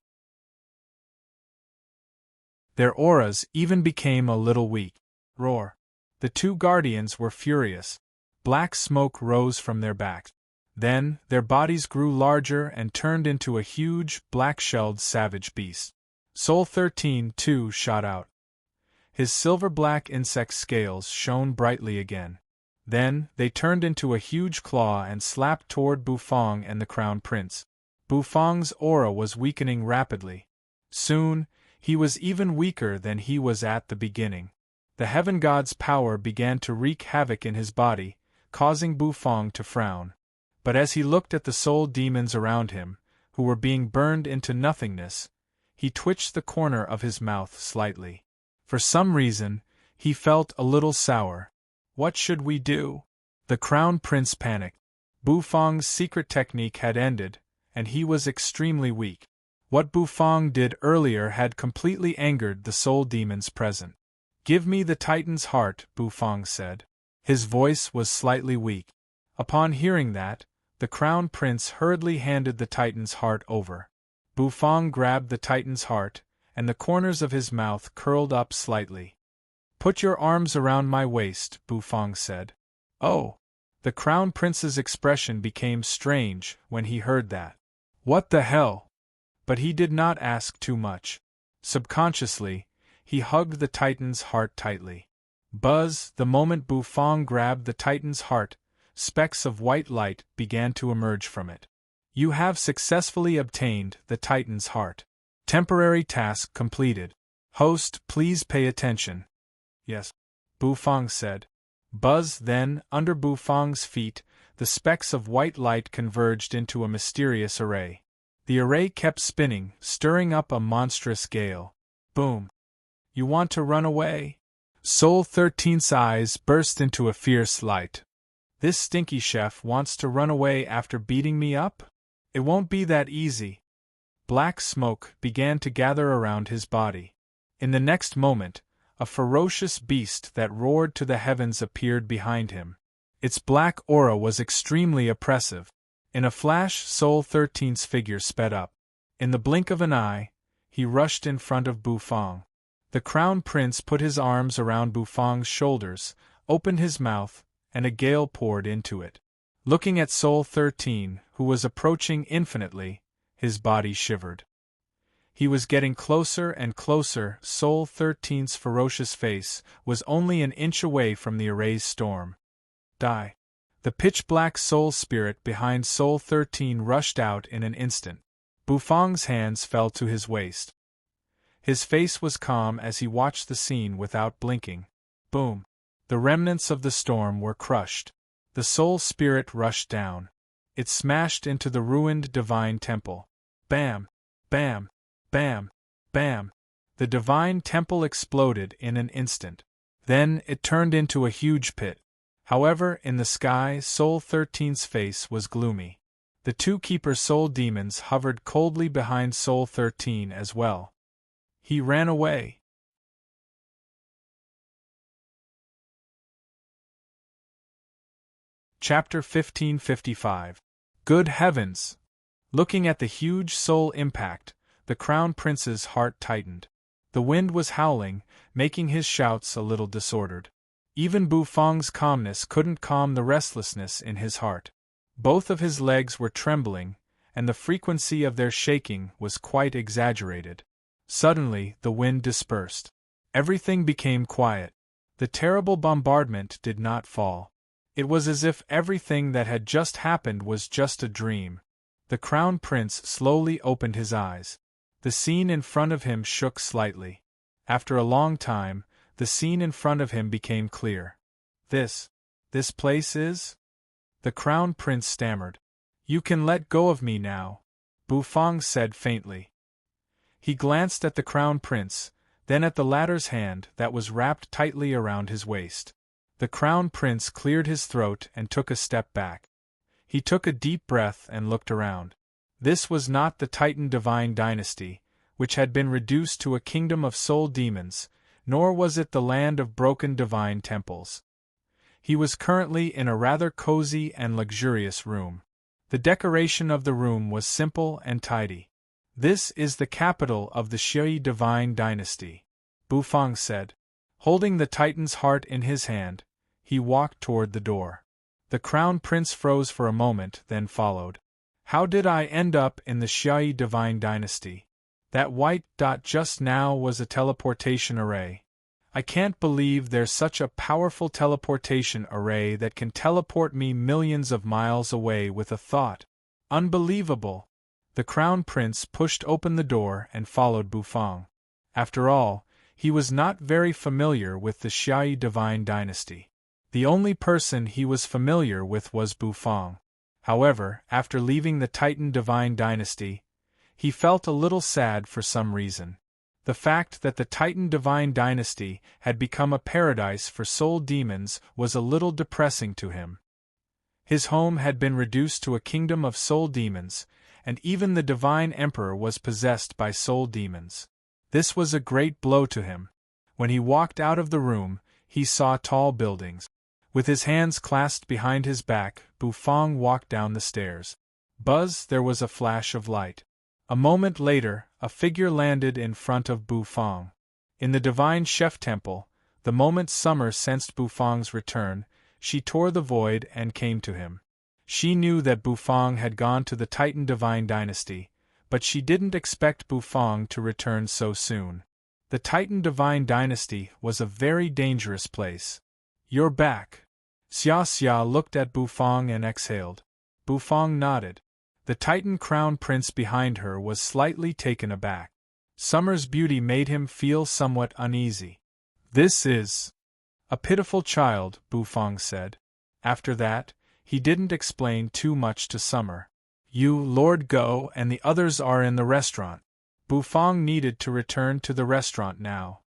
Their auras even became a little weak. Roar! The two guardians were furious. Black smoke rose from their backs. Then, their bodies grew larger and turned into a huge, black-shelled savage beast. Soul 13, too, shot out. His silver-black insect scales shone brightly again. Then, they turned into a huge claw and slapped toward Bufang and the Crown Prince. Bufang's aura was weakening rapidly. Soon, he was even weaker than he was at the beginning. The heaven god's power began to wreak havoc in his body, causing Bufang to frown. But as he looked at the soul demons around him, who were being burned into nothingness, he twitched the corner of his mouth slightly. For some reason, he felt a little sour. What should we do? The Crown Prince panicked. Bufang's secret technique had ended, and he was extremely weak. What Bufang did earlier had completely angered the soul demons present. "Give me the Titan's heart," Bufang said. His voice was slightly weak. Upon hearing that, the Crown Prince hurriedly handed the Titan's heart over. Bufang grabbed the Titan's heart, and the corners of his mouth curled up slightly. "Put your arms around my waist," Bufang said. "Oh!" The Crown Prince's expression became strange when he heard that. "What the hell?" But he did not ask too much. Subconsciously, he hugged the Titan's heart tightly. Buzz! The moment Bufang grabbed the Titan's heart, specks of white light began to emerge from it. "You have successfully obtained the Titan's heart. Temporary task completed. Host, please pay attention." "Yes," Bufang said. Buzz! Then, under Bufang's feet, the specks of white light converged into a mysterious array. The array kept spinning, stirring up a monstrous gale. Boom! "You want to run away?" Soul 13's eyes burst into a fierce light. "This stinky chef wants to run away after beating me up? It won't be that easy." Black smoke began to gather around his body. In the next moment, a ferocious beast that roared to the heavens appeared behind him. Its black aura was extremely oppressive. In a flash, Soul 13's figure sped up. In the blink of an eye, he rushed in front of Bufang. The Crown Prince put his arms around Bufang's shoulders, opened his mouth, and a gale poured into it. Looking at Soul 13, who was approaching infinitely, his body shivered. He was getting closer and closer. Soul 13's ferocious face was only an inch away from the array's storm. Die! The pitch-black soul spirit behind Soul 13 rushed out in an instant. Bufang's hands fell to his waist. His face was calm as he watched the scene without blinking. Boom! The remnants of the storm were crushed. The soul spirit rushed down. It smashed into the ruined divine temple. Bam! Bam! Bam! Bam! The divine temple exploded in an instant. Then it turned into a huge pit. However, in the sky, Soul 13's face was gloomy. The two keeper soul demons hovered coldly behind Soul 13 as well. He ran away. Chapter 1555. Good heavens! Looking at the huge soul impact, the Crown Prince's heart tightened. The wind was howling, making his shouts a little disordered. Even Bu Fang's calmness couldn't calm the restlessness in his heart. Both of his legs were trembling, and the frequency of their shaking was quite exaggerated. Suddenly, the wind dispersed. Everything became quiet. The terrible bombardment did not fall. It was as if everything that had just happened was just a dream. The Crown Prince slowly opened his eyes. The scene in front of him shook slightly. After a long time, the scene in front of him became clear. This place is? The Crown Prince stammered. You can let go of me now, Bu Fang said faintly. He glanced at the Crown Prince, then at the latter's hand that was wrapped tightly around his waist. The Crown Prince cleared his throat and took a step back. He took a deep breath and looked around. This was not the Titan Divine Dynasty, which had been reduced to a kingdom of soul demons, nor was it the land of broken divine temples. He was currently in a rather cozy and luxurious room. The decoration of the room was simple and tidy. This is the capital of the Shui Divine Dynasty, Bu Fang said. Holding the Titan's heart in his hand, he walked toward the door. The Crown Prince froze for a moment, then followed. How did I end up in the Shui Divine Dynasty? That white dot just now was a teleportation array. I can't believe there's such a powerful teleportation array that can teleport me millions of miles away with a thought. Unbelievable! The Crown Prince pushed open the door and followed Bu Fang. After all, he was not very familiar with the Shui Divine Dynasty. The only person he was familiar with was Bu Fang. However, after leaving the Titan Divine Dynasty, he felt a little sad for some reason. The fact that the Titan Divine Dynasty had become a paradise for soul demons was a little depressing to him. His home had been reduced to a kingdom of soul demons, and even the Divine Emperor was possessed by soul demons. This was a great blow to him. When he walked out of the room, he saw tall buildings. With his hands clasped behind his back, Bu Fang walked down the stairs. Buzz, there was a flash of light. A moment later, a figure landed in front of Bu Fang. In the Divine Chef Temple, the moment Summer sensed Bu Fang's return, she tore the void and came to him. She knew that Bu Fang had gone to the Titan Divine Dynasty, but she didn't expect Bu Fang to return so soon. The Titan Divine Dynasty was a very dangerous place. You're back. Xia Xia looked at Bu Fang and exhaled. Bu Fang nodded. The Titan Crown Prince behind her was slightly taken aback. Summer's beauty made him feel somewhat uneasy. This is a pitiful child, Bu Fang said. After that, he didn't explain too much to Summer. You, Lord Go, and the others are in the restaurant. Bu Fang needed to return to the restaurant now.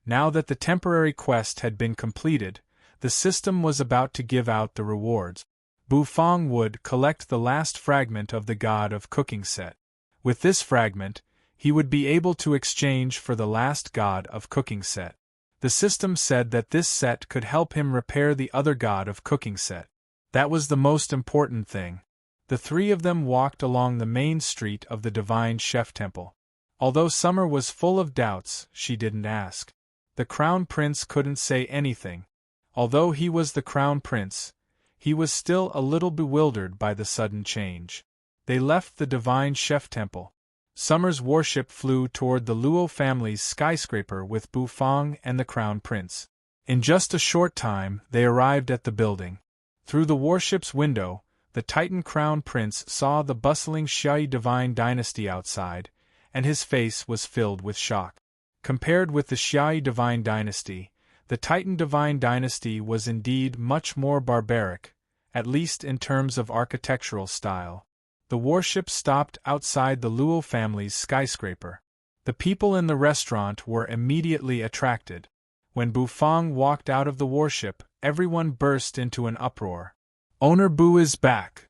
Now that the temporary quest had been completed, the system was about to give out the rewards. Bu Fang would collect the last fragment of the God of Cooking set. With this fragment, he would be able to exchange for the last God of Cooking set. The system said that this set could help him repair the other God of Cooking set. That was the most important thing. The three of them walked along the main street of the Divine Chef Temple. Although Summer was full of doubts, she didn't ask. The Crown Prince couldn't say anything. Although he was the Crown Prince, he was still a little bewildered by the sudden change. They left the Divine Chef Temple. Summer's warship flew toward the Luo family's skyscraper with Bu Fang and the Crown Prince. In just a short time, they arrived at the building. Through the warship's window, the Titan Crown Prince saw the bustling Xiai divine dynasty outside, and his face was filled with shock. Compared with the Xiai divine dynasty, the Titan divine dynasty was indeed much more barbaric, at least in terms of architectural style. The warship stopped outside the Luo family's skyscraper. The people in the restaurant were immediately attracted. When Bufang walked out of the warship, everyone burst into an uproar. Owner Bu is back!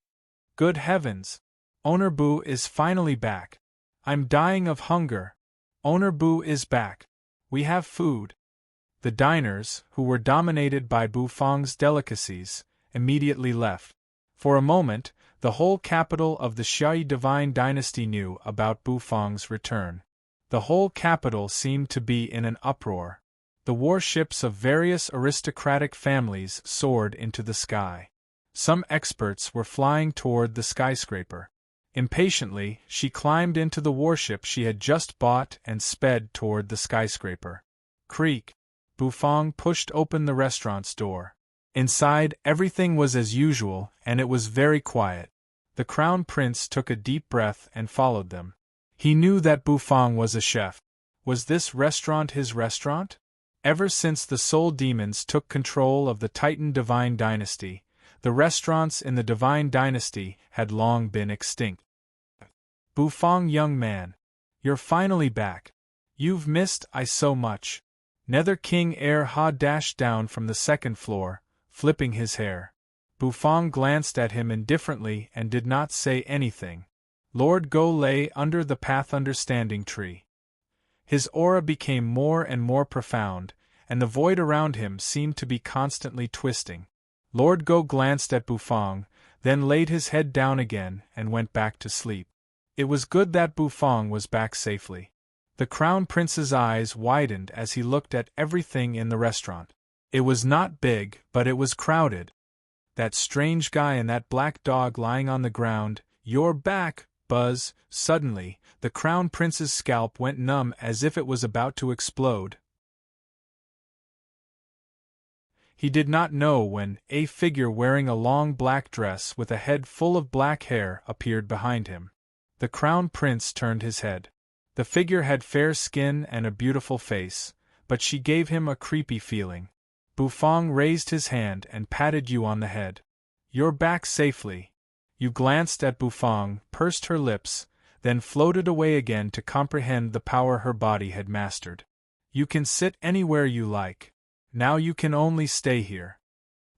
Good heavens! Owner Bu is finally back! I'm dying of hunger! Owner Bu is back! We have food! The diners, who were dominated by Bufang's delicacies, immediately left. For a moment, the whole capital of the Xiai divine dynasty knew about Bufang's return. The whole capital seemed to be in an uproar. The warships of various aristocratic families soared into the sky. Some experts were flying toward the skyscraper. Impatiently, she climbed into the warship she had just bought and sped toward the skyscraper. Creak! Bufang pushed open the restaurant's door. Inside, everything was as usual, and it was very quiet. The Crown Prince took a deep breath and followed them. He knew that Bufang was a chef. Was this restaurant his restaurant? Ever since the Soul Demons took control of the Titan Divine Dynasty, the restaurants in the Divine Dynasty had long been extinct. Bufang, young man, you're finally back. You've missed I so much. Nether King Air Ha dashed down from the second floor, flipping his hair. Bufang glanced at him indifferently and did not say anything. Lord Go lay under the path understanding tree. His aura became more and more profound, and the void around him seemed to be constantly twisting. Lord Go glanced at Bufang, then laid his head down again and went back to sleep. It was good that Bufang was back safely. The Crown Prince's eyes widened as he looked at everything in the restaurant. It was not big, but it was crowded. That strange guy and that black dog lying on the ground. You're back, Buzz. Suddenly, the Crown Prince's scalp went numb as if it was about to explode. He did not know when a figure wearing a long black dress with a head full of black hair appeared behind him. The Crown Prince turned his head. The figure had fair skin and a beautiful face, but she gave him a creepy feeling. Bufang raised his hand and patted you on the head. You're back safely. You glanced at Bufang, pursed her lips, then floated away again to comprehend the power her body had mastered. You can sit anywhere you like. Now you can only stay here.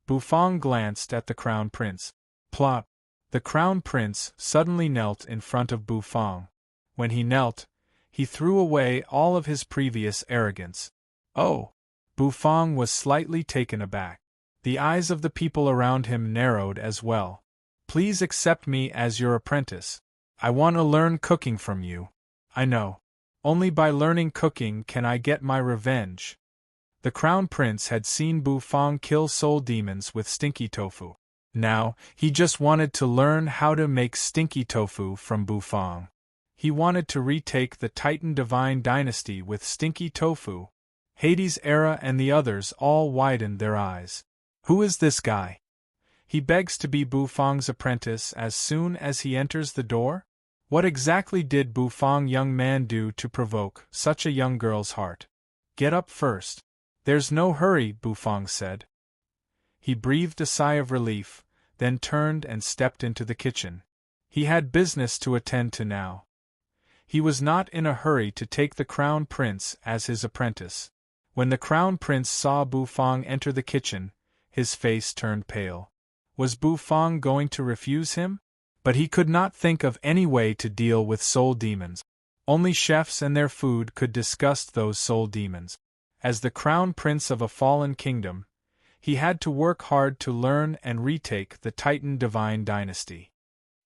Bufang glanced at the Crown Prince. Plop! The Crown Prince suddenly knelt in front of Bufang. When he knelt, he threw away all of his previous arrogance. Oh! Bufang was slightly taken aback. The eyes of the people around him narrowed as well. Please accept me as your apprentice. I want to learn cooking from you. I know. Only by learning cooking can I get my revenge. The Crown Prince had seen Bufang kill soul demons with stinky tofu. Now, he just wanted to learn how to make stinky tofu from Bufang. He wanted to retake the Titan Divine Dynasty with stinky tofu. Hades Era and the others all widened their eyes. Who is this guy? He begs to be Bufang's apprentice as soon as he enters the door? What exactly did Bufang young man do to provoke such a young girl's heart? Get up first. There's no hurry, Bufang said. He breathed a sigh of relief, then turned and stepped into the kitchen. He had business to attend to now. He was not in a hurry to take the Crown Prince as his apprentice. When the Crown Prince saw Bufang enter the kitchen, his face turned pale. Was Bufang going to refuse him? But he could not think of any way to deal with soul demons. Only chefs and their food could disgust those soul demons. As the Crown Prince of a fallen kingdom, he had to work hard to learn and retake the Titan Divine Dynasty.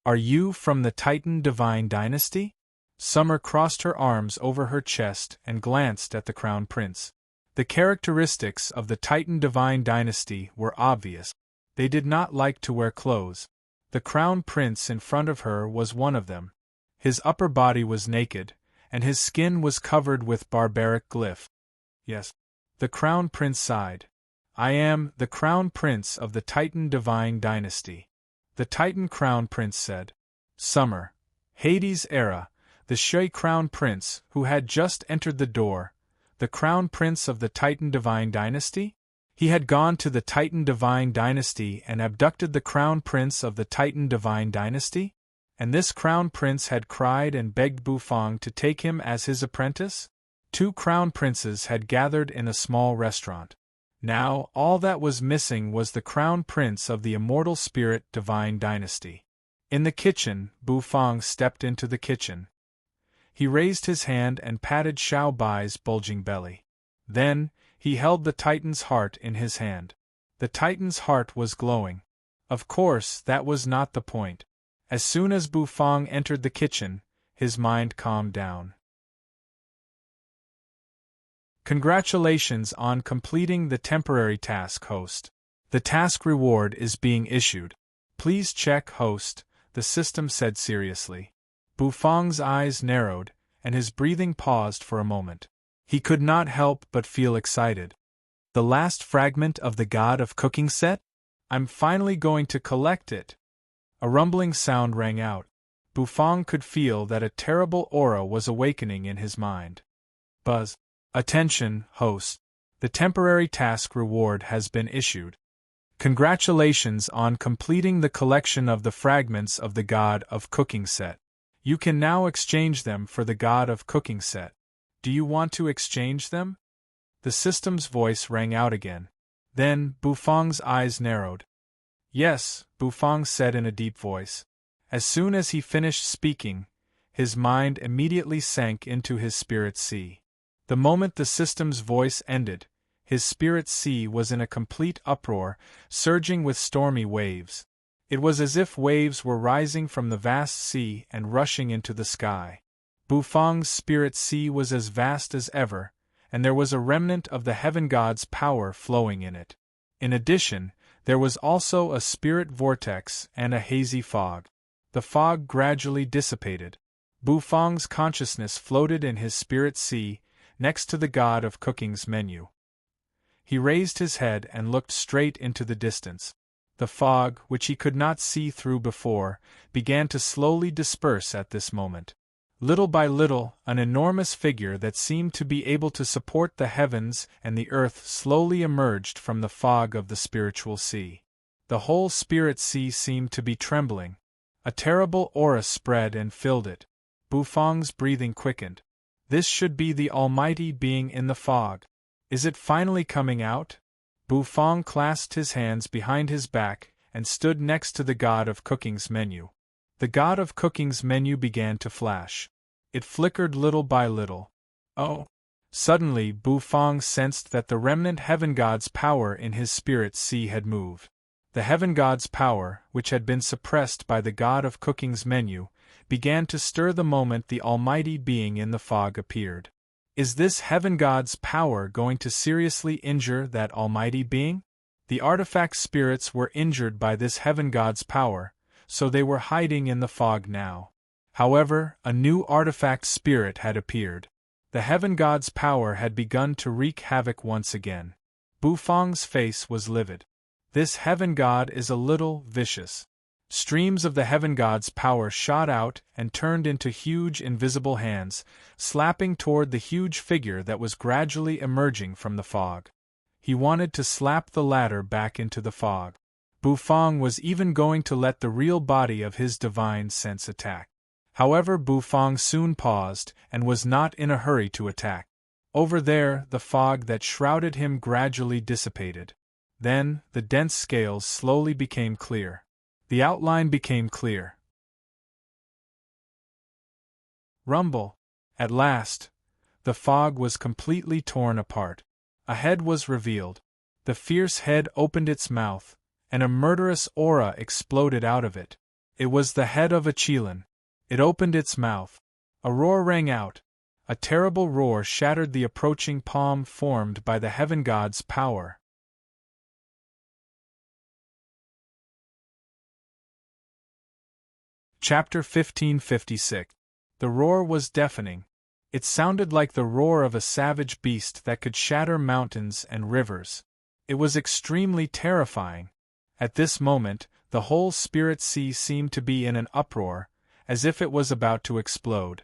Are you from the Titan Divine Dynasty? Summer crossed her arms over her chest and glanced at the Crown Prince. The characteristics of the Titan Divine Dynasty were obvious. They did not like to wear clothes. The Crown Prince in front of her was one of them. His upper body was naked, and his skin was covered with barbaric glyph. Yes. The Crown Prince sighed. I am the Crown Prince of the Titan Divine Dynasty. the Titan Crown Prince said. Summer. Hades' era, the Shui Crown Prince, who had just entered the door, the Crown Prince of the Titan Divine Dynasty? He had gone to the Titan Divine Dynasty and abducted the Crown Prince of the Titan Divine Dynasty? And this Crown Prince had cried and begged Bufang to take him as his apprentice? 2 Crown Princes had gathered in a small restaurant. Now, all that was missing was the Crown Prince of the Immortal Spirit Divine Dynasty. In the kitchen, Bufang stepped into the kitchen. He raised his hand and patted Xiao Bai's bulging belly. Then, he held the Titan's heart in his hand. The Titan's heart was glowing. Of course, that was not the point. As soon as Bufang entered the kitchen, his mind calmed down. Congratulations on completing the temporary task, host. The task reward is being issued. Please check, host, the system said seriously. Bufang's eyes narrowed, and his breathing paused for a moment. He could not help but feel excited. The last fragment of the God of Cooking set? I'm finally going to collect it. A rumbling sound rang out. Bufang could feel that a terrible aura was awakening in his mind. Buzz. Attention, host. The temporary task reward has been issued. Congratulations on completing the collection of the fragments of the God of Cooking set. You can now exchange them for the God of Cooking set. Do you want to exchange them? The system's voice rang out again. Then, Bufang's eyes narrowed. Yes, Bufang said in a deep voice. As soon as he finished speaking, his mind immediately sank into his spirit sea. The moment the system's voice ended, his spirit sea was in a complete uproar, surging with stormy waves. It was as if waves were rising from the vast sea and rushing into the sky. Bufang's spirit sea was as vast as ever, and there was a remnant of the heaven god's power flowing in it. In addition, there was also a spirit vortex and a hazy fog. The fog gradually dissipated. Bufang's consciousness floated in his spirit sea, next to the God of Cooking's menu. He raised his head and looked straight into the distance. The fog, which he could not see through before, began to slowly disperse at this moment. Little by little, an enormous figure that seemed to be able to support the heavens and the earth slowly emerged from the fog of the spiritual sea. The whole spirit sea seemed to be trembling. A terrible aura spread and filled it. Bufang's breathing quickened. This should be the almighty being in the fog. Is it finally coming out? Bufang clasped his hands behind his back and stood next to the God of Cooking's menu. The God of Cooking's menu began to flash. It flickered little by little. Oh! Suddenly, Bufang sensed that the remnant heaven god's power in his spirit sea had moved. The heaven god's power, which had been suppressed by the God of Cooking's menu, began to stir the moment the almighty being in the fog appeared. Is this heaven god's power going to seriously injure that almighty being? The artifact spirits were injured by this heaven god's power, so they were hiding in the fog now. However, a new artifact spirit had appeared. The heaven god's power had begun to wreak havoc once again. Bufang's face was livid. This heaven god is a little vicious. Streams of the heaven god's power shot out and turned into huge invisible hands, slapping toward the huge figure that was gradually emerging from the fog. He wanted to slap the latter back into the fog. Bufang was even going to let the real body of his divine sense attack. However, Bufang soon paused and was not in a hurry to attack. Over there, the fog that shrouded him gradually dissipated. Then, the dense scales slowly became clear. The outline became clear. Rumble. At last, the fog was completely torn apart. A head was revealed. The fierce head opened its mouth, and a murderous aura exploded out of it. It was the head of a Qilin. It opened its mouth. A roar rang out. A terrible roar shattered the approaching palm formed by the heaven god's power. Chapter 1556. The roar was deafening. It sounded like the roar of a savage beast that could shatter mountains and rivers. It was extremely terrifying. At this moment, The whole spirit sea seemed to be in an uproar, as if it was about to explode.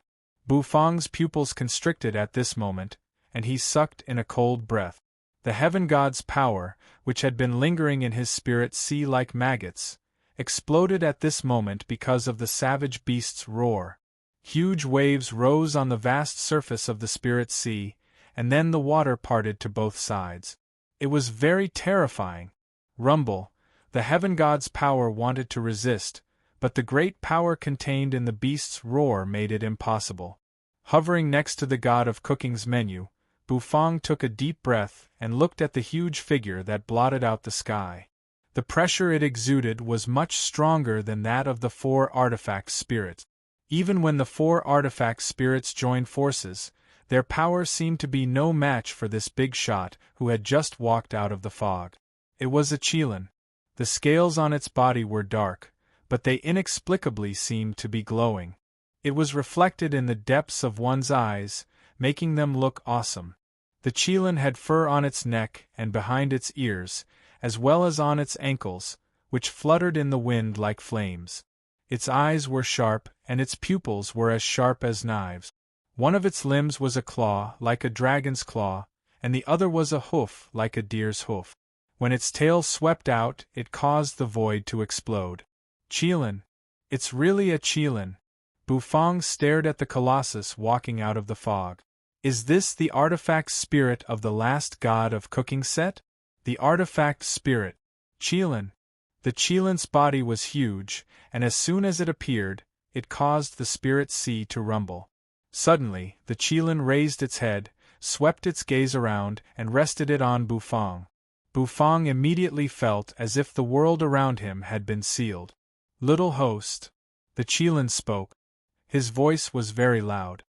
Bufang's pupils constricted at this moment, and he sucked in a cold breath. The heaven god's power, which had been lingering in his spirit sea like maggots, exploded at this moment because of the savage beast's roar. Huge waves rose on the vast surface of the spirit sea, and then the water parted to both sides. It was very terrifying. Rumble, the heaven god's power wanted to resist, but the great power contained in the beast's roar made it impossible. Hovering next to the god of cooking's menu, Bufang took a deep breath and looked at the huge figure that blotted out the sky. The pressure it exuded was much stronger than that of the 4 artifact spirits. Even when the 4 artifact spirits joined forces, their power seemed to be no match for this big shot who had just walked out of the fog. It was a Qilin. The scales on its body were dark, but they inexplicably seemed to be glowing. It was reflected in the depths of one's eyes, making them look awesome. The Qilin had fur on its neck and behind its ears, as well as on its ankles, which fluttered in the wind like flames. Its eyes were sharp, and its pupils were as sharp as knives. One of its limbs was a claw, like a dragon's claw, and the other was a hoof, like a deer's hoof. When its tail swept out, it caused the void to explode. Qilin. It's really a Qilin. Bufang stared at the colossus walking out of the fog. Is this the artifact spirit of the last god of cooking set? The artifact spirit. Qilin. The Qilin's body was huge, and as soon as it appeared, it caused the spirit sea to rumble. Suddenly, the Qilin raised its head, swept its gaze around, and rested it on Bufang. Bufang immediately felt as if the world around him had been sealed. Little host. The Qilin spoke. His voice was very loud.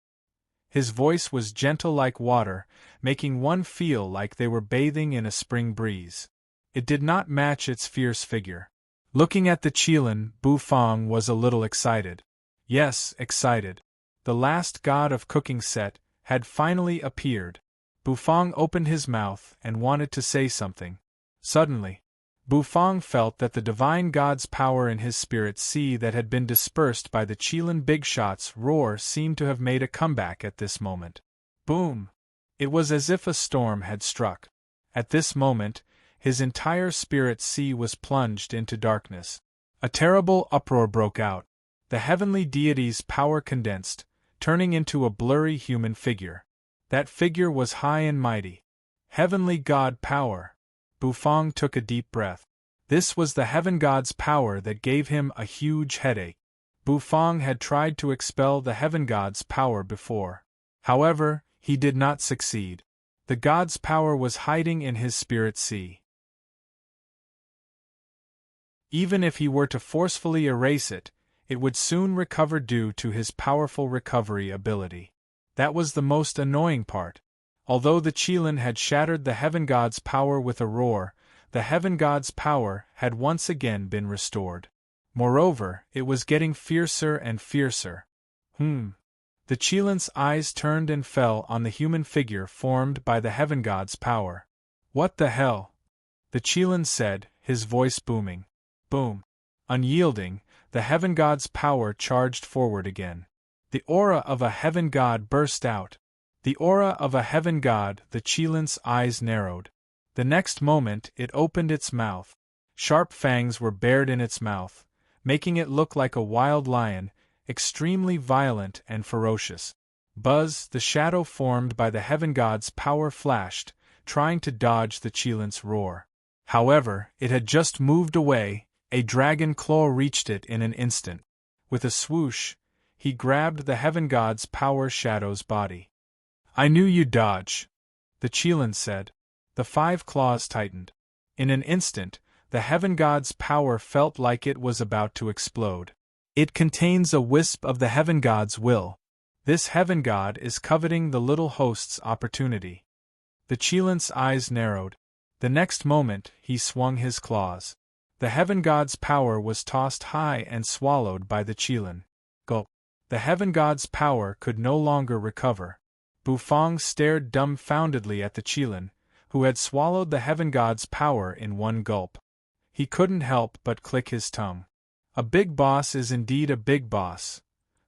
His voice was gentle like water, making one feel like they were bathing in a spring breeze. It did not match its fierce figure. Looking at the Qilin, Bufang was a little excited. Yes, excited. The last god of cooking set had finally appeared. Bufang opened his mouth and wanted to say something. Suddenly, Bufang felt that the divine god's power in his spirit sea that had been dispersed by the Qilin big shot's roar seemed to have made a comeback at this moment. Boom! It was as if a storm had struck. At this moment, his entire spirit sea was plunged into darkness. A terrible uproar broke out. The heavenly deity's power condensed, turning into a blurry human figure. That figure was high and mighty. Heavenly god power. Bufang took a deep breath. This was the heaven god's power that gave him a huge headache. Bufang had tried to expel the heaven god's power before. However, he did not succeed. The god's power was hiding in his spirit sea. Even if he were to forcefully erase it, it would soon recover due to his powerful recovery ability. That was the most annoying part. Although the Qilin had shattered the heaven god's power with a roar, the heaven god's power had once again been restored. Moreover, it was getting fiercer and fiercer. The Qilin's eyes turned and fell on the human figure formed by the heaven god's power. What the hell? The Qilin said, his voice booming. Boom. Unyielding, the heaven god's power charged forward again. The aura of a heaven god burst out. The aura of a heaven god. The Qilin's eyes narrowed. The next moment it opened its mouth. Sharp fangs were bared in its mouth, making it look like a wild lion, extremely violent and ferocious. Buzz, the shadow formed by the heaven god's power flashed, trying to dodge the Qilin's roar. However, it had just moved away. A dragon claw reached it in an instant. With a swoosh, he grabbed the heaven god's power shadow's body. I knew you'd dodge, the Qilin said. The 5 claws tightened. In an instant, the heaven god's power felt like it was about to explode. It contains a wisp of the heaven god's will. This heaven god is coveting the little host's opportunity. The Qilin's eyes narrowed. The next moment, he swung his claws. The heaven god's power was tossed high and swallowed by the Qilin. Gulp. The heaven god's power could no longer recover. Bufang stared dumbfoundedly at the Qilin, who had swallowed the heaven god's power in one gulp. He couldn't help but click his tongue. A big boss is indeed a big boss.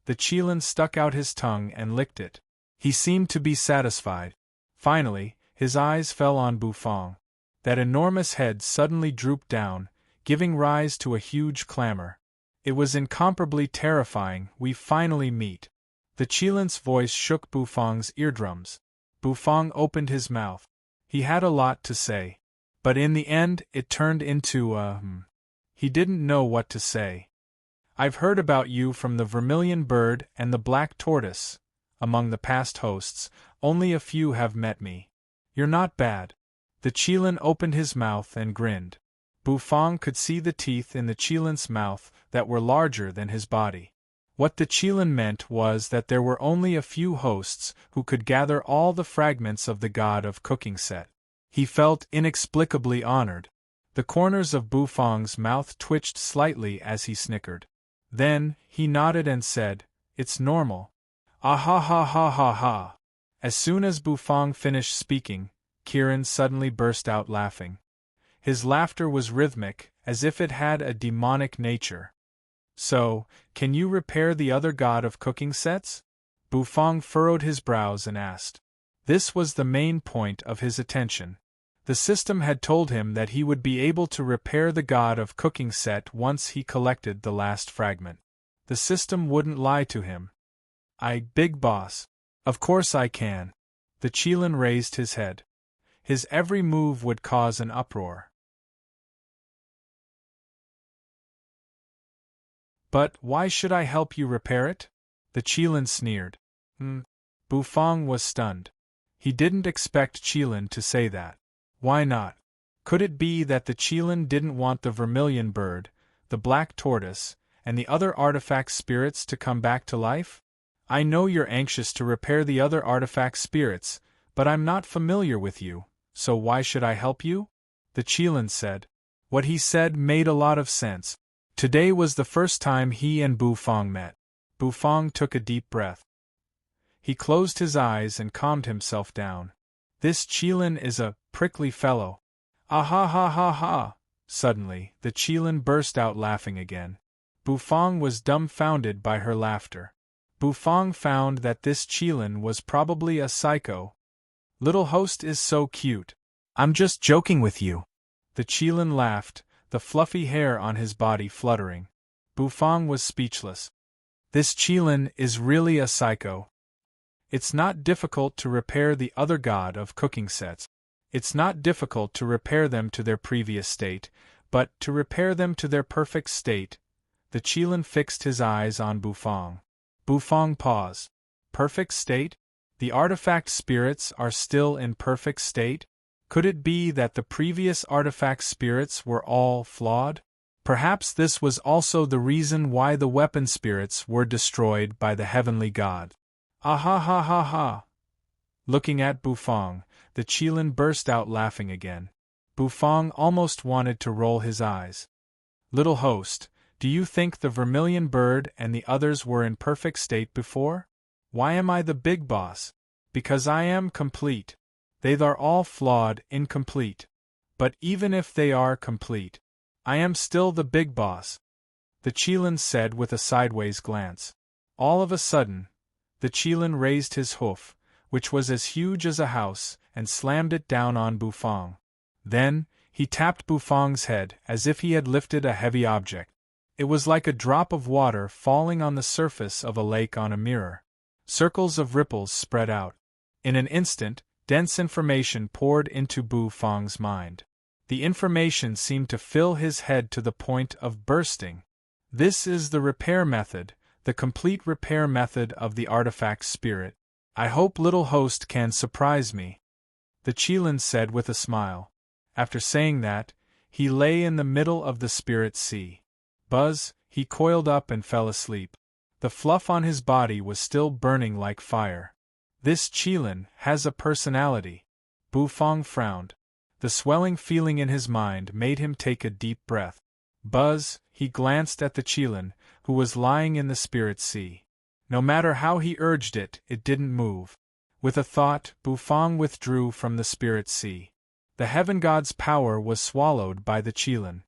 The Qilin stuck out his tongue and licked it. He seemed to be satisfied. Finally, his eyes fell on Bufang. That enormous head suddenly drooped down, giving rise to a huge clamor. It was incomparably terrifying. We finally meet. The Qilin's voice shook Bufang's eardrums. Bufang opened his mouth. He had a lot to say. But in the end, it turned into He didn't know what to say. I've heard about you from the vermilion bird and the black tortoise. Among the past hosts, only a few have met me. You're not bad. The Qilin opened his mouth and grinned. Bufang could see the teeth in the Qilin's mouth that were larger than his body. What the Qilin meant was that there were only a few hosts who could gather all the fragments of the god of cooking set. He felt inexplicably honored. The corners of Bufang's mouth twitched slightly as he snickered. Then, he nodded and said, "It's normal." Ah ha ha ha ha ha. As soon as Bufang finished speaking, Kirin suddenly burst out laughing. His laughter was rhythmic, as if it had a demonic nature. So, can you repair the other god of cooking sets? Bufang furrowed his brows and asked. This was the main point of his attention. The system had told him that he would be able to repair the god of cooking set once he collected the last fragment. The system wouldn't lie to him. Big boss. Of course I can. The Qilin raised his head. His every move would cause an uproar. But why should I help you repair it? The Qilin sneered. Bufang was stunned. He didn't expect Qilin to say that. Why not? Could it be that the Qilin didn't want the vermilion bird, the black tortoise, and the other artifact spirits to come back to life? I know you're anxious to repair the other artifact spirits, but I'm not familiar with you, so why should I help you? The Qilin said. What he said made a lot of sense. Today was the first time he and Bufang met. Bufang took a deep breath. He closed his eyes and calmed himself down. This Qilin is a prickly fellow. Ah ha ha ha ha! Suddenly, the Qilin burst out laughing again. Bufang was dumbfounded by her laughter. Bufang found that this Qilin was probably a psycho. Little host is so cute. I'm just joking with you. The Qilin laughed, the fluffy hair on his body fluttering. Bufang was speechless. This Qilin is really a psycho. It's not difficult to repair the other god of cooking sets. It's not difficult to repair them to their previous state, but to repair them to their perfect state. The Qilin fixed his eyes on Bufang. Bufang paused. Perfect state? The artifact spirits are still in perfect state? Could it be that the previous artifact spirits were all flawed? Perhaps this was also the reason why the weapon spirits were destroyed by the heavenly god. Ah ha ha ha ha! Looking at Bufang, the Qilin burst out laughing again. Bufang almost wanted to roll his eyes. Little host, do you think the vermilion bird and the others were in perfect state before? Why am I the big boss? Because I am complete. They are all flawed, incomplete. But even if they are complete, I am still the big boss. The Qilin said with a sideways glance. All of a sudden, the Qilin raised his hoof, which was as huge as a house, and slammed it down on Bufang. Then, he tapped Bufang's head as if he had lifted a heavy object. It was like a drop of water falling on the surface of a lake on a mirror. Circles of ripples spread out. In an instant, dense information poured into Bufang's mind. The information seemed to fill his head to the point of bursting. This is the repair method, the complete repair method of the artifact spirit. I hope little host can surprise me. The Qilin said with a smile. After saying that, he lay in the middle of the spirit sea. Buzz, he coiled up and fell asleep. The fluff on his body was still burning like fire. This Qilin has a personality. Bufang frowned. The swelling feeling in his mind made him take a deep breath. Buzz, he glanced at the Qilin, who was lying in the spirit sea. No matter how he urged it, it didn't move. With a thought, Bufang withdrew from the spirit sea. The heaven god's power was swallowed by the Qilin.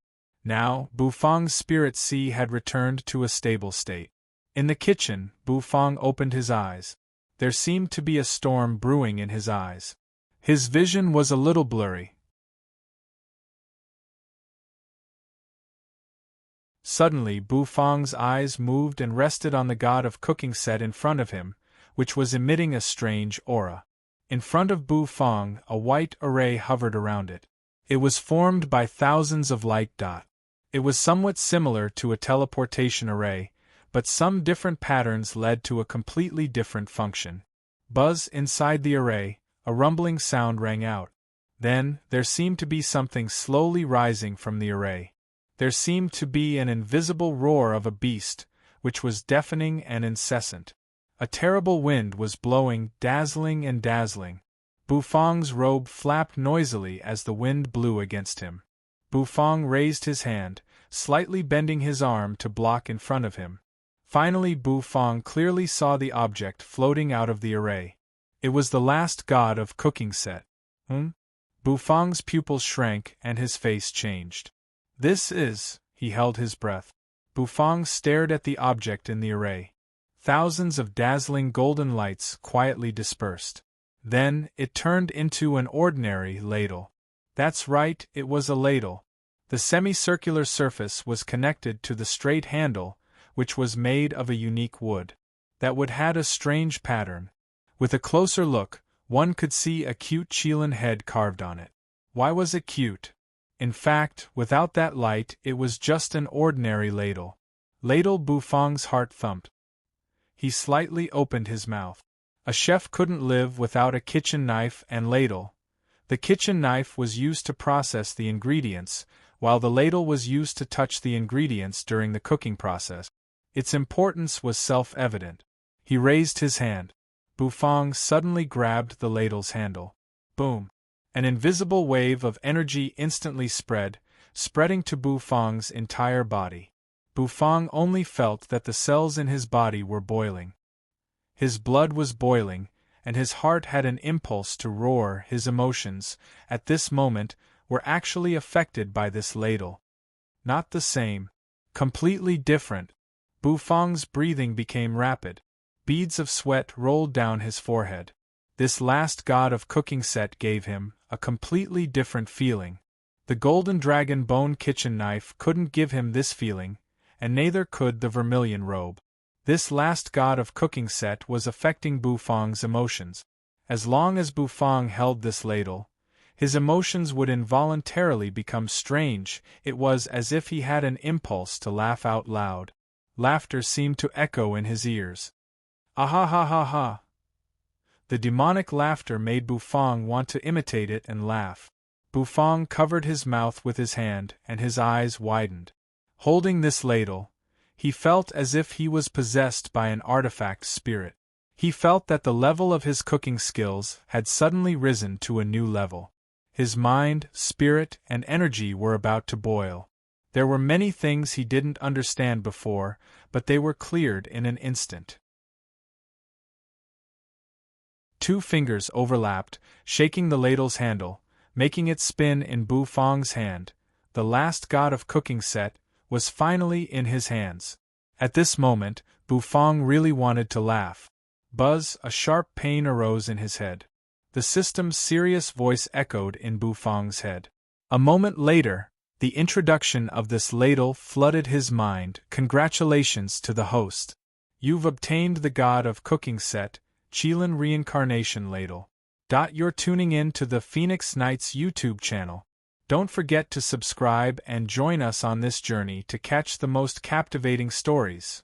Now, Bufang's spirit sea had returned to a stable state. In the kitchen, Bufang opened his eyes. There seemed to be a storm brewing in his eyes. His vision was a little blurry. Suddenly, Bufang's eyes moved and rested on the god of cooking set in front of him, which was emitting a strange aura. In front of Bufang, a white array hovered around it. It was formed by thousands of light dots. It was somewhat similar to a teleportation array, but some different patterns led to a completely different function. Buzz inside the array, a rumbling sound rang out. Then, there seemed to be something slowly rising from the array. There seemed to be an invisible roar of a beast, which was deafening and incessant. A terrible wind was blowing, dazzling and dazzling. Bufang's robe flapped noisily as the wind blew against him. Bufang raised his hand, slightly bending his arm to block in front of him. Finally, Bufang clearly saw the object floating out of the array. It was the last god of cooking set. Bufang's pupils shrank and his face changed. This is, he held his breath. Bufang stared at the object in the array. Thousands of dazzling golden lights quietly dispersed. Then, it turned into an ordinary ladle. That's right, it was a ladle. The semicircular surface was connected to the straight handle, which was made of a unique wood. That wood had a strange pattern. With a closer look, one could see a cute Qilin head carved on it. Why was it cute? In fact, without that light, it was just an ordinary ladle. Ladle. Bufang's heart thumped. He slightly opened his mouth. A chef couldn't live without a kitchen knife and ladle. The kitchen knife was used to process the ingredients, while the ladle was used to touch the ingredients during the cooking process. Its importance was self-evident. He raised his hand. Bufang suddenly grabbed the ladle's handle. Boom! An invisible wave of energy instantly spreading to Bufang's entire body. Bufang only felt that the cells in his body were boiling. His blood was boiling, and his heart had an impulse to roar. His emotions, at this moment, were actually affected by this ladle. Not the same. Completely different. Bufang's breathing became rapid. Beads of sweat rolled down his forehead. This last god of cooking set gave him a completely different feeling. The golden dragon bone kitchen knife couldn't give him this feeling, and neither could the vermilion robe. This last god of cooking set was affecting Bufang's emotions. As long as Bufang held this ladle, his emotions would involuntarily become strange. It was as if he had an impulse to laugh out loud. Laughter seemed to echo in his ears. Ah ha ha ha ha! The demonic laughter made Bufang want to imitate it and laugh. Bufang covered his mouth with his hand and his eyes widened. Holding this ladle, he felt as if he was possessed by an artifact spirit. He felt that the level of his cooking skills had suddenly risen to a new level. His mind, spirit, and energy were about to boil. There were many things he didn't understand before, but they were cleared in an instant. Two fingers overlapped, shaking the ladle's handle, making it spin in Bufang's hand. The last god of cooking set was finally in his hands. At this moment, Bufang really wanted to laugh. Buzz, a sharp pain arose in his head. The system's serious voice echoed in Bufang's head. A moment later, the introduction of this ladle flooded his mind. Congratulations to the host. You've obtained the god of cooking set, Qilin Reincarnation Ladle. You're tuning in to the Phoenix Knights YouTube channel. Don't forget to subscribe and join us on this journey to catch the most captivating stories.